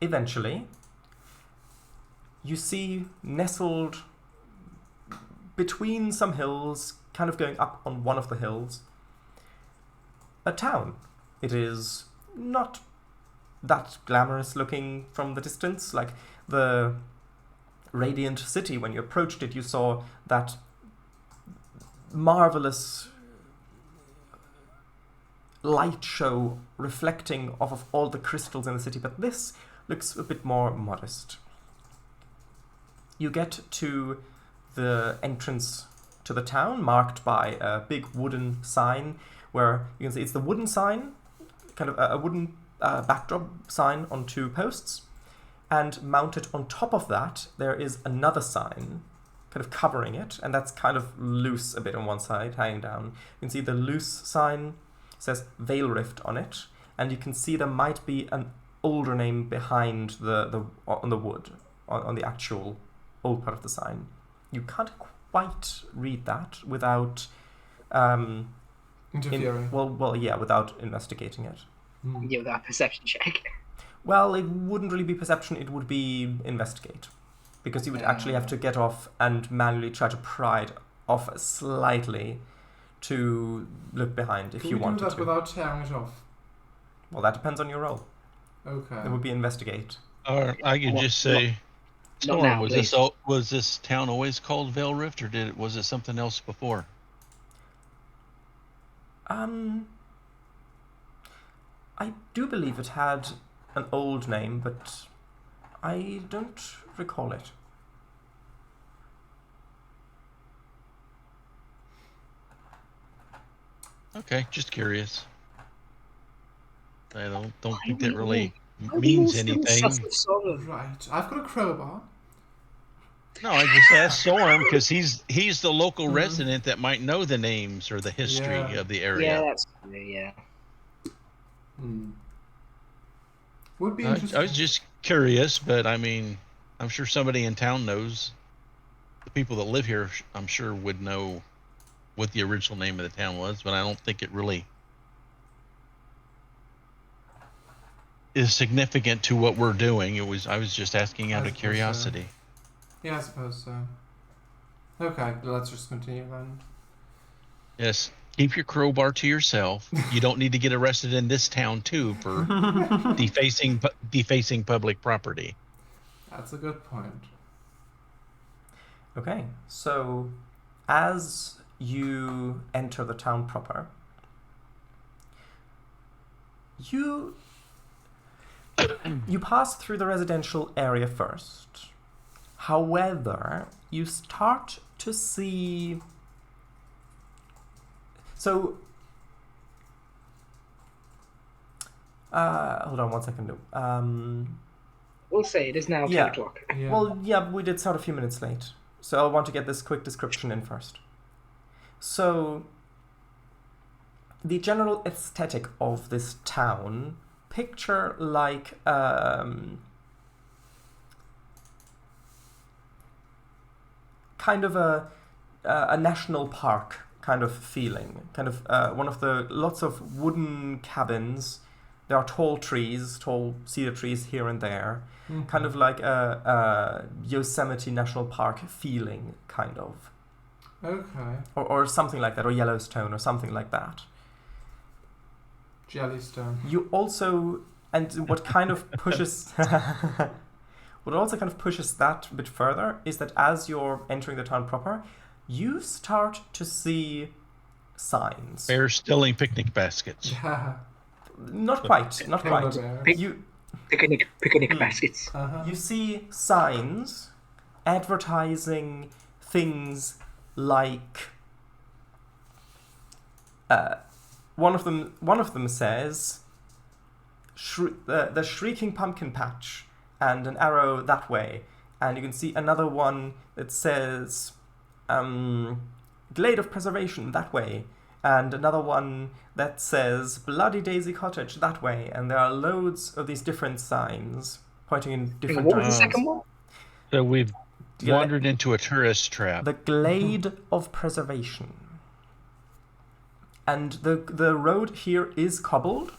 [SPEAKER 1] Eventually, you see nestled between some hills, kind of going up on one of the hills, a town. It is not that glamorous looking from the distance, like the Radiant City. When you approached it, you saw that marvelous light show reflecting off of all the crystals in the city, but this looks a bit more modest. You get to the entrance to the town, marked by a big wooden sign, where you can see it's the wooden sign, kind of a wooden backdrop sign on two posts, and mounted on top of that there is another sign kind of covering it, and that's kind of loose a bit on one side, hanging down. You can see the loose sign says Vale Rift on it, and you can see there might be an older name behind the on the wood, on the actual old part of the sign. You can't quite read that without
[SPEAKER 2] Interfering.
[SPEAKER 1] without investigating it.
[SPEAKER 5] Yeah, with our perception check.
[SPEAKER 1] Well, it wouldn't really be perception, it would be investigate. Because you would actually have to get off and manually try to pry it off slightly to look behind if
[SPEAKER 2] Can
[SPEAKER 1] you
[SPEAKER 2] we
[SPEAKER 1] wanted
[SPEAKER 2] do that
[SPEAKER 1] to.
[SPEAKER 2] without tearing it off?
[SPEAKER 1] Well, that depends on your role.
[SPEAKER 2] Okay.
[SPEAKER 1] It would be investigate.
[SPEAKER 3] Or I could just say,
[SPEAKER 5] Not
[SPEAKER 3] Storm,
[SPEAKER 5] now,
[SPEAKER 3] was
[SPEAKER 5] please.
[SPEAKER 3] this town always called Vale Rift, or was it something else before?
[SPEAKER 1] I do believe it had an old name, but I don't recall it.
[SPEAKER 3] Okay, just curious. I don't think
[SPEAKER 5] we
[SPEAKER 3] that really
[SPEAKER 5] all
[SPEAKER 3] means
[SPEAKER 5] still
[SPEAKER 3] anything.
[SPEAKER 5] sort of-
[SPEAKER 2] Right. I've got a crowbar.
[SPEAKER 3] No, I just asked Storm because he's the local
[SPEAKER 1] Mhm.
[SPEAKER 3] resident that might know the names or the history
[SPEAKER 2] Yeah.
[SPEAKER 3] of the
[SPEAKER 5] Yeah,
[SPEAKER 3] area.
[SPEAKER 5] that's true, yeah.
[SPEAKER 2] Would be
[SPEAKER 3] I
[SPEAKER 2] interesting.
[SPEAKER 3] was just curious, but I mean, I'm sure somebody in town knows. The people that live here, I'm sure, would know what the original name of the town was, but I don't think it really is significant to what we're doing. I was just asking out
[SPEAKER 2] I
[SPEAKER 3] of
[SPEAKER 2] suppose so.
[SPEAKER 3] curiosity.
[SPEAKER 2] Yeah, I suppose so. Okay, let's just continue then.
[SPEAKER 3] Yes, keep your crowbar to yourself. You don't need to get arrested in this town too for defacing public property.
[SPEAKER 2] That's a good point.
[SPEAKER 1] Okay, so as you enter the town proper, you pass through the residential area first. However, you start to see... So... hold on one second.
[SPEAKER 5] We'll say it is now 10 o'clock.
[SPEAKER 2] Yeah.
[SPEAKER 1] Well, yeah, we did start a few minutes late. So I want to get this quick description in first. So, the general aesthetic of this town, picture like kind of a national park kind of feeling. Kind of one of the lots of wooden cabins. There are tall trees, tall cedar trees here and there. Kind of like a Yosemite National Park feeling, kind of.
[SPEAKER 2] Okay.
[SPEAKER 1] Or something like that, or Yellowstone, or something like that.
[SPEAKER 2] Jellystone.
[SPEAKER 1] You also, and what kind of pushes, what also kind of pushes that a bit further is that as you're entering the town proper, you start to see signs.
[SPEAKER 3] Bears stealing picnic baskets.
[SPEAKER 1] Not quite, not
[SPEAKER 2] Polar
[SPEAKER 1] quite.
[SPEAKER 2] bears.
[SPEAKER 1] You
[SPEAKER 5] Picnic baskets.
[SPEAKER 2] Uh-huh.
[SPEAKER 1] you see signs advertising things like one of them says the Shrieking Pumpkin Patch and an arrow that way, and you can see another one that says Glade of Preservation that way, and another one that says Bloody Daisy Cottage that way, and there are loads of these different signs pointing in different
[SPEAKER 5] What was the
[SPEAKER 1] directions.
[SPEAKER 5] second one?
[SPEAKER 3] So we've
[SPEAKER 1] Gla-
[SPEAKER 3] wandered into a tourist trap.
[SPEAKER 1] The Glade of Preservation. And the road here is cobbled,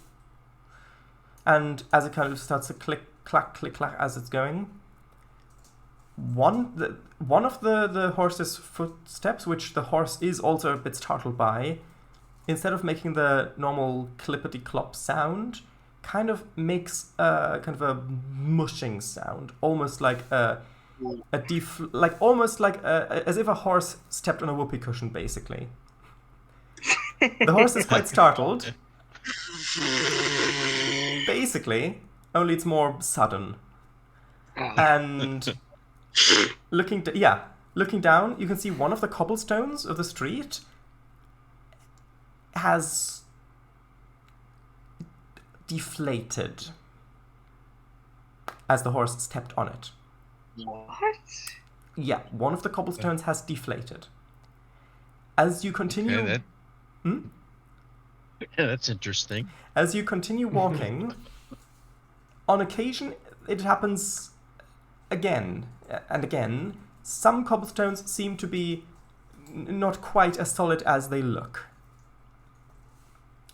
[SPEAKER 1] and as it kind of starts to click clack as it's going, one of the horse's footsteps, which the horse is also a bit startled by, instead of making the normal clippity clop sound, kind of makes kind of a mushing sound, almost like almost like as if a horse stepped on a whoopee cushion, basically. The horse is quite startled. Basically, only it's more sudden. And looking down, you can see one of the cobblestones of the street has deflated as the horse stepped on it.
[SPEAKER 5] What?
[SPEAKER 1] Yeah, one of the cobblestones has deflated. As you continue...
[SPEAKER 3] Okay, that's interesting.
[SPEAKER 1] As you continue walking, on occasion it happens again and again. Some cobblestones seem to be not quite as solid as they look.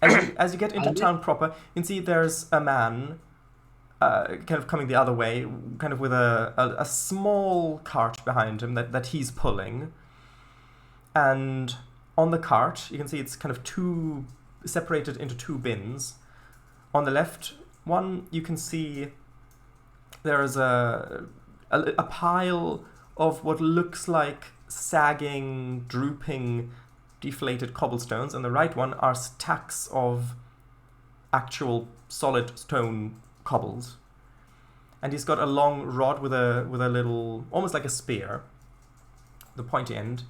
[SPEAKER 1] As you get into town proper, you can see there's a man kind of coming the other way, kind of with a small cart behind him that he's pulling. And on the cart, you can see it's kind of separated into two bins. On the left one, you can see there is a pile of what looks like sagging, drooping, deflated cobblestones. And the right one are stacks of actual solid stone cobbles. And he's got a long rod with a little, almost like a spear, the pointy end,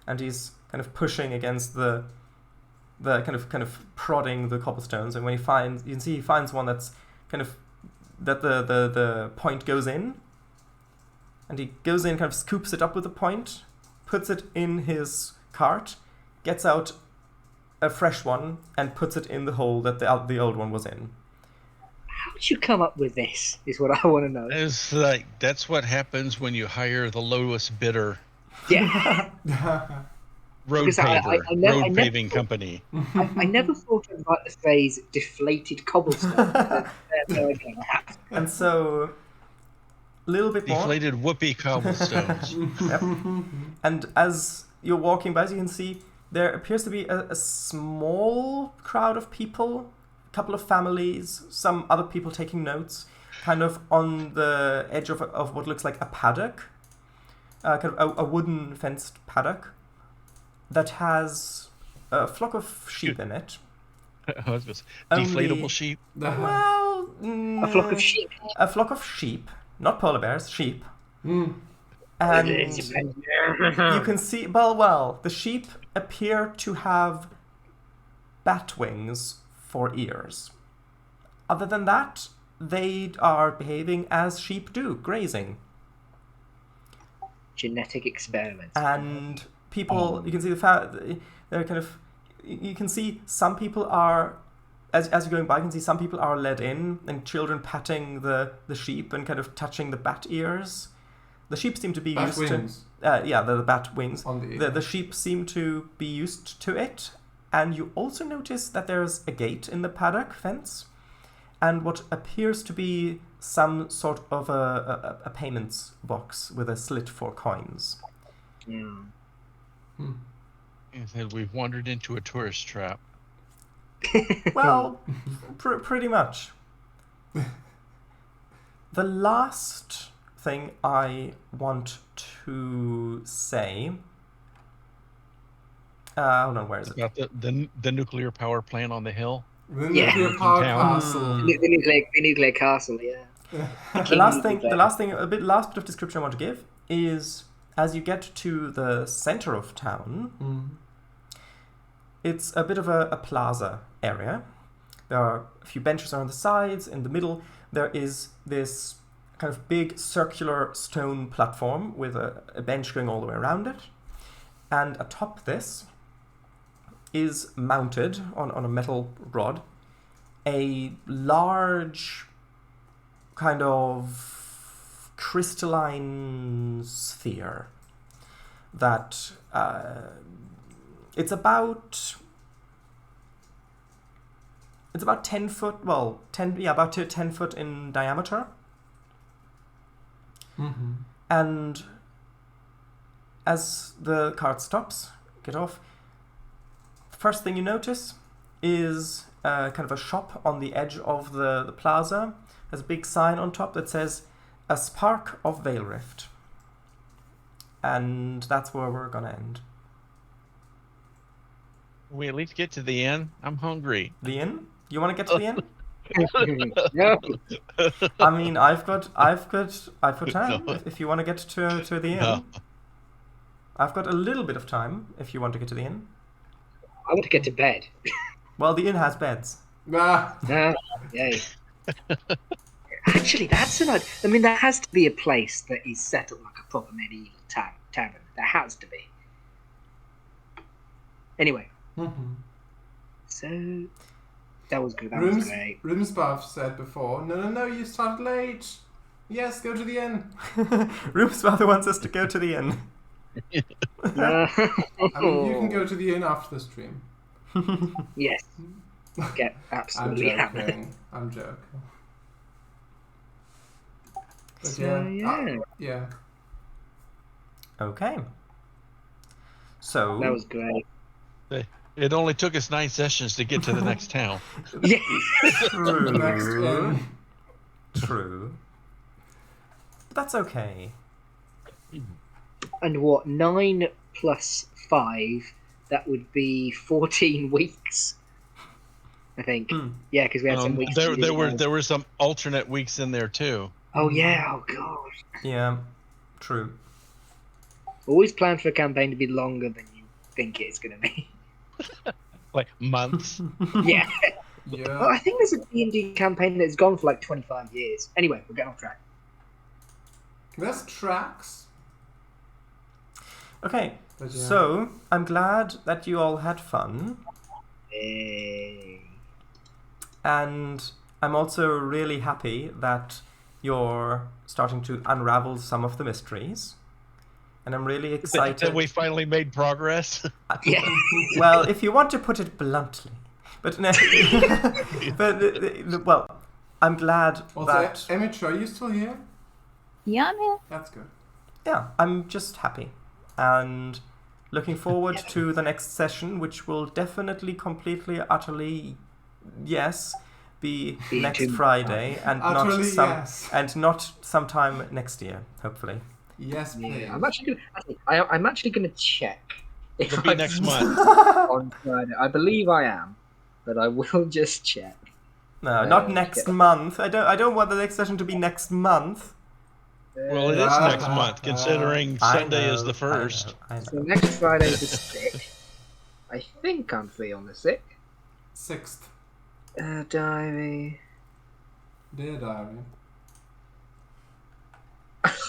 [SPEAKER 1] and he's kind of pushing against the kind of prodding the cobblestones. And when you can see he finds one that's kind of that the point goes in, and he goes in, kind of scoops it up with the point, puts it in his cart, gets out a fresh one, and puts it in the hole that the old one was in.
[SPEAKER 5] How did you come up with this? Is what I want to know.
[SPEAKER 3] It's like that's what happens when you hire the lowest bidder
[SPEAKER 5] Yeah.
[SPEAKER 3] road
[SPEAKER 5] Because
[SPEAKER 3] paver,
[SPEAKER 5] I never
[SPEAKER 3] road paving
[SPEAKER 5] thought-
[SPEAKER 3] company.
[SPEAKER 5] I never thought about the phrase "deflated cobblestone."
[SPEAKER 1] And so, a little bit more.
[SPEAKER 3] Deflated whoopee cobblestones.
[SPEAKER 1] Yep. And as you're walking by, as you can see, there appears to be a small crowd of people, a couple of families, some other people taking notes, kind of on the edge of what looks like a paddock, kind of a wooden fenced paddock that has a flock of sheep in it.
[SPEAKER 3] Deflatable sheep.
[SPEAKER 1] Well,
[SPEAKER 5] A flock of sheep.
[SPEAKER 1] A flock of sheep, not polar bears, sheep.
[SPEAKER 2] Mm.
[SPEAKER 1] And you can see, well, the sheep appear to have bat wings for ears. Other than that, they are behaving as sheep do, grazing.
[SPEAKER 5] Genetic experiment.
[SPEAKER 1] And people, you can see they're kind of, you can see some people are, as you're going by, you can see some people are led in, and children patting the sheep and kind of touching the bat ears. The sheep seem to be
[SPEAKER 2] Bat
[SPEAKER 1] used
[SPEAKER 2] wings.
[SPEAKER 1] to... the bat wings.
[SPEAKER 2] On
[SPEAKER 1] The sheep seem to be used to it. And you also notice that there's a gate in the paddock fence, and what appears to be some sort of a payments box with a slit for coins.
[SPEAKER 5] Mm.
[SPEAKER 3] And we've wandered into a tourist trap.
[SPEAKER 1] Well, pretty much. The last thing I want to say. Hold on, where is it?
[SPEAKER 3] About the nuclear power plant on the hill.
[SPEAKER 2] The
[SPEAKER 5] Yeah.
[SPEAKER 2] nuclear power
[SPEAKER 3] Town.
[SPEAKER 2] castle.
[SPEAKER 5] The nuclear castle, yeah.
[SPEAKER 1] The last bit of description I want to give is, as you get to the center of town, it's a bit of a plaza area. There are a few benches around the sides. In the middle, there is this kind of big circular stone platform with a bench going all the way around it. And atop this is mounted on a metal rod a large kind of crystalline sphere that it's about 10 foot, about 10 foot in diameter.
[SPEAKER 2] Mm-hmm.
[SPEAKER 1] And as the cart stops, get off, the first thing you notice is kind of a shop on the edge of the plaza. There's a big sign on top that says, "A Spark of Veil Rift." And that's where we're going to end.
[SPEAKER 3] We at least get to the inn. I'm hungry.
[SPEAKER 1] The inn? You want to get to the inn?
[SPEAKER 5] No.
[SPEAKER 1] I mean, I've got time if you want to get to the inn.
[SPEAKER 3] No.
[SPEAKER 1] I've got a little bit of time if you want to get to the inn.
[SPEAKER 5] I want to get to bed.
[SPEAKER 1] Well, the inn has beds.
[SPEAKER 2] Ah,
[SPEAKER 5] Yay. Actually, that's an idea. I mean, there has to be a place that is set up like a proper medieval tavern. There has to be. Anyway, so that was good. That was great.
[SPEAKER 2] Roomsbuff said before, no, you started late. Yes, go to the inn.
[SPEAKER 1] Roomsfather wants us to go to the inn.
[SPEAKER 2] I mean, you can go to the inn after the stream.
[SPEAKER 5] Yes. Get absolutely hammered.
[SPEAKER 2] I'm joking. But
[SPEAKER 5] So,
[SPEAKER 2] yeah.
[SPEAKER 1] Okay. So
[SPEAKER 5] That was great.
[SPEAKER 3] It only took us 9 sessions to get to the next town.
[SPEAKER 5] Yeah.
[SPEAKER 2] The next
[SPEAKER 1] true.
[SPEAKER 2] inn.
[SPEAKER 1] True. But that's okay.
[SPEAKER 5] And what, 9 plus 5, that would be 14 weeks, I think. Yeah, because we had some weeks.
[SPEAKER 3] There were some alternate weeks in there too.
[SPEAKER 5] Oh yeah, oh god.
[SPEAKER 1] Yeah. True.
[SPEAKER 5] Always plan for a campaign to be longer than you think it's going to be.
[SPEAKER 3] Like months.
[SPEAKER 5] Yeah.
[SPEAKER 2] Yeah.
[SPEAKER 5] Well, I think there's a D&D campaign that's gone for like 25 years. Anyway, we're getting off track.
[SPEAKER 2] There's tracks.
[SPEAKER 1] Okay.
[SPEAKER 2] But yeah.
[SPEAKER 1] So I'm glad that you all had fun.
[SPEAKER 5] Hey.
[SPEAKER 1] And I'm also really happy that you're starting to unravel some of the mysteries. And I'm really excited.
[SPEAKER 3] That we finally made progress.
[SPEAKER 5] Yeah.
[SPEAKER 1] Well, if you want to put it bluntly. But no. Well, I'm glad
[SPEAKER 2] Also,
[SPEAKER 1] that...
[SPEAKER 2] Emmett, are you still here?
[SPEAKER 4] Yeah, I'm here.
[SPEAKER 2] That's good.
[SPEAKER 1] Yeah, I'm just happy. And looking forward to the next session, which will definitely, completely, utterly, yes, be next Friday, and
[SPEAKER 2] Utterly yes.
[SPEAKER 1] not sometime next year, hopefully.
[SPEAKER 2] Yes, please.
[SPEAKER 5] Yeah, I'm actually gonna check if
[SPEAKER 3] It'll be next month.
[SPEAKER 5] on Friday. I believe I am, but I will just check.
[SPEAKER 1] No, not next month. I don't want the next session to be next month.
[SPEAKER 3] Well, it is next month, considering Sunday is the 1st.
[SPEAKER 1] I know.
[SPEAKER 5] So next Friday is the 6th. I think I'm free on the 6th.
[SPEAKER 2] 6th.
[SPEAKER 5] Diary.
[SPEAKER 2] Dear diary.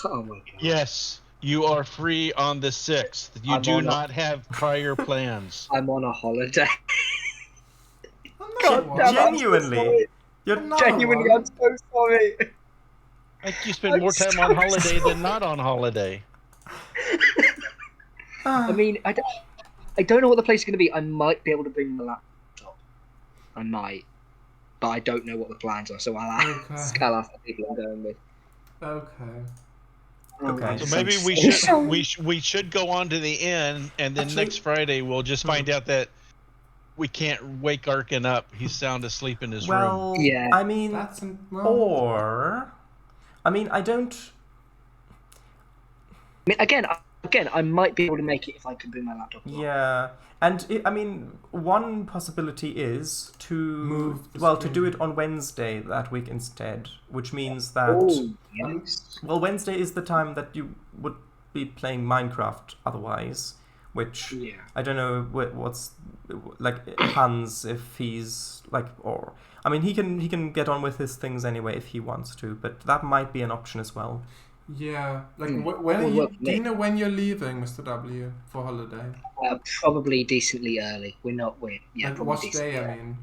[SPEAKER 5] Oh my god.
[SPEAKER 3] Yes, you are free on the 6th. You
[SPEAKER 5] I'm
[SPEAKER 3] do
[SPEAKER 5] on
[SPEAKER 3] not have prior plans.
[SPEAKER 5] I'm on a holiday.
[SPEAKER 2] God
[SPEAKER 5] damn it,
[SPEAKER 1] Genuinely. You're
[SPEAKER 2] No.
[SPEAKER 5] Genuinely, I'm so sorry.
[SPEAKER 3] Like you spend more time on holiday than not on holiday.
[SPEAKER 5] I mean, I don't know what the place is going to be. I might be able to bring my laptop. I might. But I don't know what the plans are, so I'll ask the people I'm going with.
[SPEAKER 2] Okay.
[SPEAKER 1] Okay.
[SPEAKER 3] So maybe we should go on to the inn, and then
[SPEAKER 2] Actually-
[SPEAKER 3] next Friday we'll just find out that we can't wake Arkin up. He's sound asleep in his room.
[SPEAKER 1] Well,
[SPEAKER 5] Yeah.
[SPEAKER 1] I mean,
[SPEAKER 2] That's
[SPEAKER 1] I don't.
[SPEAKER 5] I mean, again, I might be able to make it if I can bring my laptop along.
[SPEAKER 1] Yeah, and I mean, one possibility is to
[SPEAKER 2] Move the
[SPEAKER 1] to
[SPEAKER 2] stream.
[SPEAKER 1] do it on Wednesday that week instead, which means that
[SPEAKER 5] Oh, yes.
[SPEAKER 1] well, Wednesday is the time that you would be playing Minecraft otherwise, which
[SPEAKER 5] Yeah.
[SPEAKER 1] I don't know what's like Hans if he's like, or I mean he can get on with his things anyway if he wants to, but that might be an option as well.
[SPEAKER 2] Yeah. Like,
[SPEAKER 5] Mm.
[SPEAKER 2] when are
[SPEAKER 5] Will
[SPEAKER 2] you?
[SPEAKER 5] work for
[SPEAKER 2] Do you
[SPEAKER 5] me.
[SPEAKER 2] know when you're leaving, Mr. W, for holiday?
[SPEAKER 5] Probably decently early. We're
[SPEAKER 2] Like,
[SPEAKER 5] probably
[SPEAKER 2] what
[SPEAKER 5] decently
[SPEAKER 2] day? I
[SPEAKER 5] early.
[SPEAKER 2] mean.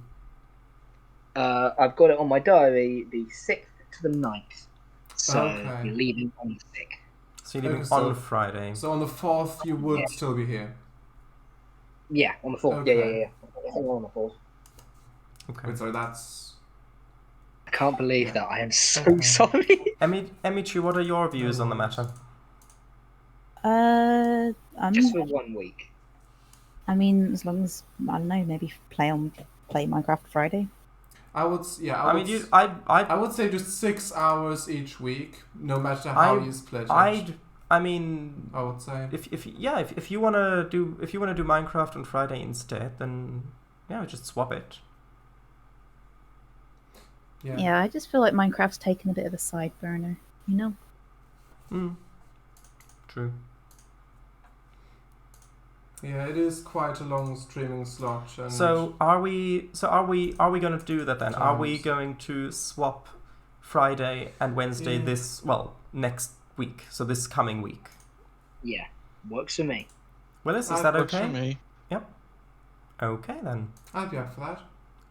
[SPEAKER 5] I've got it on my diary, the 6th to the 9th. So
[SPEAKER 2] Okay.
[SPEAKER 5] we're leaving on the 6th.
[SPEAKER 1] So you're leaving
[SPEAKER 2] Okay, so-
[SPEAKER 1] on Friday.
[SPEAKER 2] So on the 4th, you would
[SPEAKER 5] Yeah.
[SPEAKER 2] still be here.
[SPEAKER 5] Yeah, on the 4th.
[SPEAKER 2] Okay.
[SPEAKER 5] Yeah. I think we're on the 4th.
[SPEAKER 1] Okay.
[SPEAKER 2] Wait, sorry, that's.
[SPEAKER 5] I can't believe
[SPEAKER 2] Yeah.
[SPEAKER 5] that. I am so
[SPEAKER 2] Okay.
[SPEAKER 5] sorry.
[SPEAKER 1] Emichi, what are your views on the matter?
[SPEAKER 5] Just for 1 week.
[SPEAKER 4] I mean, as long as I don't know, maybe play Minecraft Friday.
[SPEAKER 2] I would. Yeah.
[SPEAKER 1] I mean, I
[SPEAKER 2] would say just 6 hours each week, no matter how you split it.
[SPEAKER 1] I mean,
[SPEAKER 2] I would say.
[SPEAKER 1] if you wanna do Minecraft on Friday instead, then yeah, just swap it.
[SPEAKER 2] Yeah.
[SPEAKER 4] Yeah, I just feel like Minecraft's taken a bit of a side burner, you know?
[SPEAKER 1] True.
[SPEAKER 2] Yeah, it is quite a long streaming slot. And
[SPEAKER 1] So are we going to do that then? Are we
[SPEAKER 2] Times.
[SPEAKER 1] going to swap Friday and Wednesday
[SPEAKER 2] Yeah.
[SPEAKER 1] next week? So this coming week.
[SPEAKER 5] Yeah, works for me.
[SPEAKER 1] Willis, is
[SPEAKER 2] That
[SPEAKER 1] that
[SPEAKER 3] Works for
[SPEAKER 1] okay?
[SPEAKER 3] me.
[SPEAKER 1] Okay then.
[SPEAKER 2] I'd be up for that.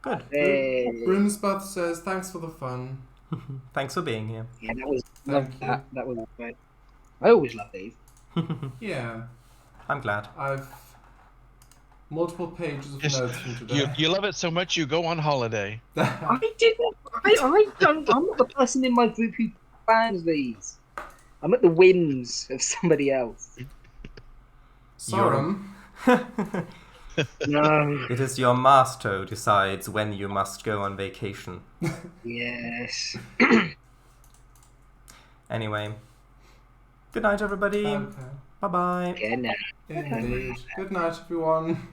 [SPEAKER 1] Good.
[SPEAKER 5] Hey.
[SPEAKER 2] Broomsbuff says, thanks for the fun.
[SPEAKER 1] Thanks for being here.
[SPEAKER 5] Yeah, that was
[SPEAKER 2] Thank you.
[SPEAKER 5] that was great. I always love these.
[SPEAKER 2] Yeah,
[SPEAKER 1] I'm glad.
[SPEAKER 2] I've multiple pages of
[SPEAKER 3] Yes,
[SPEAKER 2] notes from today.
[SPEAKER 3] You love it so much you go on holiday.
[SPEAKER 5] I didn't. I don't. I'm not the person in my group who plans these. I'm at the whims of somebody else.
[SPEAKER 2] Sorum.
[SPEAKER 5] No.
[SPEAKER 1] It is your master who decides when you must go on vacation.
[SPEAKER 5] Yes.
[SPEAKER 1] Anyway. Good night, everybody.
[SPEAKER 2] Okay.
[SPEAKER 1] Bye-bye.
[SPEAKER 5] Good night.
[SPEAKER 2] Indeed. Good night, everyone.